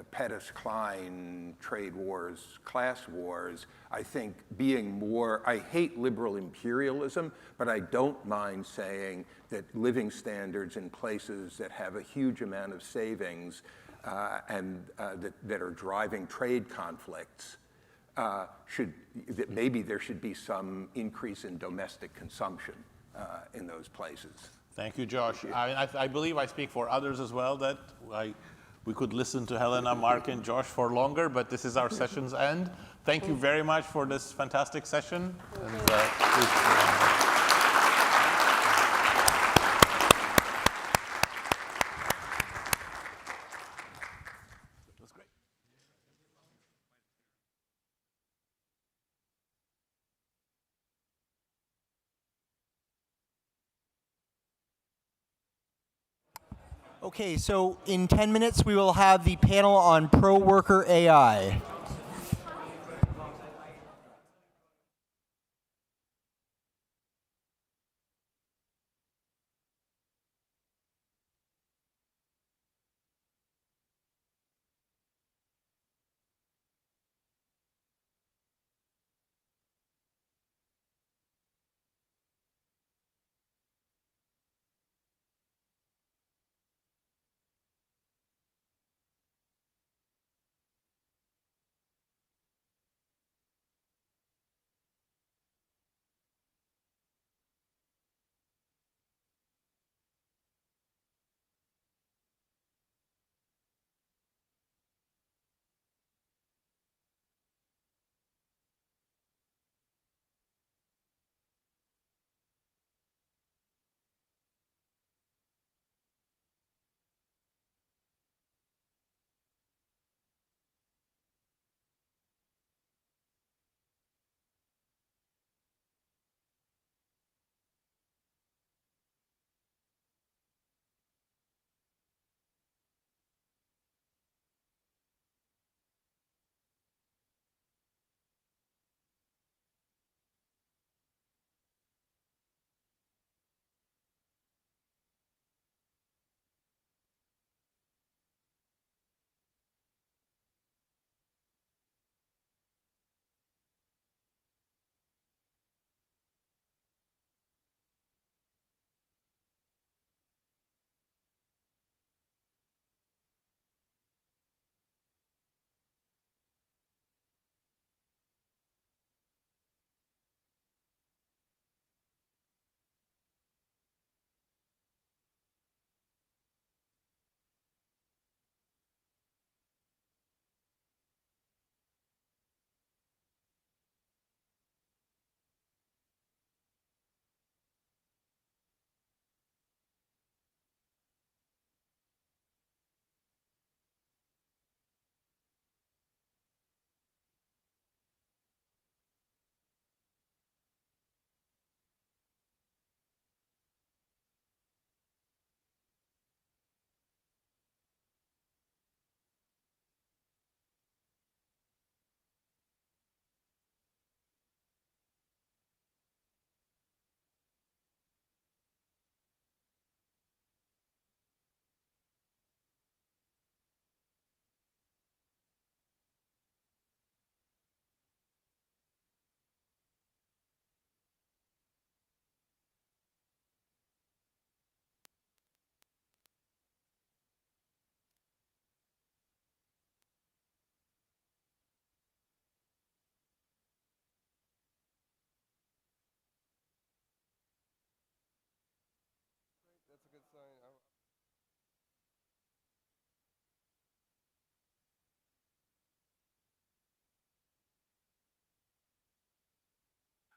Pettis-Klein trade wars, class wars, I think being more, I hate liberal imperialism, but I don't mind saying that living standards in places that have a huge amount of savings and that are driving trade conflicts that maybe there should be some increase in domestic consumption in those places. Thank you, Josh. I believe I speak for others as well that we could listen to Helena, Mark, and Josh for longer, but this is our session's end. Thank you very much for this fantastic session. Okay, so in 10 minutes, we will have the panel on pro-worker AI.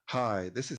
Hi, this is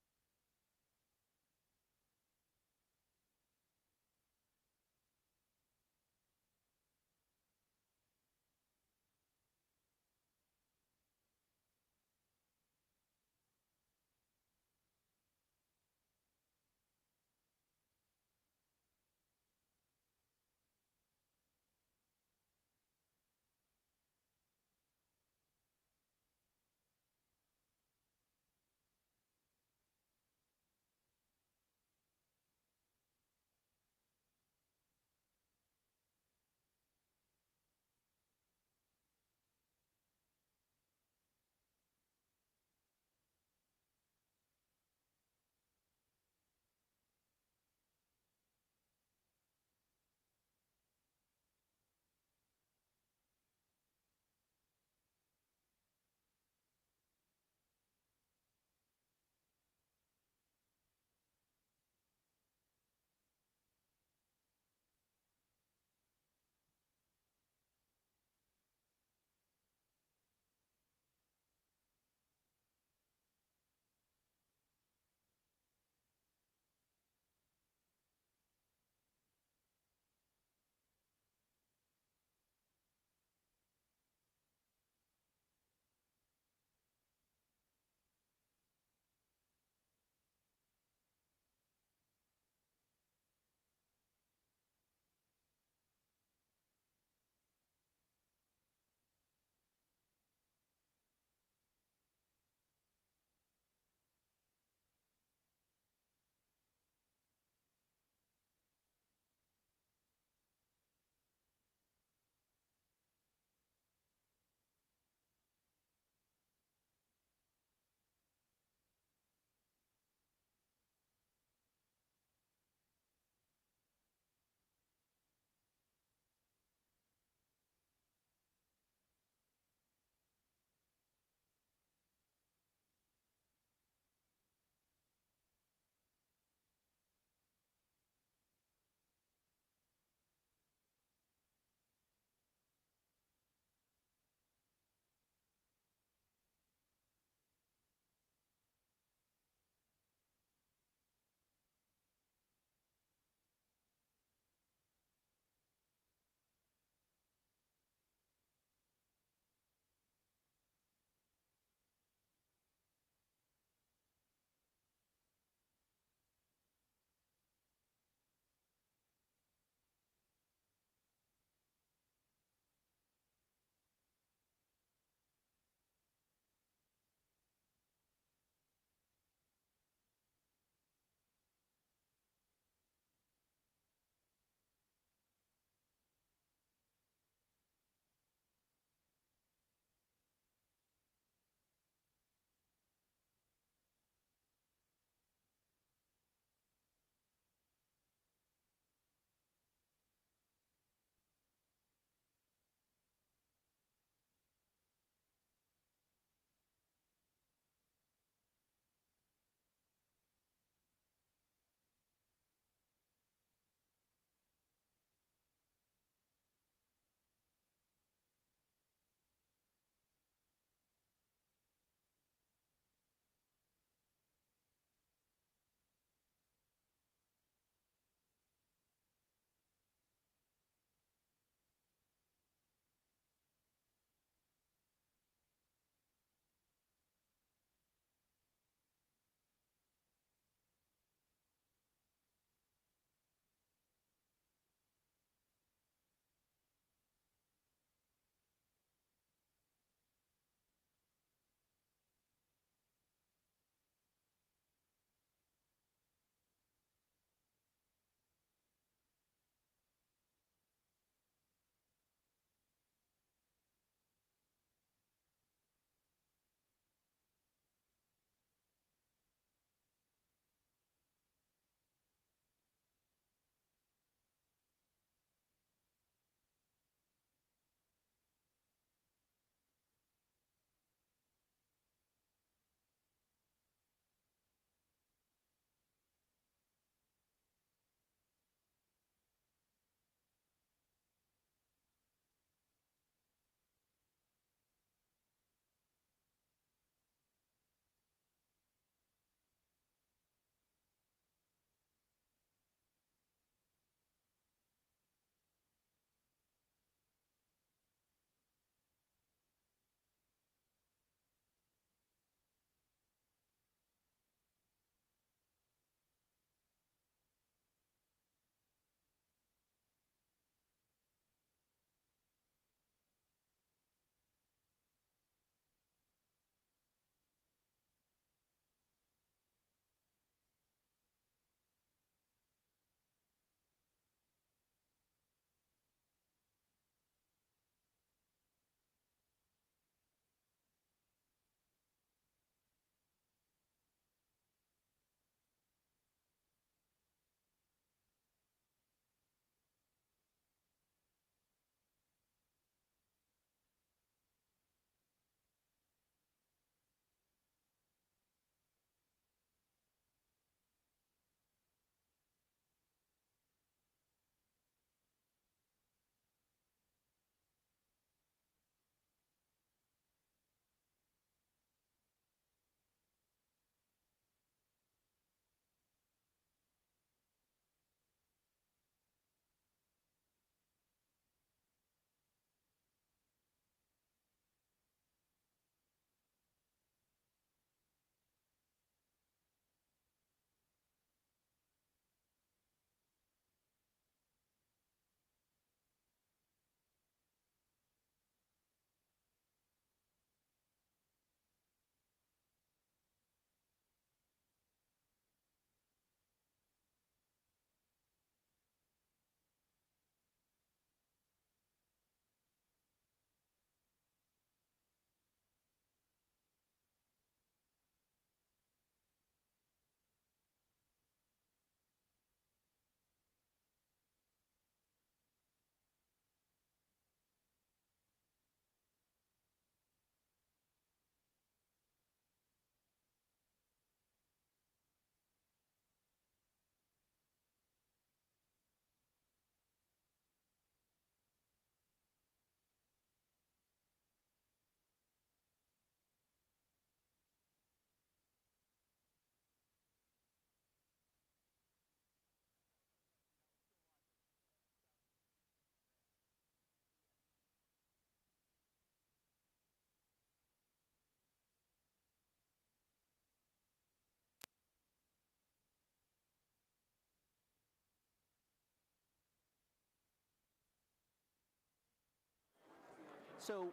So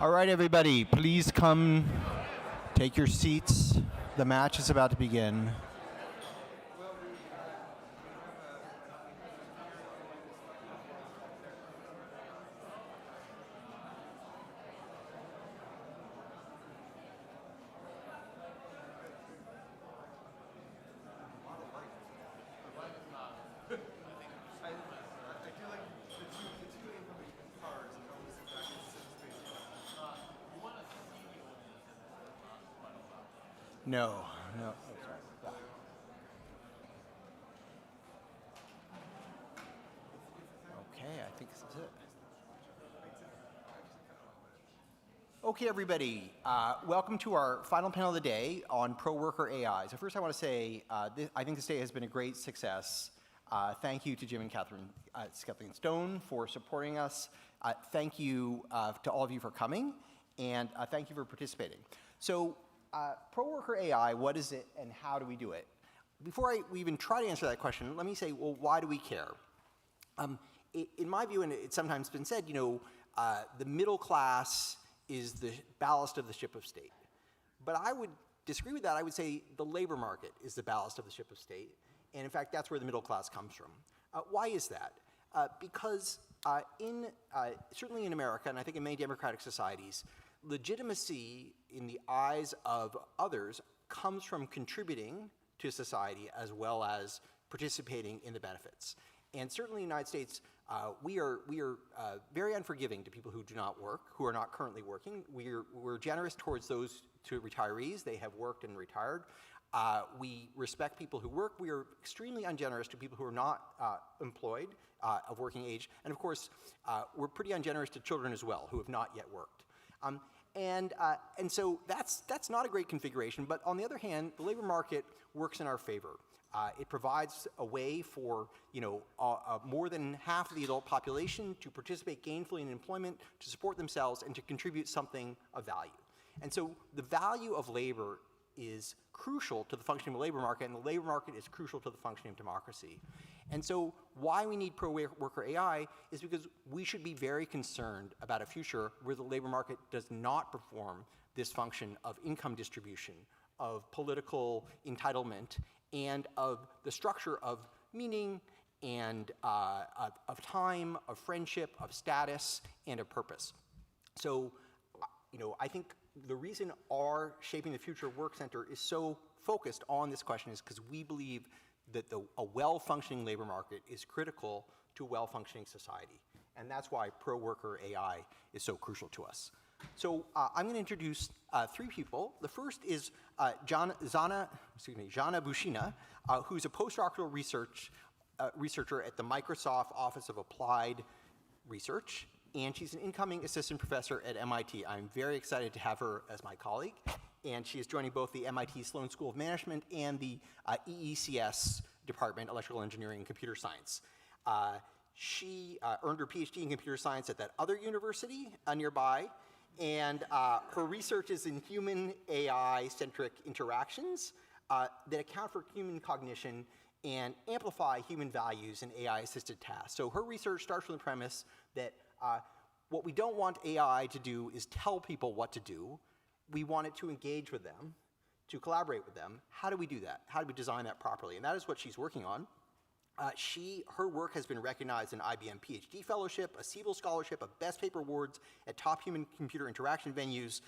all right, everybody, please come take your seats. The match is about to begin. No, no. Okay, I think this is it. Okay, everybody, welcome to our final panel of the day on pro-worker AI. So first I want to say, I think this day has been a great success. Thank you to Jim and Cathleen Stone for supporting us. Thank you to all of you for coming, and thank you for participating. So pro-worker AI, what is it and how do we do it? Before we even try to answer that question, let me say, well, why do we care? In my view, and it's sometimes been said, the middle class is the ballast of the ship of state. But I would disagree with that. I would say the labor market is the ballast of the ship of state. And in fact, that's where the middle class comes from. Why is that? Because certainly in America, and I think in many democratic societies, legitimacy in the eyes of others comes from contributing to society as well as participating in the benefits. And certainly in the United States, we are very unforgiving to people who do not work, who are not currently working. We're generous towards those to retirees. They have worked and retired. We respect people who work. We are extremely ungenerous to people who are not employed, of working age. And of course, we're pretty ungenerous to children as well, who have not yet worked. And so that's not a great configuration. But on the other hand, the labor market works in our favor. It provides a way for more than half of the adult population to participate gainfully in employment, to support themselves, and to contribute something of value. And so the value of labor is crucial to the functioning of the labor market, and the labor market is crucial to the functioning of democracy. And so why we need pro-worker AI is because we should be very concerned about a future where the labor market does not perform this function of income distribution, of political entitlement, and of the structure of meaning and of time, of friendship, of status, and of purpose. So, I think the reason our Shaping the Future Work Center is so focused on this question is because we believe that a well-functioning labor market is critical to a well-functioning society. And that's why pro-worker AI is so crucial to us. So I'm going to introduce three people. The first is Jana Bushina, who's a postdoctoral researcher at the Microsoft Office of Applied Research, and she's an incoming assistant professor at MIT. I'm very excited to have her as my colleague, and she is joining both the MIT Sloan School of Management and the EECS Department, Electrical Engineering and Computer Science. She earned her PhD in computer science at that other university nearby, and her research is in human AI-centric interactions that account for human cognition and amplify human values in AI-assisted tasks. So her research starts from the premise that what we don't want AI to do is tell people what to do. We want it to engage with them, to collaborate with them. How do we do that? How do we design that properly? And that is what she's working on. Her work has been recognized in IBM PhD Fellowship, a Siebel Scholarship, a Best Paper Awards at top human-computer interaction venues.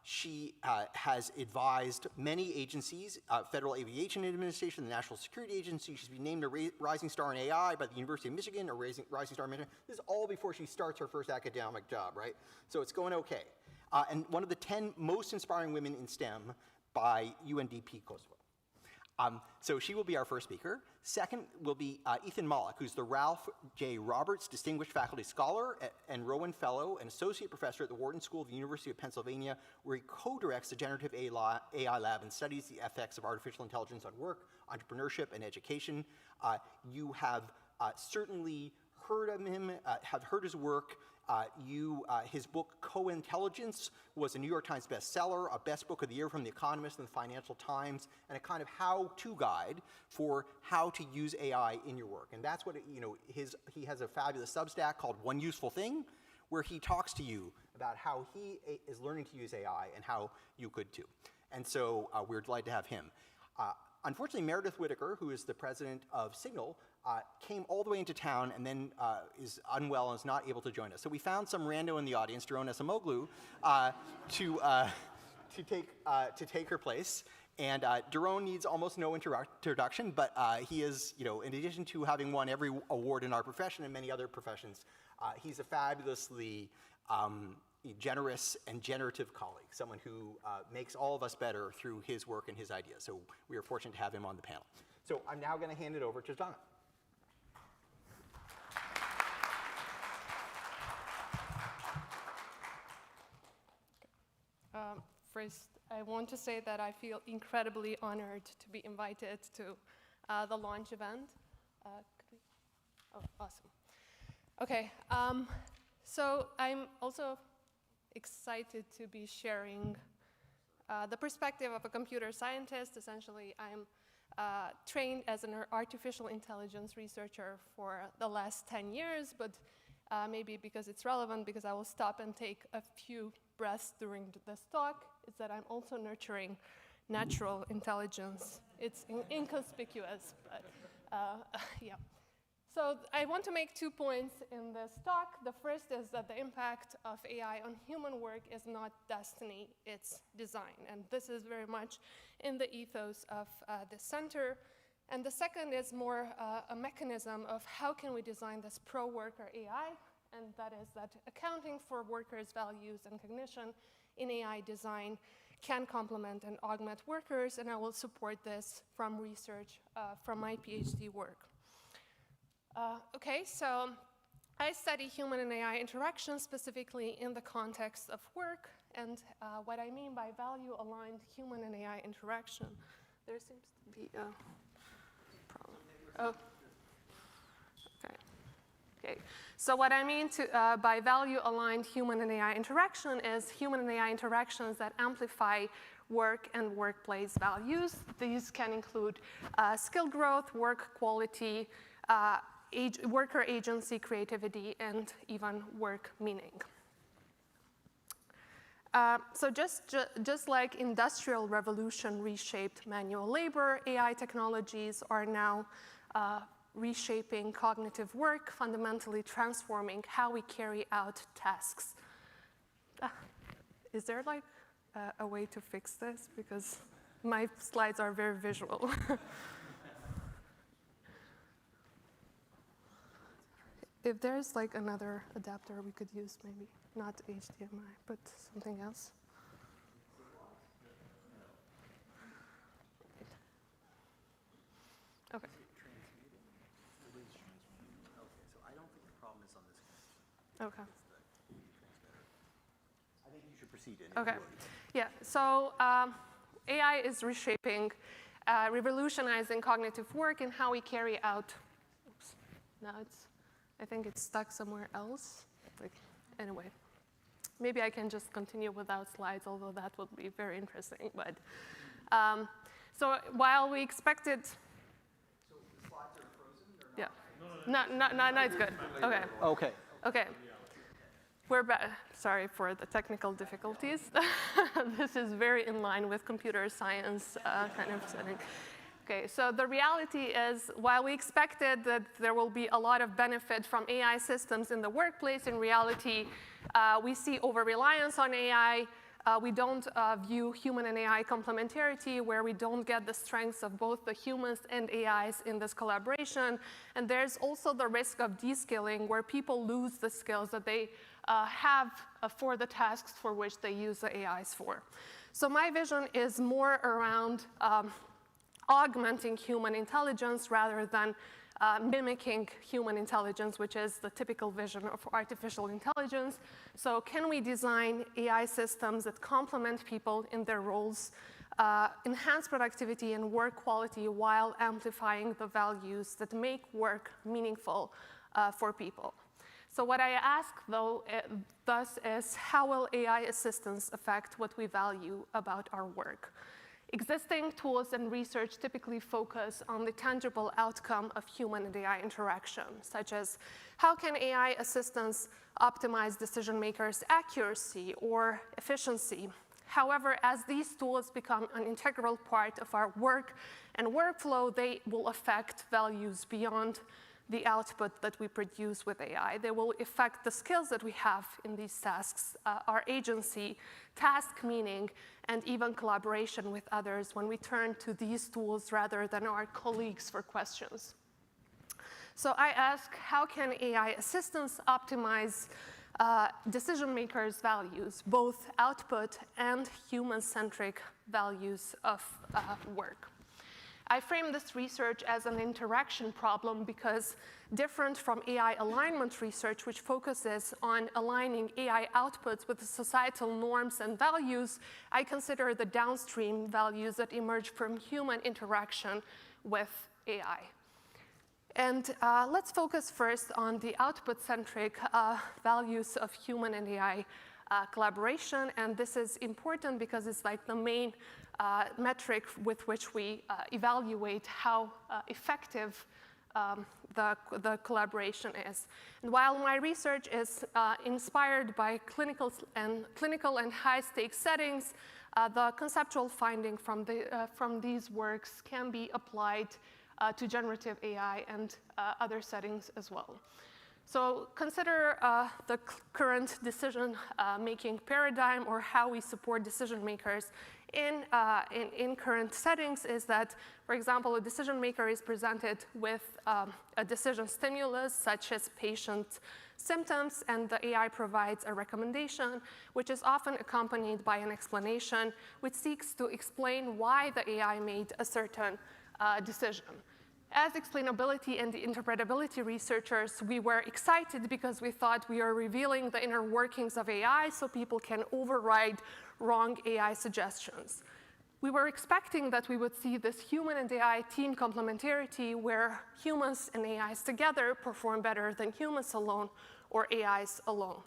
She has advised many agencies, Federal Aviation Administration, the National Security Agency. She's been named a Rising Star in AI by the University of Michigan, a Rising Star in Michigan. This is all before she starts her first academic job, right? So it's going okay. And one of the 10 most inspiring women in STEM by UNDP Kosovo. So she will be our first speaker. Second will be Ethan Mollick, who's the Ralph J. Roberts Distinguished Faculty Scholar and Rowan Fellow and Associate Professor at the Wharton School of the University of Pennsylvania, where he co-directs the Generative AI Lab and studies the effects of artificial intelligence on work, entrepreneurship, and education. You have certainly heard of him, have heard his work. His book, Co-Intelligence, was a New York Times bestseller, a best book of the year from The Economist and the Financial Times, and a kind of how-to guide for how to use AI in your work. And that's what, he has a fabulous Substack called One Useful Thing, where he talks to you about how he is learning to use AI and how you could too. And so we're delighted to have him. Unfortunately, Meredith Whitaker, who is the president of Signal, came all the way into town and then is unwell and is not able to join us. So we found some rando in the audience, Daron Esamoglu, to take her place. And Daron needs almost no introduction, but he is, in addition to having won every award in our profession and many other professions, he's a fabulously generous and generative colleague, someone who makes all of us better through his work and his ideas. So we are fortunate to have him on the panel. So I'm now going to hand it over to Donna. First, I want to say that I feel incredibly honored to be invited to the launch event. Oh, awesome. Okay, so I'm also excited to be sharing the perspective of a computer scientist. Essentially, I'm trained as an artificial intelligence researcher for the last 10 years, but maybe because it's relevant, because I will stop and take a few breaths during this talk, is that I'm also nurturing natural intelligence. It's inconspicuous, but yeah. So I want to make 2 points in this talk. The first is that the impact of AI on human work is not destiny, it's design. And this is very much in the ethos of the center. And the second is more a mechanism of how can we design this pro-worker AI, and that is that accounting for workers' values and cognition in AI design can complement and augment workers, and I will support this from research from my PhD work. Okay, so I study human and AI interaction specifically in the context of work, and what I mean by value-aligned human and AI interaction, there seems to be a problem. Oh, okay. Okay. So what I mean by value-aligned human and AI interaction is human and AI interactions that amplify work and workplace values. These can include skill growth, work quality, worker agency, creativity, and even work meaning. So just like industrial revolution reshaped manual labor, AI technologies are now reshaping cognitive work, fundamentally transforming how we carry out tasks. Is there like a way to fix this? Because my slides are very visual. If there's like another adapter we could use, maybe not HDMI, but something else. Okay. So I don't think the problem is on this connection. Okay. I think you should proceed. Okay. Yeah. So AI is reshaping, revolutionizing cognitive work and how we carry out. Oops. Now I think it's stuck somewhere else. Like, anyway, maybe I can just continue without slides, although that would be very interesting. But so while we expected. So the slides are frozen? Yeah. No, it's good. Okay. Okay. Okay. We're back. Sorry for the technical difficulties. This is very in line with computer science kind of setting. Okay, so the reality is, while we expected that there will be a lot of benefit from AI systems in the workplace, in reality, we see over-reliance on AI. We don't view human and AI complementarity, where we don't get the strengths of both the humans and AIs in this collaboration. And there's also the risk of de-skilling, where people lose the skills that they have for the tasks for which they use the AIs for. So my vision is more around augmenting human intelligence rather than mimicking human intelligence, which is the typical vision of artificial intelligence. So can we design AI systems that complement people in their roles, enhance productivity and work quality while amplifying the values that make work meaningful for people? So what I ask, though, thus is, how will AI assistance affect what we value about our work? Existing tools and research typically focus on the tangible outcome of human and AI interaction, such as how can AI assistance optimize decision makers' accuracy or efficiency. However, as these tools become an integral part of our work and workflow, they will affect values beyond the output that we produce with AI. They will affect the skills that we have in these tasks, our agency, task meaning, and even collaboration with others when we turn to these tools rather than our colleagues for questions. So I ask, how can AI assistance optimize decision makers' values, both output and human-centric values of work? I frame this research as an interaction problem because, different from AI alignment research, which focuses on aligning AI outputs with the societal norms and values, I consider the downstream values that emerge from human interaction with AI. And let's focus first on the output-centric values of human and AI collaboration. And this is important because it's like the main metric with which we evaluate how effective the collaboration is. And while my research is inspired by clinical and high-stakes settings, the conceptual finding from these works can be applied to generative AI and other settings as well. So consider the current decision-making paradigm, or how we support decision makers in current settings is that, for example, a decision maker is presented with a decision stimulus, such as patient symptoms, and the AI provides a recommendation, which is often accompanied by an explanation, which seeks to explain why the AI made a certain decision. As explainability and interpretability researchers, we were excited because we thought we are revealing the inner workings of AI so people can override wrong AI suggestions. We were expecting that we would see this human and AI team complementarity where humans and AIs together perform better than humans alone or AIs alone.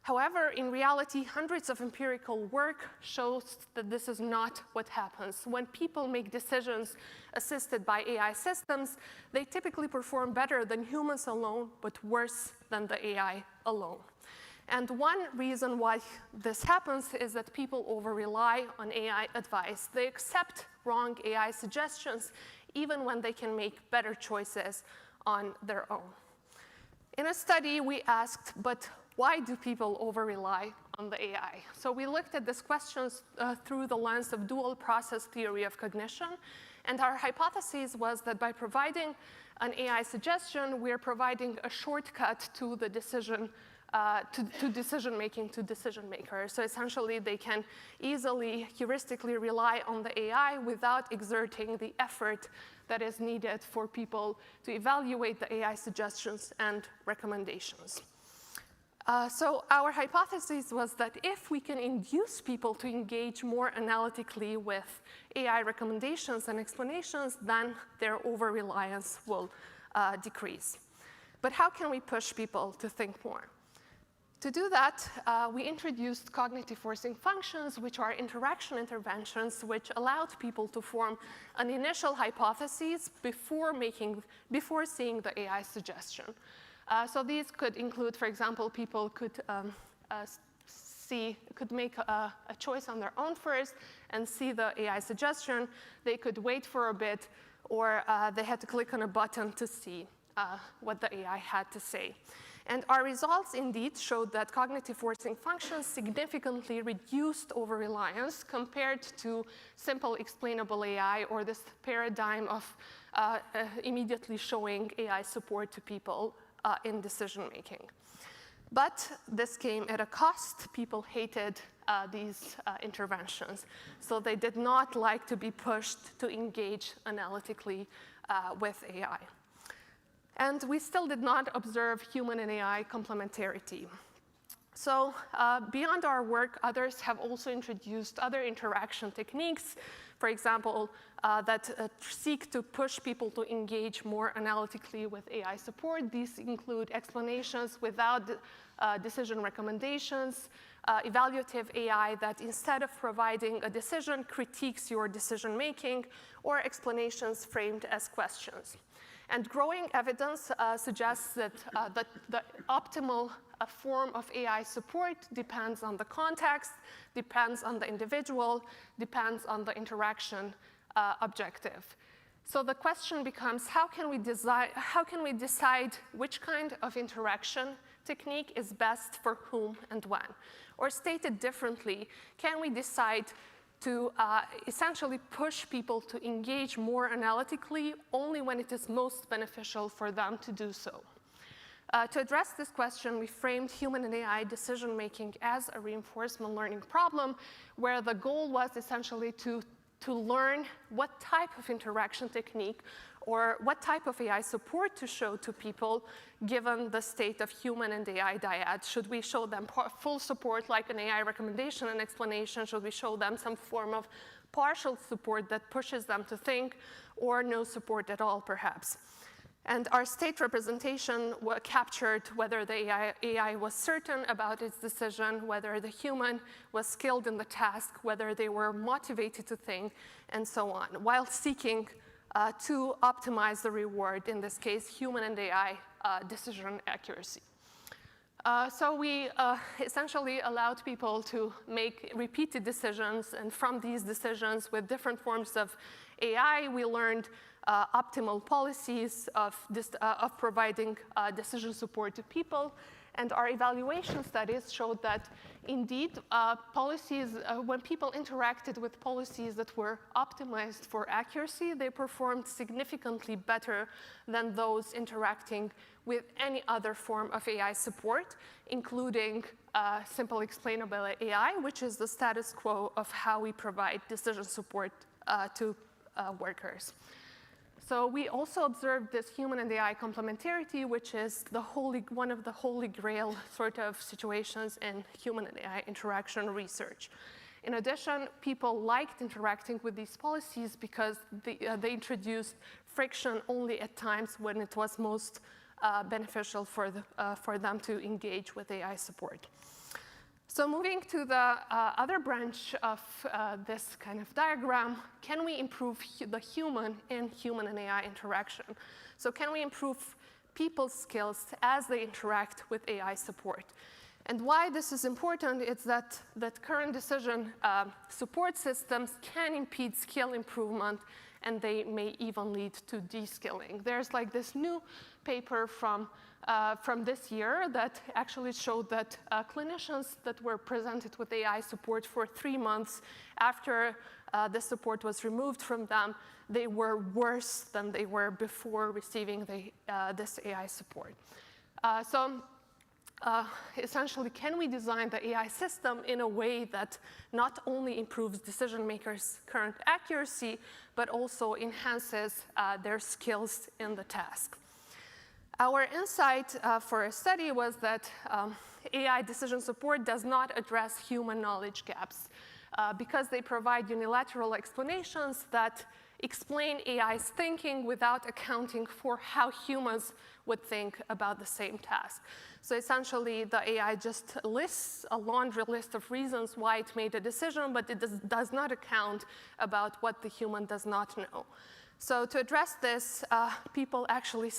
However, in reality, hundreds of empirical work shows that this is not what happens. When people make decisions assisted by AI systems, they typically perform better than humans alone, but worse than the AI alone. And one reason why this happens is that people over-rely on AI advice. They accept wrong AI suggestions even when they can make better choices on their own. In a study, we asked, but why do people over-rely on the AI? So we looked at these questions through the lens of dual process theory of cognition. And our hypothesis was that by providing an AI suggestion, we're providing a shortcut to the decision decision-making to decision makers. So essentially, they can easily, heuristically rely on the AI without exerting the effort that is needed for people to evaluate the AI suggestions and recommendations. So our hypothesis was that if we can induce people to engage more analytically with AI recommendations and explanations, then their over-reliance will decrease. But how can we push people to think more? To do that, we introduced cognitive forcing functions, which are interaction interventions, which allowed people to form an initial hypothesis before seeing the AI suggestion. So these could include, for example, people could make a choice on their own first and see the AI suggestion. They could wait for a bit, or they had to click on a button to see what the AI had to say. And our results indeed showed that cognitive forcing functions significantly reduced over-reliance compared to simple explainable AI, or this paradigm of immediately showing AI support to people in decision-making. But this came at a cost. People hated these interventions. So they did not like to be pushed to engage analytically with AI. And we still did not observe human and AI complementarity. So beyond our work, others have also introduced other interaction techniques, for example, that seek to push people to engage more analytically with AI support. These include explanations without decision recommendations, evaluative AI that instead of providing a decision, critiques your decision making, or explanations framed as questions. And growing evidence suggests that the optimal form of AI support depends on the context, depends on the individual, depends on the interaction objective. So the question becomes, how can we decide which kind of interaction technique is best for whom and when? Or stated differently, can we decide to essentially push people to engage more analytically only when it is most beneficial for them to do so? To address this question, we framed human and AI decision-making as a reinforcement learning problem, where the goal was essentially to learn what type of interaction technique or what type of AI support to show to people given the state of human and AI dyad. Should we show them full support like an AI recommendation and explanation? Should we show them some form of partial support that pushes them to think, or no support at all, perhaps? And our state representation captured whether the AI was certain about its decision, whether the human was skilled in the task, whether they were motivated to think, and so on, while seeking to optimize the reward, in this case, human and AI decision accuracy. So we essentially allowed people to make repeated decisions, and from these decisions with different forms of AI, we learned optimal policies of providing decision support to people. And our evaluation studies showed that, indeed, policies, when people interacted with policies that were optimized for accuracy, they performed significantly better than those interacting with any other form of AI support, including simple explainable AI, which is the status quo of how we provide decision support to workers. So we also observed this human and AI complementarity, which is one of the holy grail sort of situations in human and AI interaction research. In addition, people liked interacting with these policies because they introduced friction only at times when it was most beneficial for them to engage with AI support. So moving to the other branch of this kind of diagram, can we improve the human in human and AI interaction? So can we improve people's skills as they interact with AI support? And why this is important is that current decision support systems can impede skill improvement, and they may even lead to de-skilling. There's like this new paper from this year that actually showed that clinicians that were presented with AI support for 3 months after the support was removed from them, they were worse than they were before receiving this AI support. Essentially, can we design the AI system in a way that not only improves decision makers' current accuracy, but also enhances their skills in the task? Our insight for a study was that AI decision support does not address human knowledge gaps because they provide unilateral explanations that explain AI's thinking without accounting for how humans would think about the same task. So essentially, the AI just lists a laundry list of reasons why it made a decision, but it does not account about what the human does not know. So to address this, people actually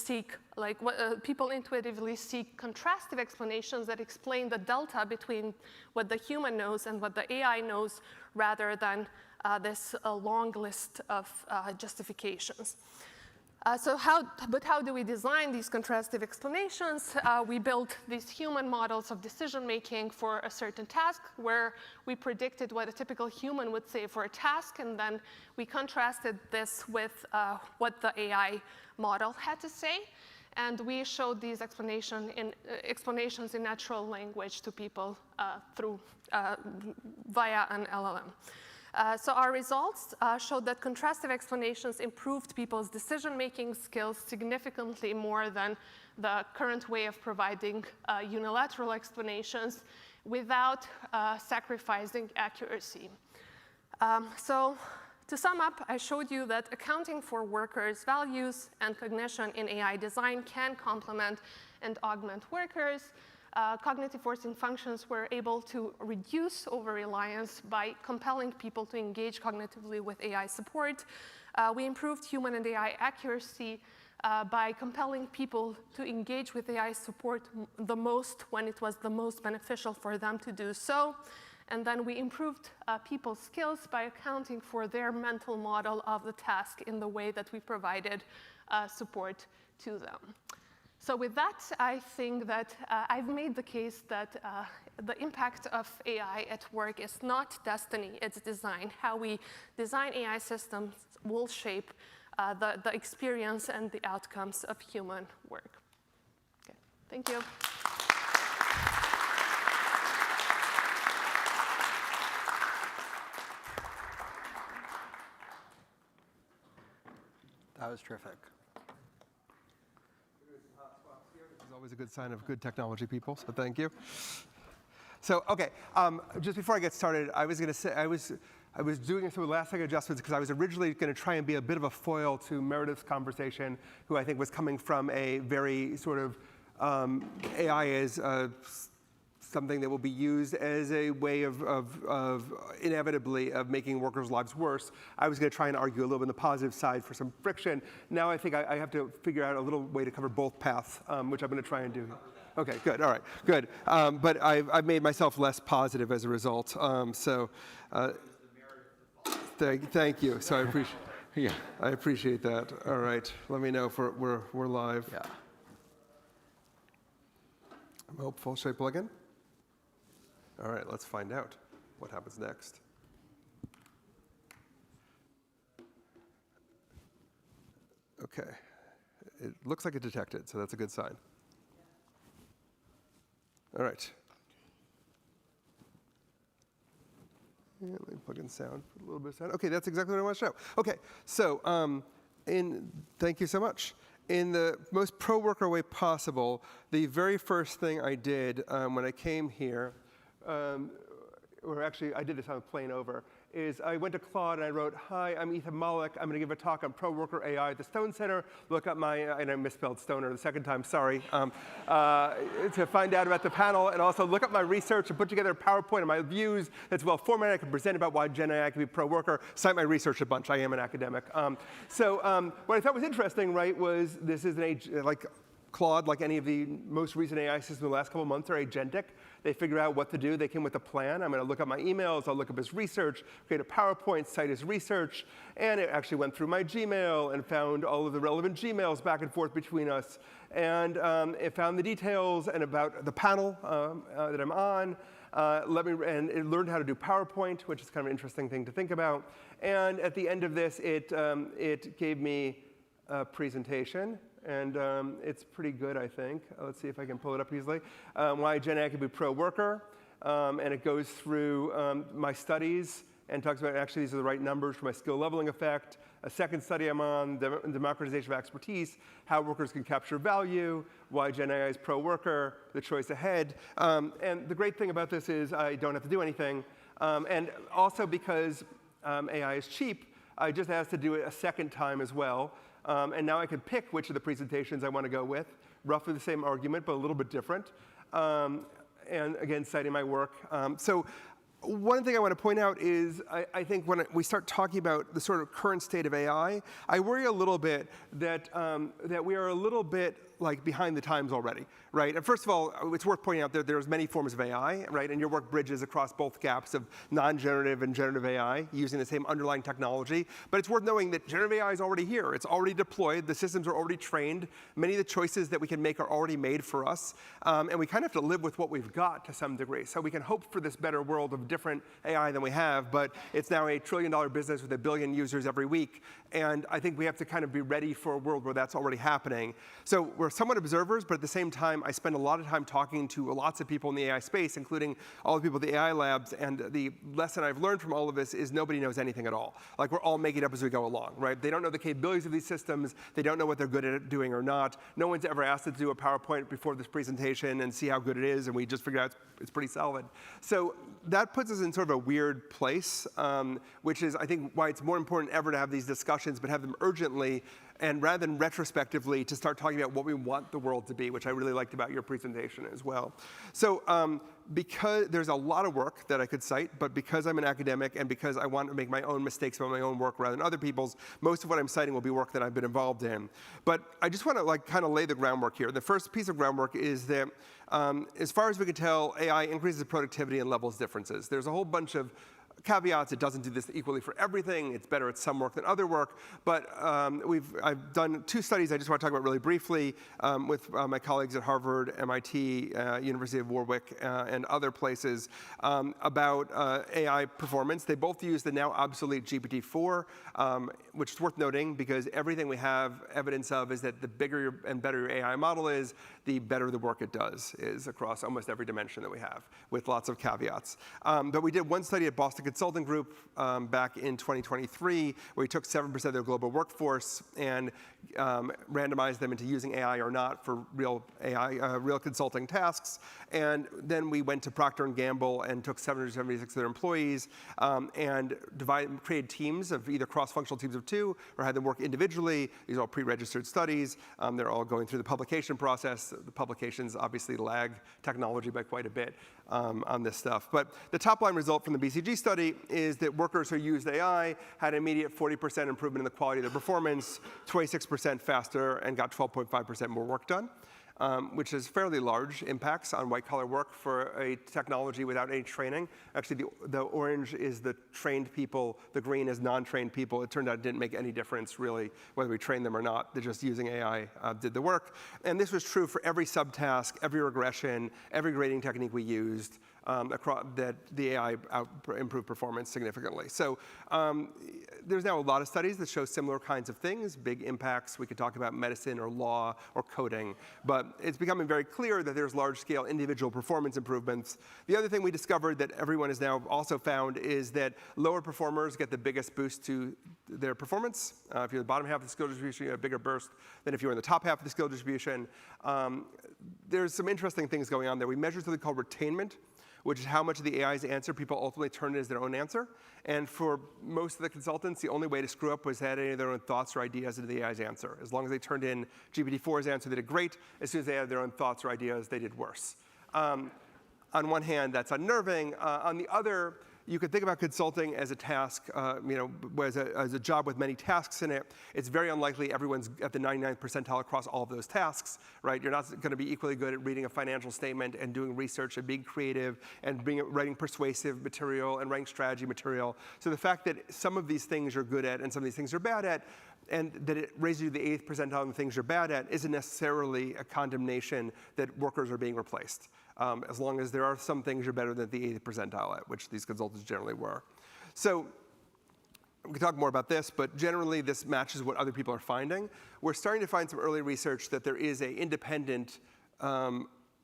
people intuitively seek contrastive explanations that explain the delta between what the human knows and what the AI knows, rather than this long list of justifications. But how do we design these contrastive explanations? We built these human models of decision making for a certain task, where we predicted what a typical human would say for a task, and then we contrasted this with what the AI model had to say. And we showed these explanations in natural language to people via an LLM. So our results showed that contrastive explanations improved people's decision-making skills significantly more than the current way of providing unilateral explanations without sacrificing accuracy. So to sum up, I showed you that accounting for workers' values and cognition in AI design can complement and augment workers. Cognitive forcing functions were able to reduce over-reliance by compelling people to engage cognitively with AI support. We improved human and AI accuracy by compelling people to engage with AI support the most when it was the most beneficial for them to do so. And then we improved people's skills by accounting for their mental model of the task in the way that we provided support to them. So with that, I think that I've made the case that the impact of AI at work is not destiny, it's design. How we design AI systems will shape the experience and the outcomes of human work. Okay, thank you. That was terrific. It's always a good sign of good technology people, so thank you. So, okay, just before I get started, I was going to say, I was doing some last-second adjustments because I was originally going to try and be a bit of a foil to Meredith's conversation, who I think was coming from a very sort of AI is something that will be used as a way of inevitably of making workers' lives worse. I was going to try and argue a little bit on the positive side for some friction. Now I think I have to figure out a little way to cover both paths, which I'm going to try and do. Okay, good. All right, good. But I've made myself less positive as a result. Thank you. So I appreciate that. All right, let me know if we're live. Yeah. I'm hopeful. Should I plug in? All right, let's find out what happens next. Okay, it looks like it detected, so that's a good sign. All right. Yeah, let me plug in sound, put a little bit of sound. Okay, that's exactly what I want to show. Okay, so thank you so much. In the most pro-worker way possible, the very first thing I did when I came here, or actually I did this on a plane over, is I went to Claude and I wrote, "Hi, I'm Ethan Mollick. I'm going to give a talk on pro-worker AI at the Stone Center. Look up my," and I misspelled Stoner the second time, sorry, to find out about the panel, and also look up my research and put together a PowerPoint of my views that's well formatted. I can present about why Gen AI can be pro-worker, cite my research a bunch. I am an academic. What I thought was interesting, right, was this is an age, like Claude, like any of the most recent AI systems in the last couple of months, are agentic. They figure out what to do. They came with a plan. I'm going to look up my emails. I'll look up his research, create a PowerPoint, cite his research. And it actually went through my Gmail and found all of the relevant Gmails back and forth between us. And it found the details and about the panel that I'm on. And it learned how to do PowerPoint, which is kind of an interesting thing to think about. And at the end of this, it gave me a presentation. And it's pretty good, I think. Let's see if I can pull it up easily. Why Gen AI can be pro-worker. And it goes through my studies and talks about actually these are the right numbers for my skill leveling effect. A second study I'm on, democratization of expertise, how workers can capture value, why Gen AI is pro-worker, the choice ahead. And the great thing about this is I don't have to do anything. And also because AI is cheap, I just asked to do it a second time as well. And now I can pick which of the presentations I want to go with. Roughly the same argument, but a little bit different. And again, citing my work. So one thing I want to point out is I think when we start talking about the sort of current state of AI, I worry a little bit that we are a little bit like behind the times already, right? And first of all, it's worth pointing out that there's many forms of AI, right? And your work bridges across both gaps of non-generative and generative AI using the same underlying technology. But it's worth knowing that generative AI is already here. It's already deployed. The systems are already trained. Many of the choices that we can make are already made for us. And we kind of have to live with what we've got to some degree. So we can hope for this better world of different AI than we have, but it's now a $1 trillion business with 1 billion users every week. And I think we have to kind of be ready for a world where that's already happening. So we're somewhat observers, but at the same time, I spend a lot of time talking to lots of people in the AI space, including all the people at the AI labs, and the lesson I've learned from all of this is nobody knows anything at all. Like, we're all making it up as we go along, right? They don't know the capabilities of these systems. They don't know what they're good at doing or not. No one's ever asked us to do a PowerPoint before this presentation and see how good it is, and we just figured out it's pretty solid. So that puts us in sort of a weird place, which is, I think, why it's more important ever to have these discussions, but have them urgently, and rather than retrospectively, to start talking about what we want the world to be, which I really liked about your presentation as well. So because there's a lot of work that I could cite, but because I'm an academic and because I want to make my own mistakes about my own work rather than other people's, most of what I'm citing will be work that I've been involved in. But I just want to kind of lay the groundwork here. The first piece of groundwork is that as far as we can tell, AI increases productivity and levels differences. There's a whole bunch of caveats. It doesn't do this equally for everything. It's better at some work than other work. But I've done 2 studies I just want to talk about really briefly with my colleagues at Harvard, MIT, University of Warwick, and other places about AI performance. They both use the now obsolete GPT-4, which is worth noting because everything we have evidence of is that the bigger and better your AI model is, the better the work it does is across almost every dimension that we have, with lots of caveats. But we did one study at Boston Consulting Group back in 2023, where we took 7% of their global workforce and randomized them into using AI or not for real real consulting tasks. And then we went to Procter & Gamble and took 776 of their employees and created teams of either cross-functional teams of 2 or had them work individually. These are all pre-registered studies. They're all going through the publication process. The publications obviously lag technology by quite a bit on this stuff. But the top-line result from the BCG study is that workers who used AI had an immediate 40% improvement in the quality of their performance, 26% faster, and got 12.5% more work done, which is fairly large impacts on white-collar work for a technology without any training. Actually, the orange is the trained people. The green is non-trained people. It turned out it didn't make any difference, really, whether we trained them or not. They're just using AI did the work. And this was true for every subtask, every regression, every grading technique we used. That the AI improved performance significantly. So there's now a lot of studies that show similar kinds of things, big impacts. We could talk about medicine or law or coding. But it's becoming very clear that there's large-scale individual performance improvements. The other thing we discovered that everyone has now also found is that lower performers get the biggest boost to their performance. If you're in the bottom half of the skill distribution, you have a bigger burst than if you're in the top half of the skill distribution. There's some interesting things going on there. We measure something called retainment, which is how much of the AI's answer people ultimately turn as their own answer. And for most of the consultants, the only way to screw up was to add any of their own thoughts or ideas into the AI's answer. As long as they turned in GPT-4's answer, they did great. As soon as they added their own thoughts or ideas, they did worse. On one hand, that's unnerving. On the other, you could think about consulting as a task, as a job with many tasks in it. It's very unlikely everyone's at the 99th percentile across all of those tasks, right? You're not going to be equally good at reading a financial statement and doing research and being creative and writing persuasive material and writing strategy material. So the fact that some of these things you're good at and some of these things you're bad at, and that it raises you to the 8th percentile on the things you're bad at, isn't necessarily a condemnation that workers are being replaced. As long as there are some things you're better than the 80th percentile at, which these consultants generally were. So we can talk more about this, but generally this matches what other people are finding. We're starting to find some early research that there is an independent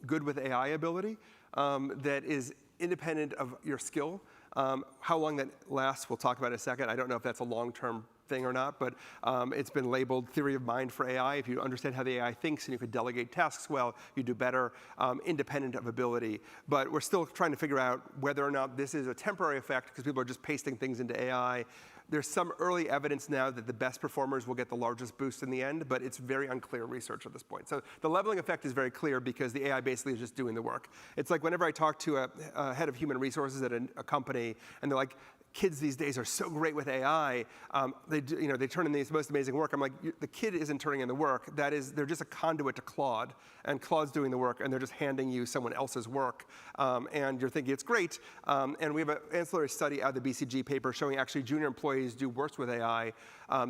good with AI ability that is independent of your skill. How long that lasts, we'll talk about in a second. I don't know if that's a long-term thing or not, but it's been labeled theory of mind for AI. If you understand how the AI thinks and you could delegate tasks well, you do better, independent of ability. But we're still trying to figure out whether or not this is a temporary effect because people are just pasting things into AI. There's some early evidence now that the best performers will get the largest boost in the end, but it's very unclear research at this point. So the leveling effect is very clear because the AI basically is just doing the work. It's like whenever I talk to a head of human resources at a company, and they're like, kids these days are so great with AI. They turn in these most amazing work. I'm like, the kid isn't turning in the work. That is, they're just a conduit to Claude, and Claude's doing the work, and they're just handing you someone else's work, and you're thinking it's great. And we have an ancillary study out of the BCG paper showing actually junior employees do worse with AI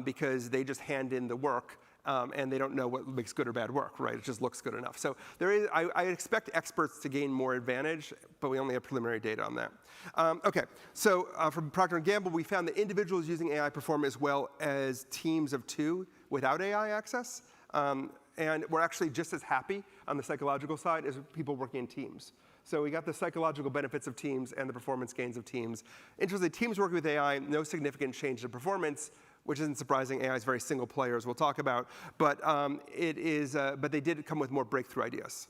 because they just hand in the work. And they don't know what makes good or bad work, right? It just looks good enough. So there is, I expect experts to gain more advantage, but we only have preliminary data on that. OK, so from Procter & Gamble, we found that individuals using AI perform as well as teams of 2 without AI access. And we're actually just as happy on the psychological side as people working in teams. So we got the psychological benefits of teams and the performance gains of teams. Interestingly, teams working with AI, no significant change in performance, which isn't surprising. AI is very single player, as we'll talk about. But, but they did come with more breakthrough ideas.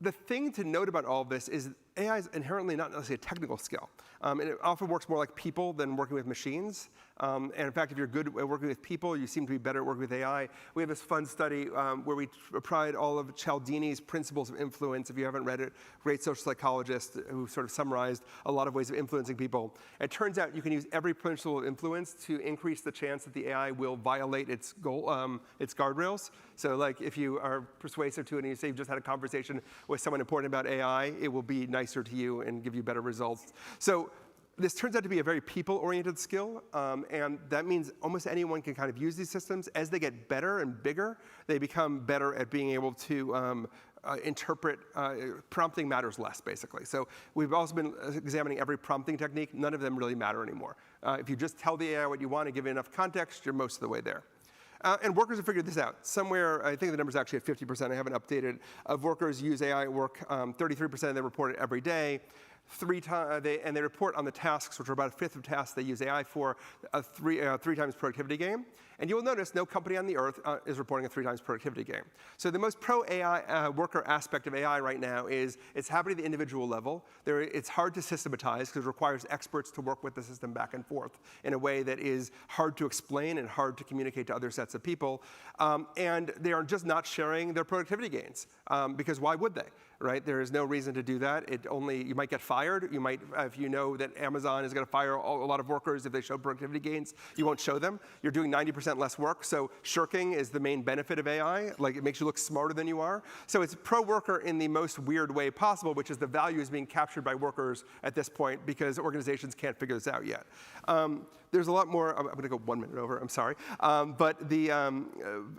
The thing to note about all of this is AI is inherently not necessarily a technical skill. And it often works more like people than working with machines. And in fact, if you're good at working with people, you seem to be better at working with AI. We have this fun study where we applied all of Cialdini's principles of influence. If you haven't read it, great social psychologist who sort of summarized a lot of ways of influencing people. It turns out you can use every principle of influence to increase the chance that the AI will violate its goal, its guardrails. So like if you are persuasive to it and you say you've just had a conversation with someone important about AI, it will be nicer to you and give you better results. So this turns out to be a very people-oriented skill, and that means almost anyone can kind of use these systems. As they get better and bigger, they become better at being able to interpret. Prompting matters less, basically. So we've also been examining every prompting technique. None of them really matter anymore. If you just tell the AI what you want and give it enough context, you're most of the way there. And workers have figured this out. Somewhere, I think the number's actually at 50%, I haven't updated, of workers use AI at work. 33% of them report it every day. And they report on the tasks, which are about a fifth of tasks they use AI for, a three times productivity gain. And you will notice no company on the earth is reporting a 3 times productivity gain. So the most pro-AI worker aspect of AI right now is it's happening at the individual level. It's hard to systematize because it requires experts to work with the system back and forth in a way that is hard to explain and hard to communicate to other sets of people. And they are just not sharing their productivity gains because why would they? Right? There is no reason to do that. You might get fired. You might, if you know that Amazon is going to fire a lot of workers if they show productivity gains, you won't show them. You're doing 90% less work. So shirking is the main benefit of AI. Like it makes you look smarter than you are. So it's pro-worker in the most weird way possible, which is the value is being captured by workers at this point because organizations can't figure this out yet. There's a lot more. I'm going to go 1 minute over. I'm sorry. But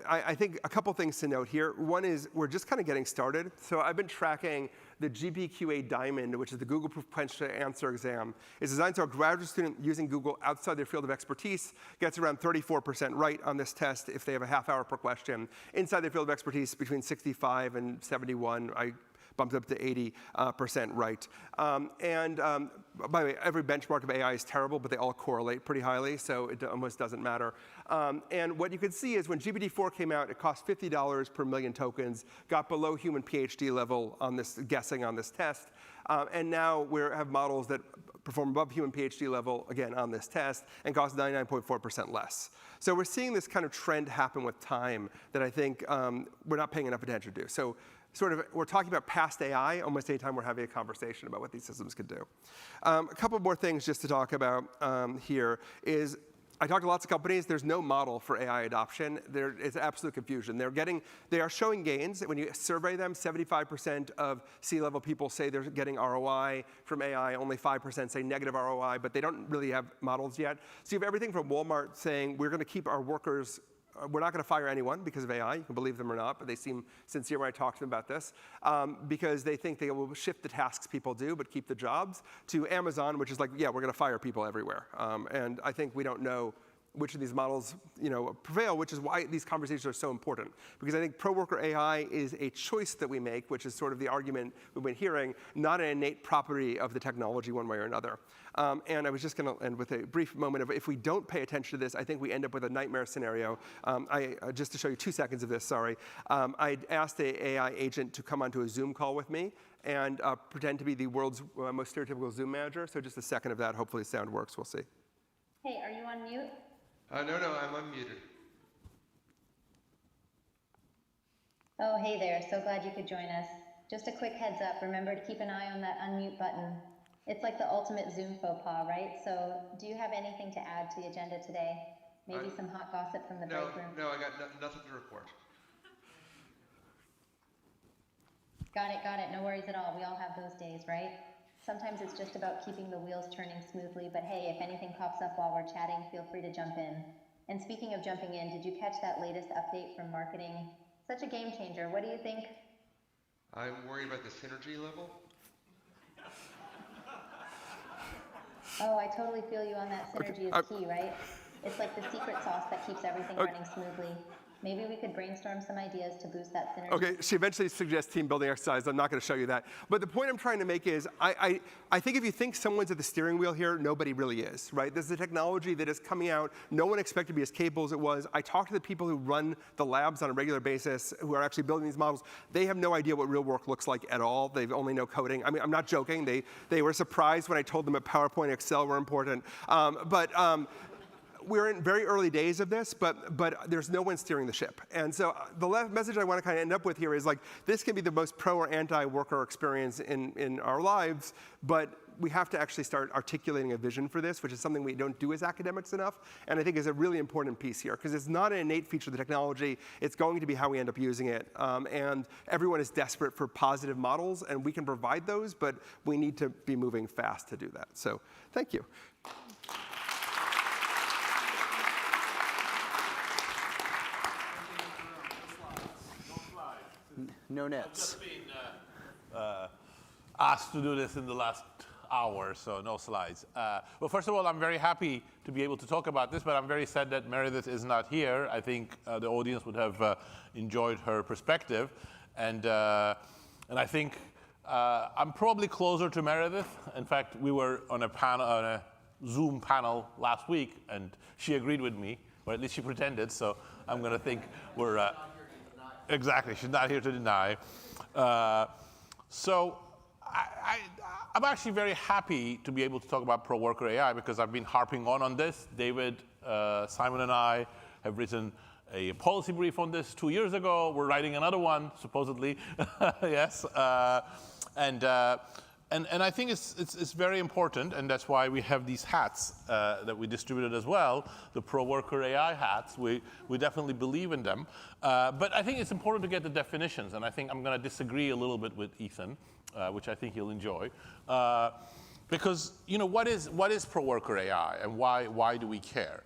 I think a couple things to note here. One is we're just kind of getting started. So I've been tracking the GPQA Diamond, which is the Google Proof Question Answer exam. It's designed so a graduate student using Google outside their field of expertise gets around 34% right on this test if they have a half hour per question. Inside their field of expertise, between 65 and 71. I bumped up to 80% right. By the way, every benchmark of AI is terrible, but they all correlate pretty highly, so it almost doesn't matter. And what you can see is when GPT-4 came out, it cost $50 per million tokens, got below human PhD level on this guessing on this test. And now we have models that perform above human PhD level, again, on this test, and cost 99.4% less. So we're seeing this kind of trend happen with time that I think we're not paying enough attention to. So we're talking about past AI almost any time we're having a conversation about what these systems can do. A couple more things just to talk about here is I talked to lots of companies. There's no model for AI adoption. It's absolute confusion. They are showing gains. When you survey them, 75% of C-level people say they're getting ROI from AI. Only 5% say negative ROI, but they don't really have models yet. So you have everything from Walmart saying we're going to keep our workers. We're not going to fire anyone because of AI. You can believe them or not, but they seem sincere when I talk to them about this because they think they will shift the tasks people do but keep the jobs, to Amazon, which is like, yeah, we're going to fire people everywhere. And I think we don't know which of these models prevail, which is why these conversations are so important. Because I think pro-worker AI is a choice that we make, which is sort of the argument we've been hearing, not an innate property of the technology one way or another. And I was just going to end with a brief moment of if we don't pay attention to this, I think we end up with a nightmare scenario. Just to show you 2 seconds of this, sorry. I asked the AI agent to come onto a Zoom call with me and pretend to be the world's most stereotypical Zoom manager. So just a second of that. Hopefully the sound works. We'll see. Hey, are you on mute? No, I'm unmuted. Oh, hey there. So glad you could join us. Just a quick heads up. Remember to keep an eye on that unmute button. It's like the ultimate Zoom faux pas, right? So do you have anything to add to the agenda today? Maybe some hot gossip from the break room? No, I got nothing to report. Got it. No worries at all. We all have those days, right? Sometimes it's just about keeping the wheels turning smoothly, but hey, if anything pops up while we're chatting, feel free to jump in. And speaking of jumping in, did you catch that latest update from marketing? Such a game changer. What do you think? I'm worried about the synergy level. Oh, I totally feel you on that. Synergy is key, right? It's like the secret sauce that keeps everything running smoothly. Maybe we could brainstorm some ideas to boost that synergy. Okay, she eventually suggests team building exercise. I'm not going to show you that. But the point I'm trying to make is I think if you think someone's at the steering wheel here, nobody really is, right? This is a technology that is coming out. No one expected to be as capable as it was. I talk to the people who run the labs on a regular basis who are actually building these models. They have no idea what real work looks like at all. They only know coding. I mean, I'm not joking. They were surprised when I told them that PowerPoint and Excel were important. We're in very early days of this, but there's no one steering the ship. And so the message I want to kind of end up with here is like, this can be the most pro or anti-worker experience in our lives, but we have to actually start articulating a vision for this, which is something we don't do as academics enough, and I think is a really important piece here, because it's not an innate feature of the technology, it's going to be how we end up using it. And everyone is desperate for positive models, and we can provide those, but we need to be moving fast to do that. So thank you. No nets. I've just been asked to do this in the last hour, so no slides. Well, first of all, I'm very happy to be able to talk about this, but I'm very sad that Meredith is not here. I think the audience would have enjoyed her perspective, and I think I'm probably closer to Meredith. In fact, we were on a Zoom panel last week, and she agreed with me, or at least she pretended. So I'm going to think we're. Exactly, she's not here to deny. So I'm actually very happy to be able to talk about pro-worker AI because I've been harping on this. David, Simon, and I have written a policy brief on this 2 years ago. We're writing another one, supposedly. Yes. And I think it's very important, and that's why we have these hats that we distributed as well, the pro-worker AI hats. We definitely believe in them. But I think it's important to get the definitions, and I think I'm going to disagree a little bit with Ethan, which I think he'll enjoy. Because what is pro-worker AI, and why do we care?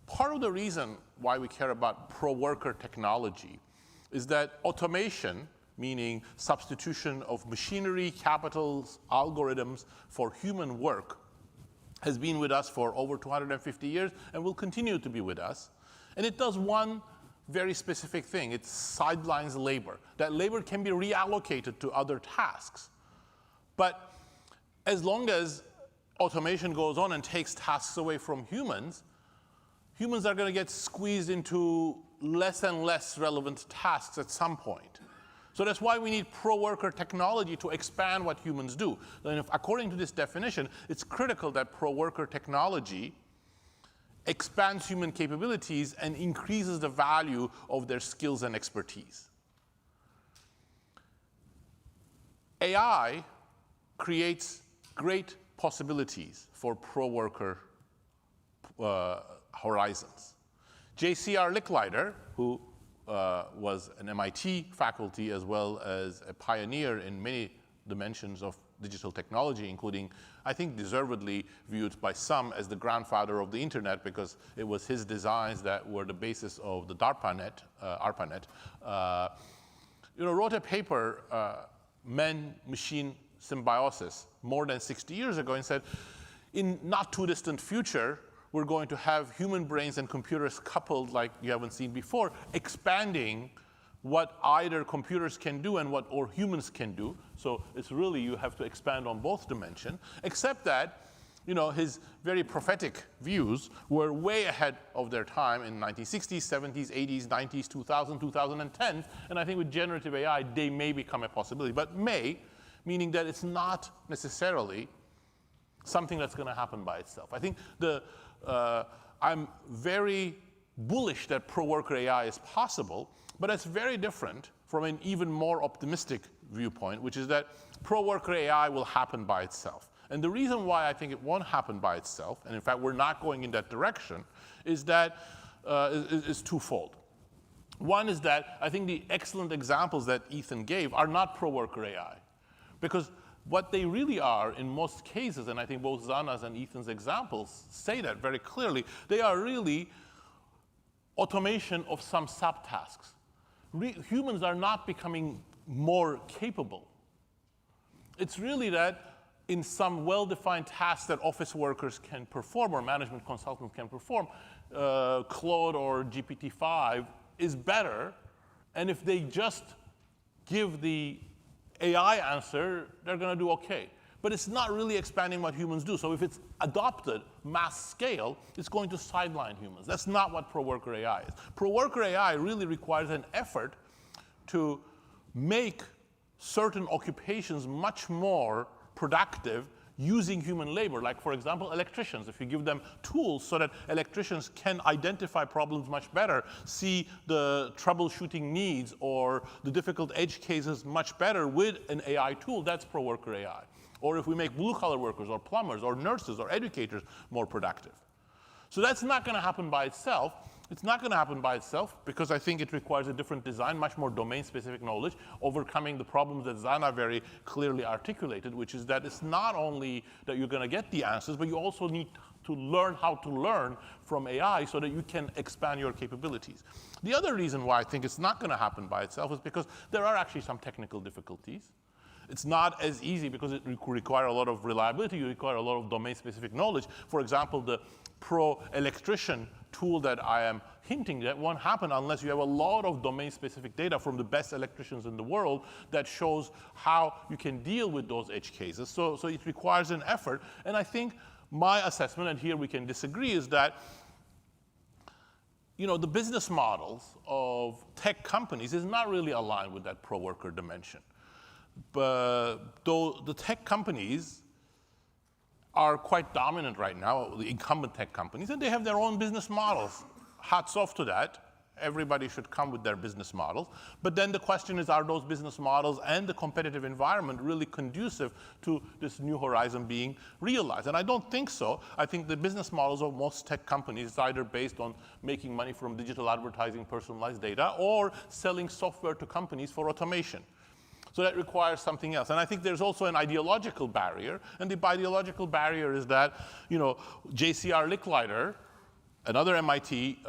Part of the reason why we care about pro-worker technology is that automation, meaning substitution of machinery, capitals, algorithms for human work, has been with us for over 250 years and will continue to be with us. And it does one very specific thing. It sidelines labor. That labor can be reallocated to other tasks. But as long as automation goes on and takes tasks away from humans, humans are going to get squeezed into less and less relevant tasks at some point. So that's why we need pro-worker technology to expand what humans do. And according to this definition, it's critical that pro-worker technology expands human capabilities and increases the value of their skills and expertise. AI creates great possibilities for pro-worker horizons. J.C.R. Licklider, who was an MIT faculty as well as a pioneer in many dimensions of digital technology, including, I think, deservedly viewed by some as the grandfather of the internet because it was his designs that were the basis of the ARPANET, wrote a paper, Man-Machine Symbiosis, more than 60 years ago, and said, in not too distant future, we're going to have human brains and computers coupled like you haven't seen before, expanding what either computers can do and what or humans can do. So it's really, you have to expand on both dimensions, except that, his very prophetic views were way ahead of their time in 1960s, 70s, 80s, 90s, 2000, 2010. And I think with generative AI, they may become a possibility. But may, meaning that it's not necessarily something that's going to happen by itself. I think I'm very bullish that pro-worker AI is possible, but it's very different from an even more optimistic viewpoint, which is that pro-worker AI will happen by itself. And the reason why I think it won't happen by itself, and in fact we're not going in that direction, is that is twofold. One is that I think the excellent examples that Ethan gave are not pro-worker AI, because what they really are in most cases, and I think both Zana's and Ethan's examples say that very clearly, they are really automation of some subtasks. Humans are not becoming more capable. It's really that in some well-defined tasks that office workers can perform or management consultants can perform, Claude or GPT-5 is better, and if they just give the AI answer, they're going to do okay. But it's not really expanding what humans do. So if it's adopted mass scale, it's going to sideline humans. That's not what pro-worker AI is. Pro-worker AI really requires an effort to make certain occupations much more productive using human labor, like, for example, electricians. If you give them tools so that electricians can identify problems much better, see the troubleshooting needs or the difficult edge cases much better with an AI tool, that's pro-worker AI. Or if we make blue-collar workers or plumbers or nurses or educators more productive. So that's not going to happen by itself. It's not going to happen by itself because I think it requires a different design, much more domain-specific knowledge, overcoming the problems that Zana very clearly articulated, which is that it's not only that you're going to get the answers, but you also need to learn how to learn from AI so that you can expand your capabilities. The other reason why I think it's not going to happen by itself is because there are actually some technical difficulties. It's not as easy because it requires a lot of reliability. You require a lot of domain-specific knowledge. For example, the pro-electrician tool that I am hinting at won't happen unless you have a lot of domain-specific data from the best electricians in the world that shows how you can deal with those edge cases. So it requires an effort. And I think my assessment, and here we can disagree, is that the business models of tech companies is not really aligned with that pro-worker dimension. But though the tech companies are quite dominant right now, the incumbent tech companies, and they have their own business models. Hats off to that. Everybody should come with their business models. But then the question is, are those business models and the competitive environment really conducive to this new horizon being realized? And I don't think so. I think the business models of most tech companies is either based on making money from digital advertising, personalized data, or selling software to companies for automation. So that requires something else. And I think there's also an ideological barrier. And the ideological barrier is that, J.C.R. Licklider, another MIT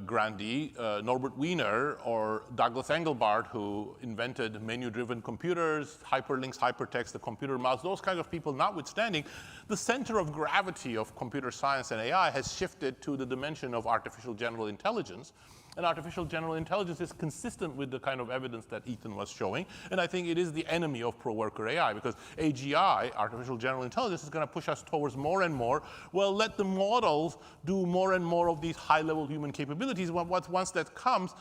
grandee, Norbert Wiener, or Douglas Engelbart, who invented menu-driven computers, hyperlinks, hypertext, the computer mouse, those kinds of people notwithstanding, the center of gravity of computer science and AI has shifted to the dimension of artificial general intelligence. And artificial general intelligence is consistent with the kind of evidence that Ethan was showing. And I think it is the enemy of pro-worker AI, because AGI, artificial general intelligence, is going to push us towards more and more. Well, let the models do more and more of these high-level human capabilities. Once that comes,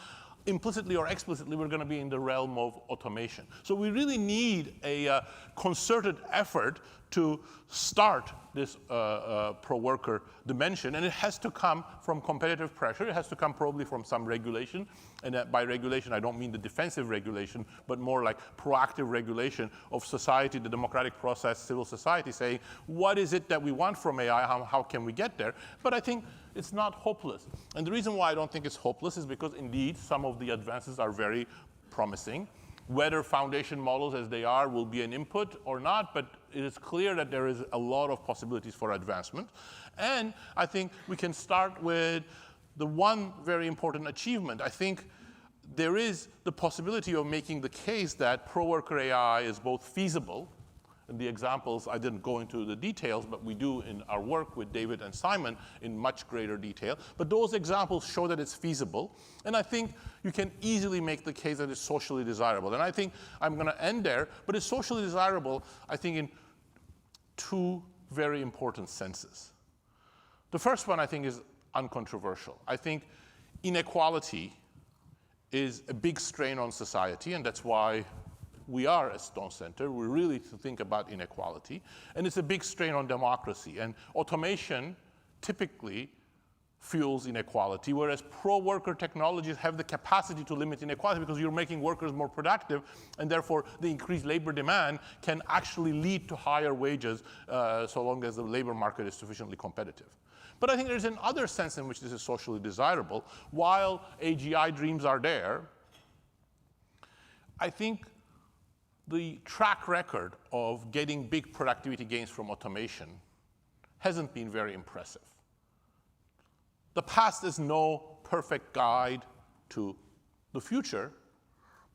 implicitly or explicitly, we're going to be in the realm of automation. So we really need a concerted effort to start this pro-worker dimension, and it has to come from competitive pressure. It has to come probably from some regulation, and by regulation I don't mean the defensive regulation, but more like proactive regulation of society, the democratic process, civil society, saying what is it that we want from AI, how can we get there? But I think it's not hopeless. And the reason why I don't think it's hopeless is because indeed some of the advances are very promising. Whether foundation models as they are will be an input or not, but it is clear that there is a lot of possibilities for advancement. And I think we can start with the one very important achievement. I think there is the possibility of making the case that pro-worker AI is both feasible, and the examples, I didn't go into the details, but we do in our work with David and Simon in much greater detail. But those examples show that it's feasible. And I think you can easily make the case that it's socially desirable. And I think I'm going to end there, but it's socially desirable, I think, in two very important senses. The first one, I think, is uncontroversial. I think inequality is a big strain on society, and that's why we are a Stone Center. We really think about inequality. And it's a big strain on democracy. And automation typically fuels inequality, whereas pro-worker technologies have the capacity to limit inequality because you're making workers more productive, and therefore the increased labor demand can actually lead to higher wages so long as the labor market is sufficiently competitive. But I think there's another sense in which this is socially desirable. While AGI dreams are there, I think the track record of getting big productivity gains from automation hasn't been very impressive. The past is no perfect guide to the future,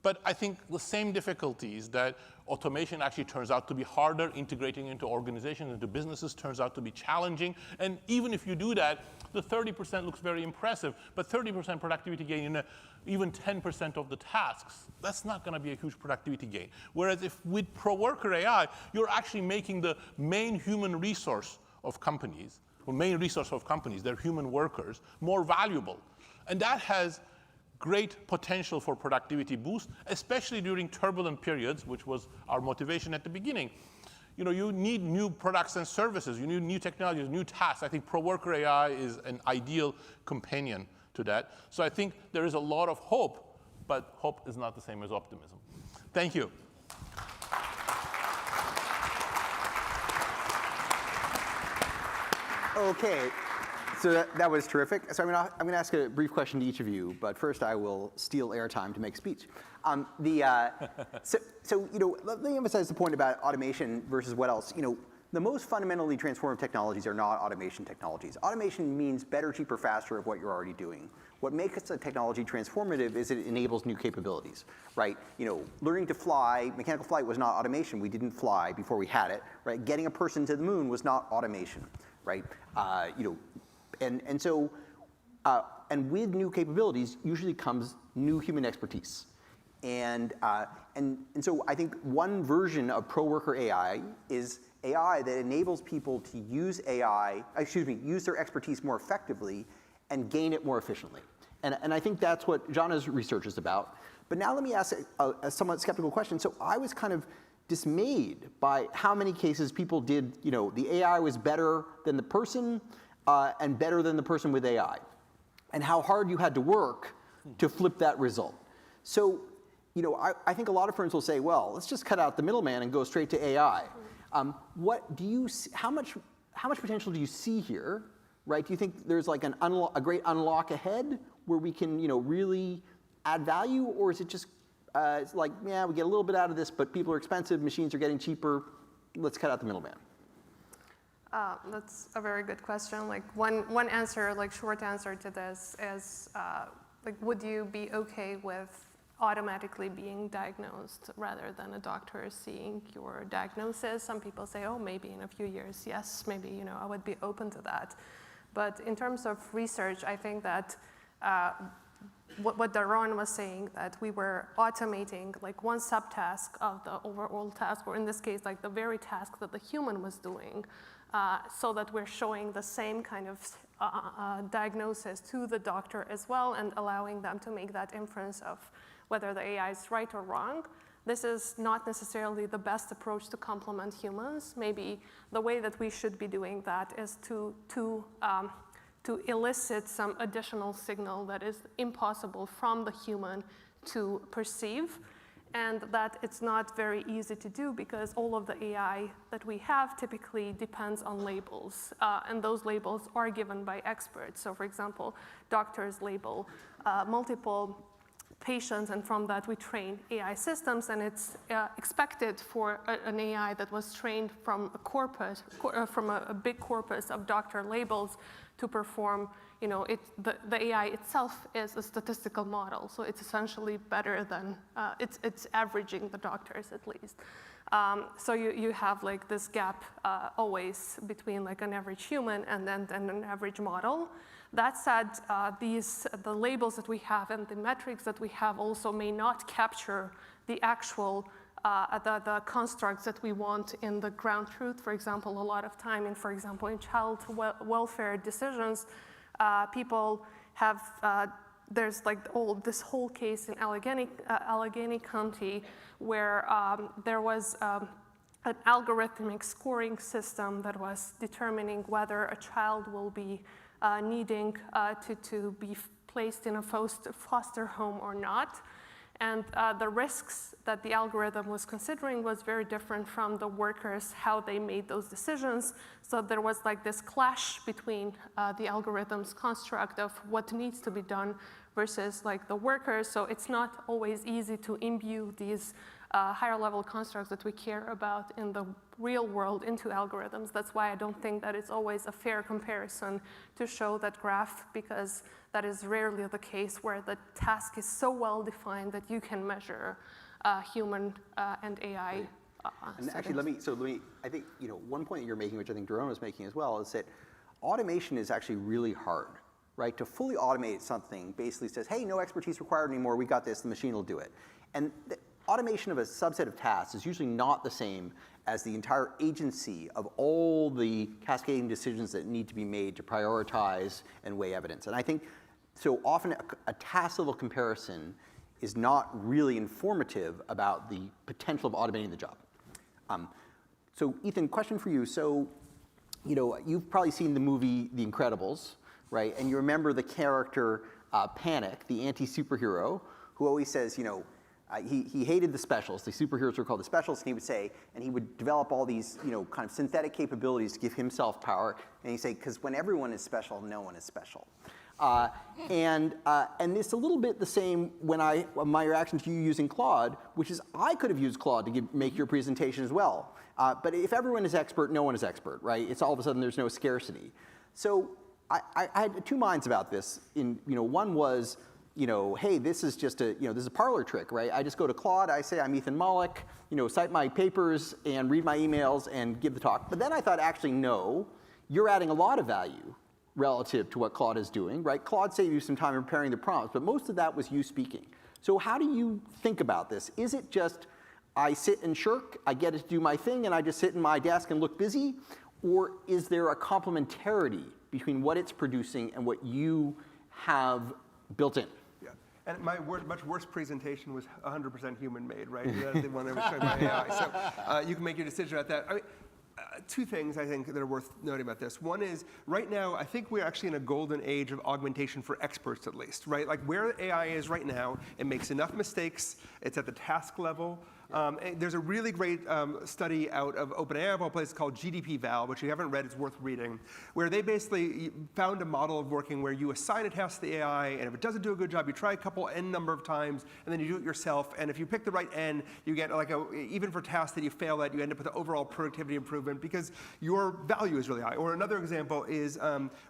But I think the same difficulties that automation actually turns out to be harder, integrating into organizations, into businesses turns out to be challenging. And even if you do that, the 30% looks very impressive, but 30% productivity gain in even 10% of the tasks, that's not going to be a huge productivity gain. Whereas if with pro-worker AI, you're actually making the main human resource of companies, or main resource of companies, their human workers, more valuable. And that has great potential for productivity boost, especially during turbulent periods, which was our motivation at the beginning. You need new products and services. You need new technologies, new tasks. I think pro-worker AI is an ideal companion to that. So I think there is a lot of hope, but hope is not the same as optimism. Thank you. Okay, so that was terrific. So I'm going to ask a brief question to each of you, but first I will steal airtime to make a speech. Let me emphasize the point about automation versus what else. The most fundamentally transformative technologies are not automation technologies. Automation means better, cheaper, faster of what you're already doing. What makes a technology transformative is it enables new capabilities, right? Learning to fly, mechanical flight was not automation. We didn't fly before we had it, right? Getting a person to the moon was not automation, right? And with new capabilities usually comes new human expertise. And so I think one version of pro-worker AI is AI that enables people to use use their expertise more effectively and gain it more efficiently. And I think that's what Jana's research is about. But now let me ask a somewhat skeptical question. So I was kind of dismayed by how many cases people did, the AI was better than the person and better than the person with AI, and how hard you had to work to flip that result. So, I think a lot of firms will say, well, let's just cut out the middleman and go straight to AI. What do you see, how much potential do you see here, right? Do you think there's like a great unlock ahead where we can, really add value, or is it just it's like, yeah, we get a little bit out of this, but people are expensive, machines are getting cheaper, let's cut out the middleman? That's a very good question. Like one answer, short answer to this is, would you be okay with automatically being diagnosed rather than a doctor seeing your diagnosis? Some people say, oh, maybe in a few years, yes, maybe, I would be open to that. But in terms of research, I think that what Daron was saying, that we were automating one subtask of the overall task, or in this case, the very task that the human was doing, so that we're showing the same kind of diagnosis to the doctor as well, and allowing them to make that inference of whether the AI is right or wrong. This is not necessarily the best approach to complement humans. Maybe the way that we should be doing that is to elicit some additional signal that is impossible from the human to perceive, and that it's not very easy to do because all of the AI that we have typically depends on labels, and those labels are given by experts. So for example, doctors label multiple patients, and from that we train AI systems, and it's expected for an AI that was trained from a corpus, from a big corpus of doctor labels to perform, the AI itself is a statistical model, so it's essentially better than, it's averaging the doctors at least. So you have this gap always between an average human and then an average model. That said, the labels that we have and the metrics that we have also may not capture the actual the constructs that we want in the ground truth. For example, a lot of time in child welfare decisions, people have, there's this whole case in Allegheny County where there was an algorithmic scoring system that was determining whether a child will be needing to be placed in a foster home or not. And the risks that the algorithm was considering was very different from the workers, how they made those decisions. So there was this clash between the algorithm's construct of what needs to be done versus the workers. So it's not always easy to imbue these higher level constructs that we care about in the real world into algorithms. That's why I don't think that it's always a fair comparison to show that graph, because that is rarely the case where the task is so well defined that you can measure human and AI. And actually, I think, one point that you're making, which I think Daron was making as well, is that automation is actually really hard, right? To fully automate something basically says, hey, no expertise required anymore, we got this, the machine will do it. And the automation of a subset of tasks is usually not the same as the entire agency of all the cascading decisions that need to be made to prioritize and weigh evidence. And I think so often a task level comparison is not really informative about the potential of automating the job. So Ethan, question for you. So, you've probably seen the movie The Incredibles, right? And you remember the character Panic, the anti-superhero, who always says, he hated the specials. The superheroes were called the specials, and he would say, and he would develop all these, kind of synthetic capabilities to give himself power. And he'd say, because when everyone is special, no one is special. And it's a little bit the same when my reaction to you using Claude, which is I could have used Claude to make your presentation as well. But if everyone is expert, no one is expert, right? It's all of a sudden there's no scarcity. So I had two minds about this. One was, hey, this is just this is a parlor trick, right? I just go to Claude, I say I'm Ethan Mollick, cite my papers and read my emails and give the talk. But then I thought, actually, no, you're adding a lot of value relative to what Claude is doing, right? Claude saved you some time in preparing the prompts, but most of that was you speaking. So how do you think about this? Is it just I sit and shirk, I get to do my thing, and I just sit in my desk and look busy? Or is there a complementarity between what it's producing and what you have built in? Yeah, and my much worse presentation was 100% human-made, right? That's the one that was shown by AI. So you can make your decision about that. I mean, two things I think that are worth noting about this. One is, right now, I think we're actually in a golden age of augmentation for experts, at least, right? Like where AI is right now, it makes enough mistakes, it's at the task level. There's a really great study out of OpenAI of all places called GDP-Val, which if you haven't read, it's worth reading, where they basically found a model of working where you assign a task to the AI, and if it doesn't do a good job, you try a couple n number of times, and then you do it yourself. And if you pick the right n, you get even for tasks that you fail at, you end up with an overall productivity improvement because your value is really high. Or another example is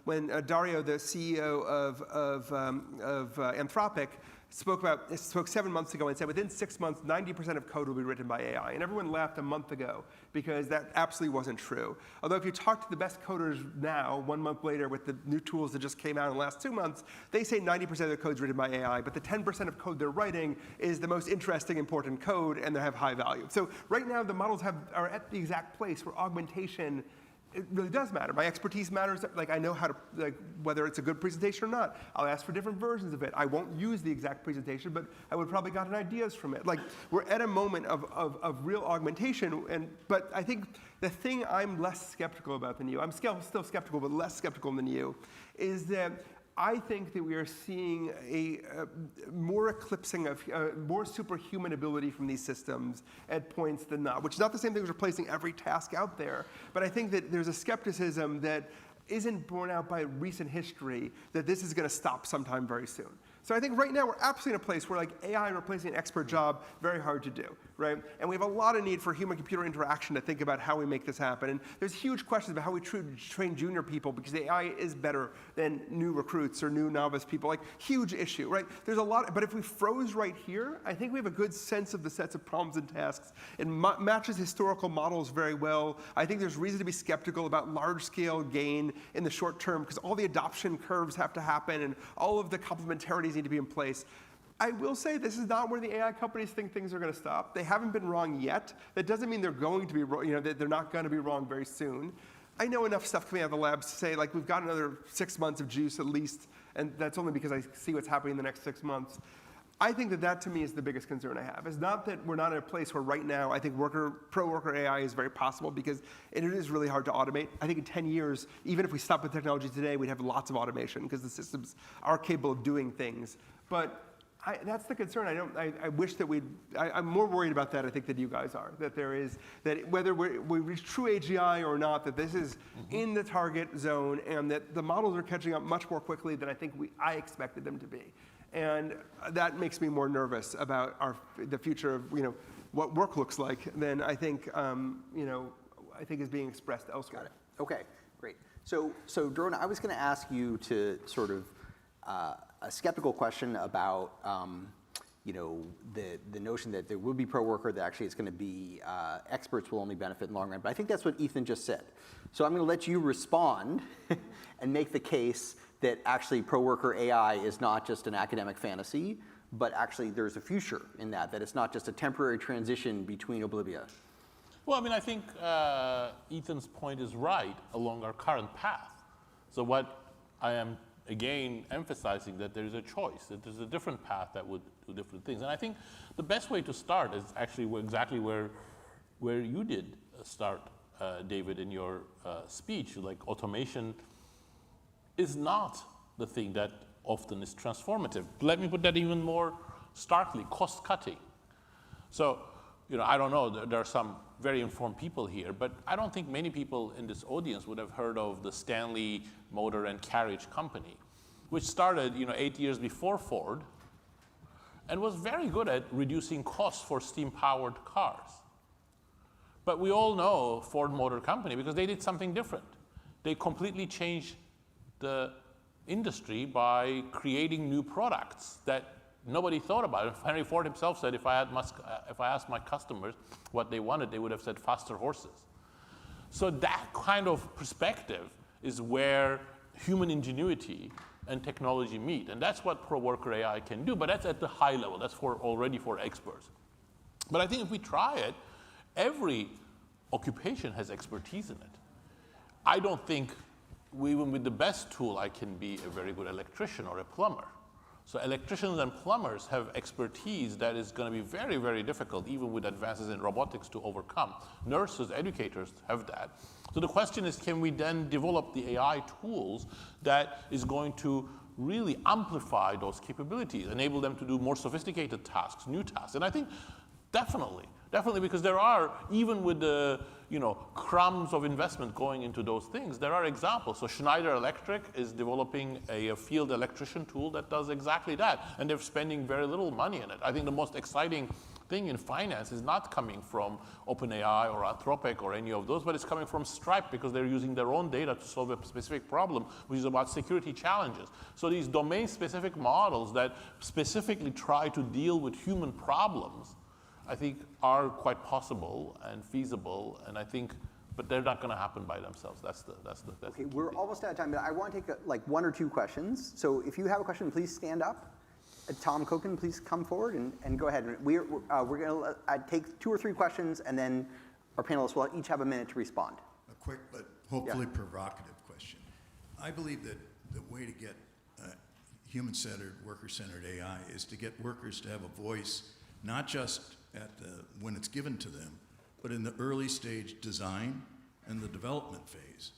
when Dario, the CEO of Anthropic, spoke 7 months ago and said within 6 months, 90% of code will be written by AI. And everyone laughed a month ago because that absolutely wasn't true. Although if you talk to the best coders now, 1 month later with the new tools that just came out in the last 2 months, they say 90% of their code's written by AI, but the 10% of code they're writing is the most interesting, important code, and they have high value. So right now, the models are at the exact place where augmentation, it really does matter. My expertise matters. Like I know how to, whether it's a good presentation or not. I'll ask for different versions of it. I won't use the exact presentation, but I would probably gotten ideas from it. Like we're at a moment of real augmentation, but I think the thing I'm less skeptical about than you, I'm still skeptical, but less skeptical than you, is that I think that we are seeing a more eclipsing of more superhuman ability from these systems at points than not, which is not the same thing as replacing every task out there. But I think that there's a skepticism that isn't borne out by recent history that this is going to stop sometime very soon. So I think right now we're absolutely in a place where like AI replacing an expert job, very hard to do, right? And we have a lot of need for human-computer interaction to think about how we make this happen. And there's huge questions about how we train junior people because the AI is better than new recruits or new novice people, like huge issue, right? There's a lot, but if we froze right here, I think we have a good sense of the sets of problems and tasks. It matches historical models very well. I think there's reason to be skeptical about large-scale gain in the short term because all the adoption curves have to happen and all of the complementarities need to be in place. I will say this is not where the AI companies think things are going to stop. They haven't been wrong yet. That doesn't mean they're going to be wrong, that they're not going to be wrong very soon. I know enough stuff coming out of the labs to say like we've got another 6 months of juice at least, and that's only because I see what's happening in the next 6 months. I think that to me is the biggest concern I have. It's not that we're not in a place where right now I think pro-worker AI is very possible because it is really hard to automate. I think in 10 years, even if we stop with technology today, we'd have lots of automation because the systems are capable of doing things. But that's the concern. I wish that I'm more worried about that, I think, than you guys are. That there is, that whether we reach true AGI or not, that this is in the target zone and that the models are catching up much more quickly than I think I expected them to be. And that makes me more nervous about the future of what work looks like than I think, I think is being expressed elsewhere. Got it. Okay, great. So Dorona, I was going to ask you to sort of a skeptical question about the notion that there will be pro-worker, that actually it's going to be experts will only benefit in the long run. But I think that's what Ethan just said. So I'm going to let you respond and make the case that actually pro-worker AI is not just an academic fantasy, but actually there's a future in that it's not just a temporary transition between oblivia. Well, I mean, I think Ethan's point is right along our current path. So what I am, again, emphasizing that there is a choice, that there's a different path that would do different things. And I think the best way to start is actually exactly where you did start, David, in your speech. Like, automation is not the thing that often is transformative. Let me put that even more starkly, cost cutting. So, I don't know, there are some very informed people here, but I don't think many people in this audience would have heard of the Stanley Motor and Carriage Company, which started 8 years before Ford and was very good at reducing costs for steam-powered cars. But we all know Ford Motor Company because they did something different. They completely changed the industry by creating new products that nobody thought about it. Henry Ford himself said, if I asked my customers what they wanted, they would have said faster horses. So that kind of perspective is where human ingenuity and technology meet. And that's what pro-worker AI can do, but that's at the high level. That's already for experts. But I think if we try it, every occupation has expertise in it. I don't think, even with the best tool, I can be a very good electrician or a plumber. So electricians and plumbers have expertise that is going to be very, very difficult, even with advances in robotics, to overcome. Nurses, educators have that. So the question is, can we then develop the AI tools that is going to really amplify those capabilities, enable them to do more sophisticated tasks, new tasks? And I think definitely, because there are, even with the crumbs of investment going into those things, there are examples. So Schneider Electric is developing a field electrician tool that does exactly that, and they're spending very little money in it. I think the most exciting thing in finance is not coming from OpenAI or Anthropic or any of those, but it's coming from Stripe, because they're using their own data to solve a specific problem, which is about security challenges. So these domain-specific models that specifically try to deal with human problems, I think, are quite possible and feasible, and I think, but they're not going to happen by themselves. That's okay, we're almost out of time, but I want to take like 1 or 2 questions. So if you have a question, please stand up. Tom Koken, please come forward and go ahead. We're going to take 2 or 3 questions, and then our panelists will each have a minute to respond. A quick but hopefully provocative question. I believe that the way to get human-centered, worker-centered AI is to get workers to have a voice, not just when it's given to them, but in the early stage design and the development phase.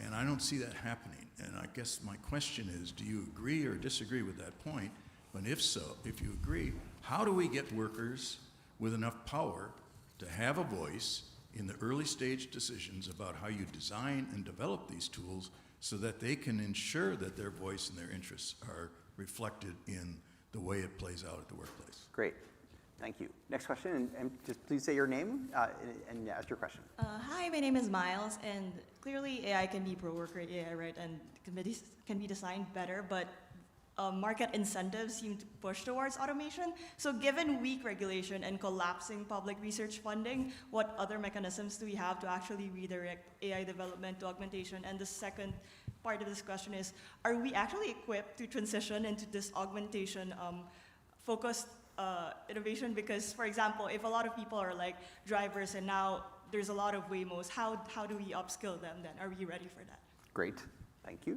And I don't see that happening. And I guess my question is, do you agree or disagree with that point? And if so, if you agree, how do we get workers with enough power to have a voice in the early stage decisions about how you design and develop these tools so that they can ensure that their voice and their interests are reflected in the way it plays out at the workplace? Great. Thank you. Next question, and just please say your name and ask your question. Hi, my name is Miles, and clearly AI can be pro-worker AI, right, and can be designed better, but market incentives seem to push towards automation. So given weak regulation and collapsing public research funding, what other mechanisms do we have to actually redirect AI development to augmentation? And the second part of this question is, are we actually equipped to transition into this augmentation focused innovation? Because, for example, if a lot of people are like drivers and now there's a lot of Waymos, how do we upskill them then? Are we ready for that? Great, thank you.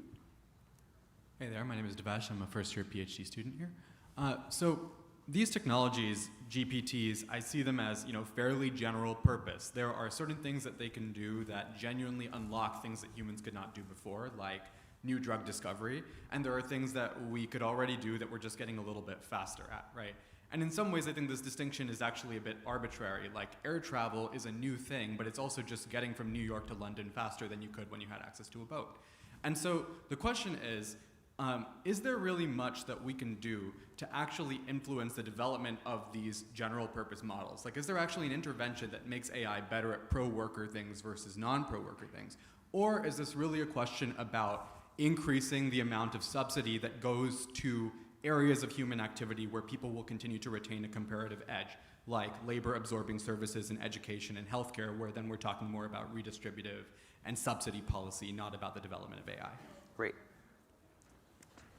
Hey there, my name is Devesh. I'm a first-year PhD student here. So these technologies, GPTs, I see them as fairly general purpose. There are certain things that they can do that genuinely unlock things that humans could not do before, like new drug discovery, and there are things that we could already do that we're just getting a little bit faster at, right? And in some ways, I think this distinction is actually a bit arbitrary. Like, air travel is a new thing, but it's also just getting from New York to London faster than you could when you had access to a boat. And so the question is, is there really much that we can do to actually influence the development of these general purpose models? Like, is there actually an intervention that makes AI better at pro-worker things versus non-pro-worker things? Or is this really a question about increasing the amount of subsidy that goes to areas of human activity where people will continue to retain a comparative edge, like labor-absorbing services in education and healthcare, where then we're talking more about redistributive and subsidy policy, not about the development of AI? Great.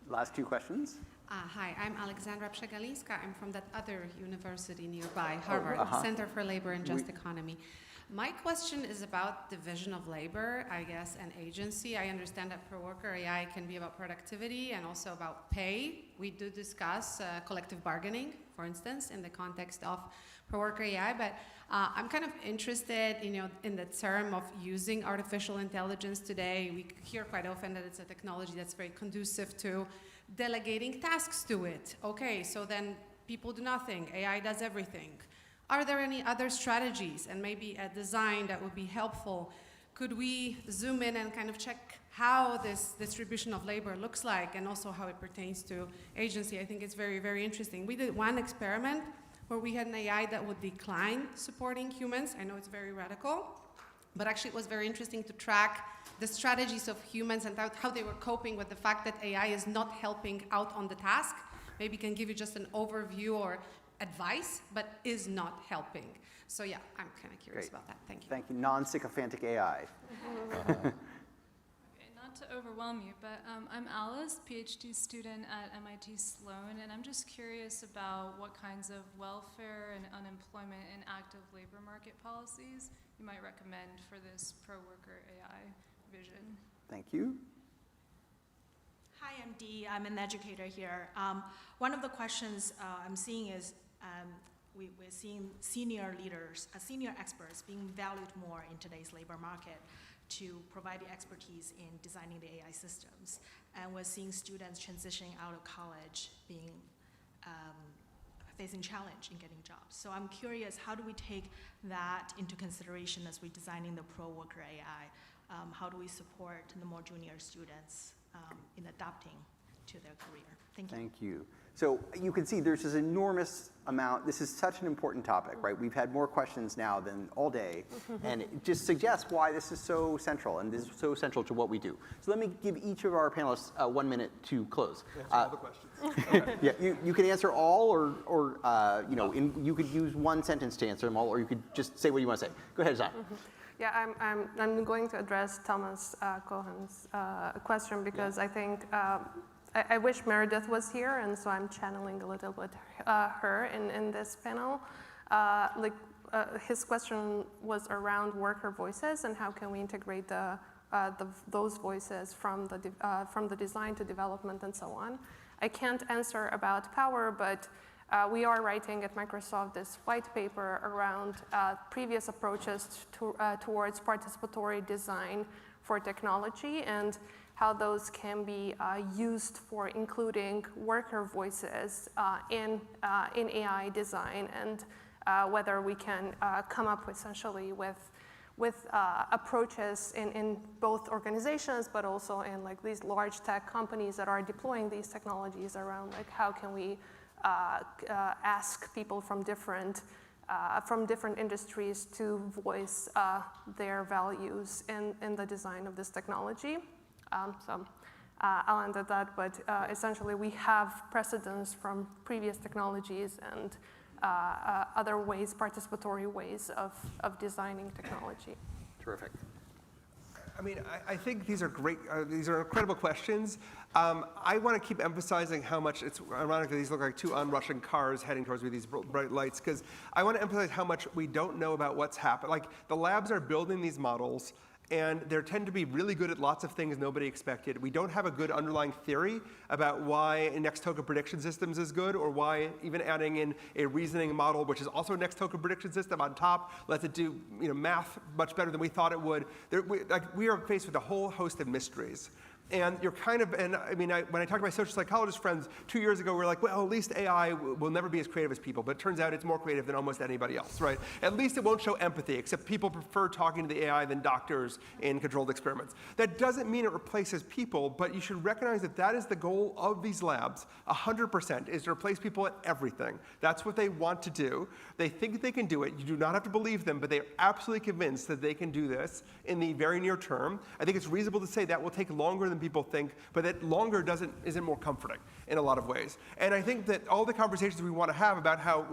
Last two questions. Hi, I'm Alexandra Przegalińska. I'm from that other university nearby, Harvard, uh-huh. Center for Labor and Just Economy. My question is about division of labor, I guess, and agency. I understand that pro-worker AI can be about productivity and also about pay. We do discuss collective bargaining, for instance, in the context of pro-worker AI, but I'm kind of interested, in the term of using artificial intelligence today. We hear quite often that it's a technology that's very conducive to delegating tasks to it. Okay, so then people do nothing, AI does everything. Are there any other strategies and maybe a design that would be helpful? Could we zoom in and kind of check how this distribution of labor looks like and also how it pertains to agency? I think it's very, very interesting. We did one experiment where we had an AI that would decline supporting humans. I know it's very radical, but actually it was very interesting to track the strategies of humans and how they were coping with the fact that AI is not helping out on the task. Maybe can give you just an overview or advice, but is not helping. So yeah, I'm kind of curious about that. Thank you. Thank you. Non-sycophantic AI. Not to overwhelm you, but I'm Alice, PhD student at MIT Sloan, and I'm just curious about what kinds of welfare and unemployment and active labor market policies you might recommend for this pro-worker AI vision. Thank you. Hi, I'm Dee. I'm an educator here. One of the questions I'm seeing is we're seeing senior leaders, senior experts being valued more in today's labor market to provide the expertise in designing the AI systems. And we're seeing students transitioning out of college being facing challenge in getting jobs. So I'm curious, how do we take that into consideration as we're designing the pro-worker AI? How do we support the more junior students in adapting to their career? Thank you. Thank you. So you can see there's this enormous amount. This is such an important topic, right? We've had more questions now than all day, and it just suggests why this is so central, and this is so central to what we do. So let me give each of our panelists 1 minute to close. Answer all the questions. Yeah, you can answer all, or you could use one sentence to answer them all, or you could just say what you want to say. Go ahead, Zan. Yeah, I'm going to address Thomas Cohen's question because I think I wish Meredith was here, and so I'm channeling a little bit her in this panel. His question was around worker voices and how can we integrate those voices from the design to development and so on. I can't answer about power, but we are writing at Microsoft this white paper around previous approaches towards participatory design for technology and how those can be used for including worker voices in AI design, and whether we can come up essentially with approaches in both organizations, but also in these large tech companies that are deploying these technologies around how can we ask people from different industries to voice their values in the design of this technology. So I'll end at that, but essentially we have precedents from previous technologies and other ways, participatory ways of designing technology. Terrific. I mean, I think these are great, these are incredible questions. I want to keep emphasizing how much, it's ironically, these look like two onrushing cars heading towards me, these bright lights, because I want to emphasize how much we don't know about what's happened. Like, the labs are building these models, and they tend to be really good at lots of things nobody expected. We don't have a good underlying theory about why a next token prediction systems is good, or why even adding in a reasoning model, which is also a next token prediction system on top, lets it do math much better than we thought it would. We are faced with a whole host of mysteries. And you're kind of, and I mean, when I talked to my social psychologist friends 2 years ago, we were like, well, at least AI will never be as creative as people. But it turns out it's more creative than almost anybody else, right? At least it won't show empathy, except people prefer talking to the AI than doctors in controlled experiments. That doesn't mean it replaces people, but you should recognize that that is the goal of these labs, 100%, is to replace people at everything. That's what they want to do. They think they can do it. You do not have to believe them, but they're absolutely convinced that they can do this in the very near term. I think it's reasonable to say that will take longer than people think, but that longer isn't more comforting in a lot of ways. And I think that all the conversations we want to have about how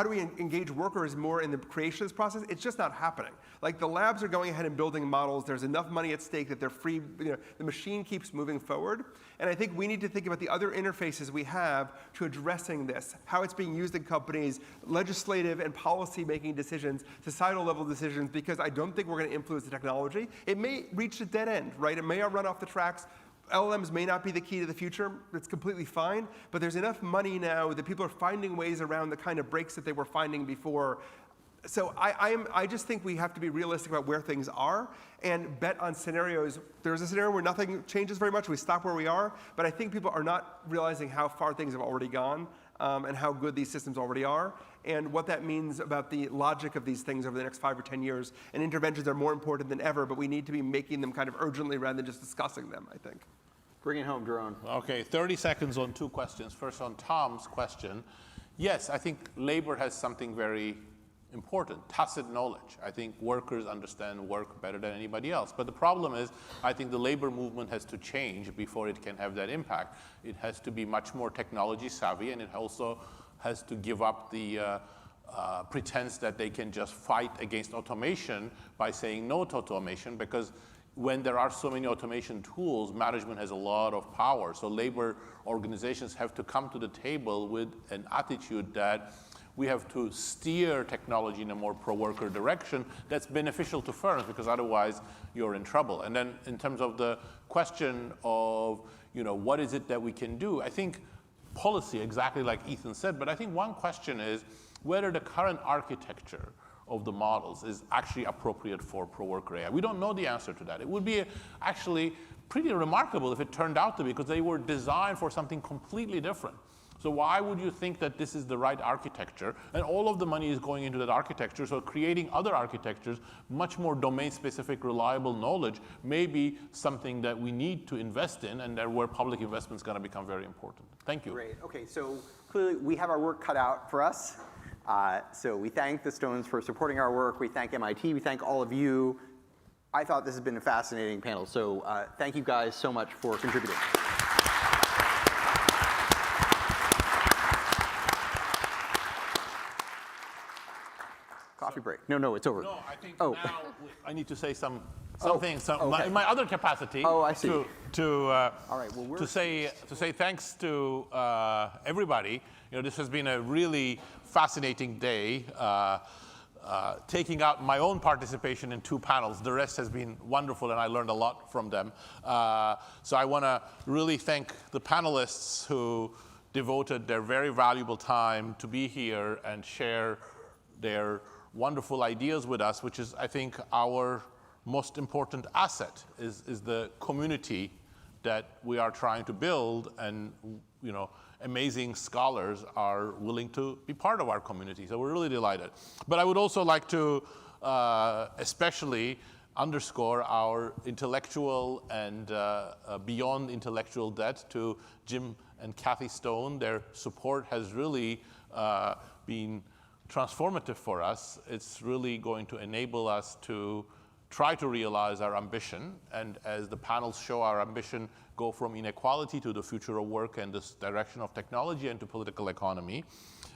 do we engage workers more in the creation of this process, it's just not happening. Like the labs are going ahead and building models. There's enough money at stake that they're free. The machine keeps moving forward. And I think we need to think about the other interfaces we have to addressing this, how it's being used in companies, legislative and policy-making decisions, societal level decisions, because I don't think we're going to influence the technology. It may reach a dead end, right? It may run off the tracks. LLMs may not be the key to the future. It's completely fine. But there's enough money now that people are finding ways around the kind of breaks that they were finding before. So I just think we have to be realistic about where things are and bet on scenarios. There's a scenario where nothing changes very much. We stop where we are. But I think people are not realizing how far things have already gone and how good these systems already are and what that means about the logic of these things over the next 5 or 10 years. And interventions are more important than ever, but we need to be making them kind of urgently rather than just discussing them, I think. Bring it home, Daron. Okay, 30 seconds on 2 questions. First on Tom's question. Yes, I think labor has something very important, tacit knowledge. I think workers understand work better than anybody else. But the problem is, I think the labor movement has to change before it can have that impact. It has to be much more technology savvy, and it also has to give up the pretense that they can just fight against automation by saying no to automation, because when there are so many automation tools, management has a lot of power. So labor organizations have to come to the table with an attitude that we have to steer technology in a more pro-worker direction that's beneficial to firms, because otherwise you're in trouble. And then in terms of the question of, what is it that we can do? I think policy, exactly like Ethan said, but I think one question is whether the current architecture of the models is actually appropriate for pro-worker AI. We don't know the answer to that. It would be actually pretty remarkable if it turned out to be, because they were designed for something completely different. So why would you think that this is the right architecture? And all of the money is going into that architecture, so creating other architectures, much more domain-specific, reliable knowledge may be something that we need to invest in, and where public investment is going to become very important. Thank you. Great. Okay, so clearly we have our work cut out for us. So we thank the Stones for supporting our work. We thank MIT. We thank all of you. I thought this has been a fascinating panel. So thank you guys so much for contributing. Coffee break. No, it's over. No, I think now I need to say something. Okay. In my other capacity. Oh, I see. All right. Well, to say thanks to everybody. This has been a really fascinating day. Taking out my own participation in 2 panels. The rest has been wonderful, and I learned a lot from them. So I want to really thank the panelists who devoted their very valuable time to be here and share their wonderful ideas with us, which is, I think, our most important asset, is the community that we are trying to build, and amazing scholars are willing to be part of our community. So we're really delighted. But I would also like to especially underscore our intellectual and beyond intellectual debt to Jim and Kathy Stone. Their support has really been transformative for us. It's really going to enable us to try to realize our ambition, and as the panels show, our ambition go from inequality to the future of work and this direction of technology and to political economy.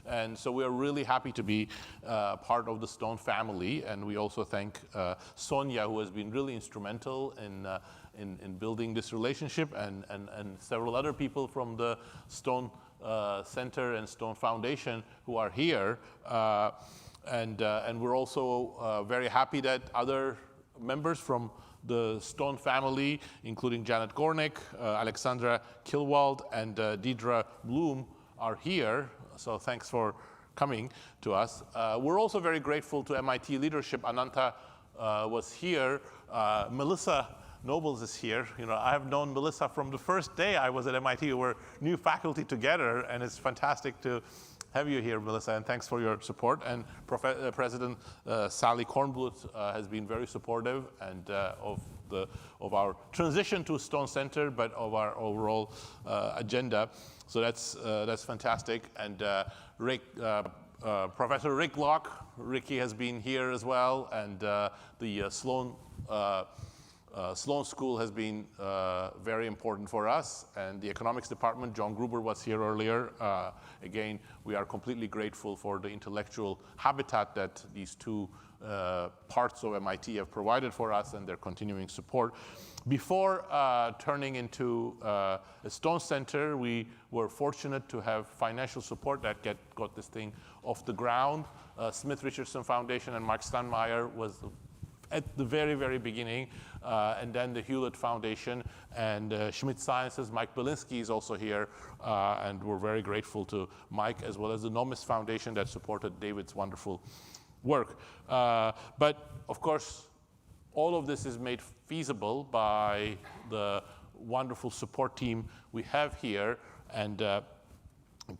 And so we are really happy to be part of the Stone family, and we also thank Sonia, who has been really instrumental in building this relationship, and several other people from the Stone Center and Stone Foundation who are here. And we're also very happy that other members from the Stone family, including Janet Gornick, Alexandra Kilwald, and Deidre Bloom, are here. So thanks for coming to us. We're also very grateful to MIT leadership. Ananta was here. Melissa Nobles is here. You know, I have known Melissa from the first day I was at MIT. We were new faculty together, and it's fantastic to have you here, Melissa, and thanks for your support. And President Sally Kornbluth has been very supportive and of our transition to Stone Center, but of our overall agenda. So that's fantastic. And Professor Rick Locke, Ricky has been here as well, and the Sloan School has been very important for us, and the economics department, John Gruber was here earlier. Again, we are completely grateful for the intellectual habitat that these two parts of MIT have provided for us and their continuing support. Before turning into a Stone Center, we were fortunate to have financial support that got this thing off the ground. Smith Richardson Foundation and Mark Steinmeier was at the very, very beginning, and then the Hewlett Foundation and Schmidt Sciences. Mike Belinsky is also here, and we're very grateful to Mike, as well as the Nomis Foundation that supported David's wonderful work. But of course, all of this is made feasible by the wonderful support team we have here, and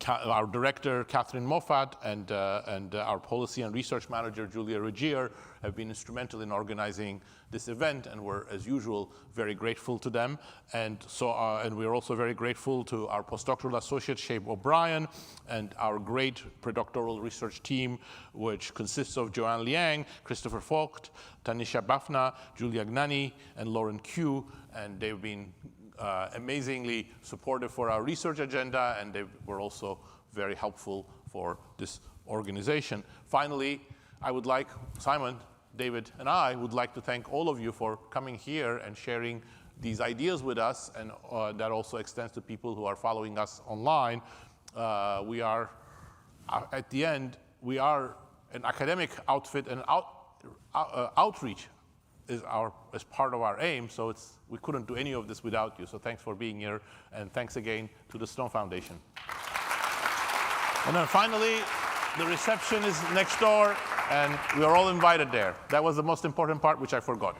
our director, Catherine Moffat, and our policy and research manager, Julia Regier, have been instrumental in organizing this event, and we're, as usual, very grateful to them. And we're also very grateful to our postdoctoral associate, Shabe O'Brien, and our great predoctoral research team, which consists of Joanne Liang, Christopher Vogt, Tanisha Bafna, Julia Gnani, and Lauren Q, and they've been amazingly supportive for our research agenda, and they were also very helpful for this organization. Finally, I would like, Simon, David, and I would like to thank all of you for coming here and sharing these ideas with us, and that also extends to people who are following us online. We are, at the end, we are an academic outfit, and outreach is part of our aim, so we couldn't do any of this without you. So thanks for being here, and thanks again to the Stone Foundation. And then finally, the reception is next door, and we are all invited there. That was the most important part, which I forgot.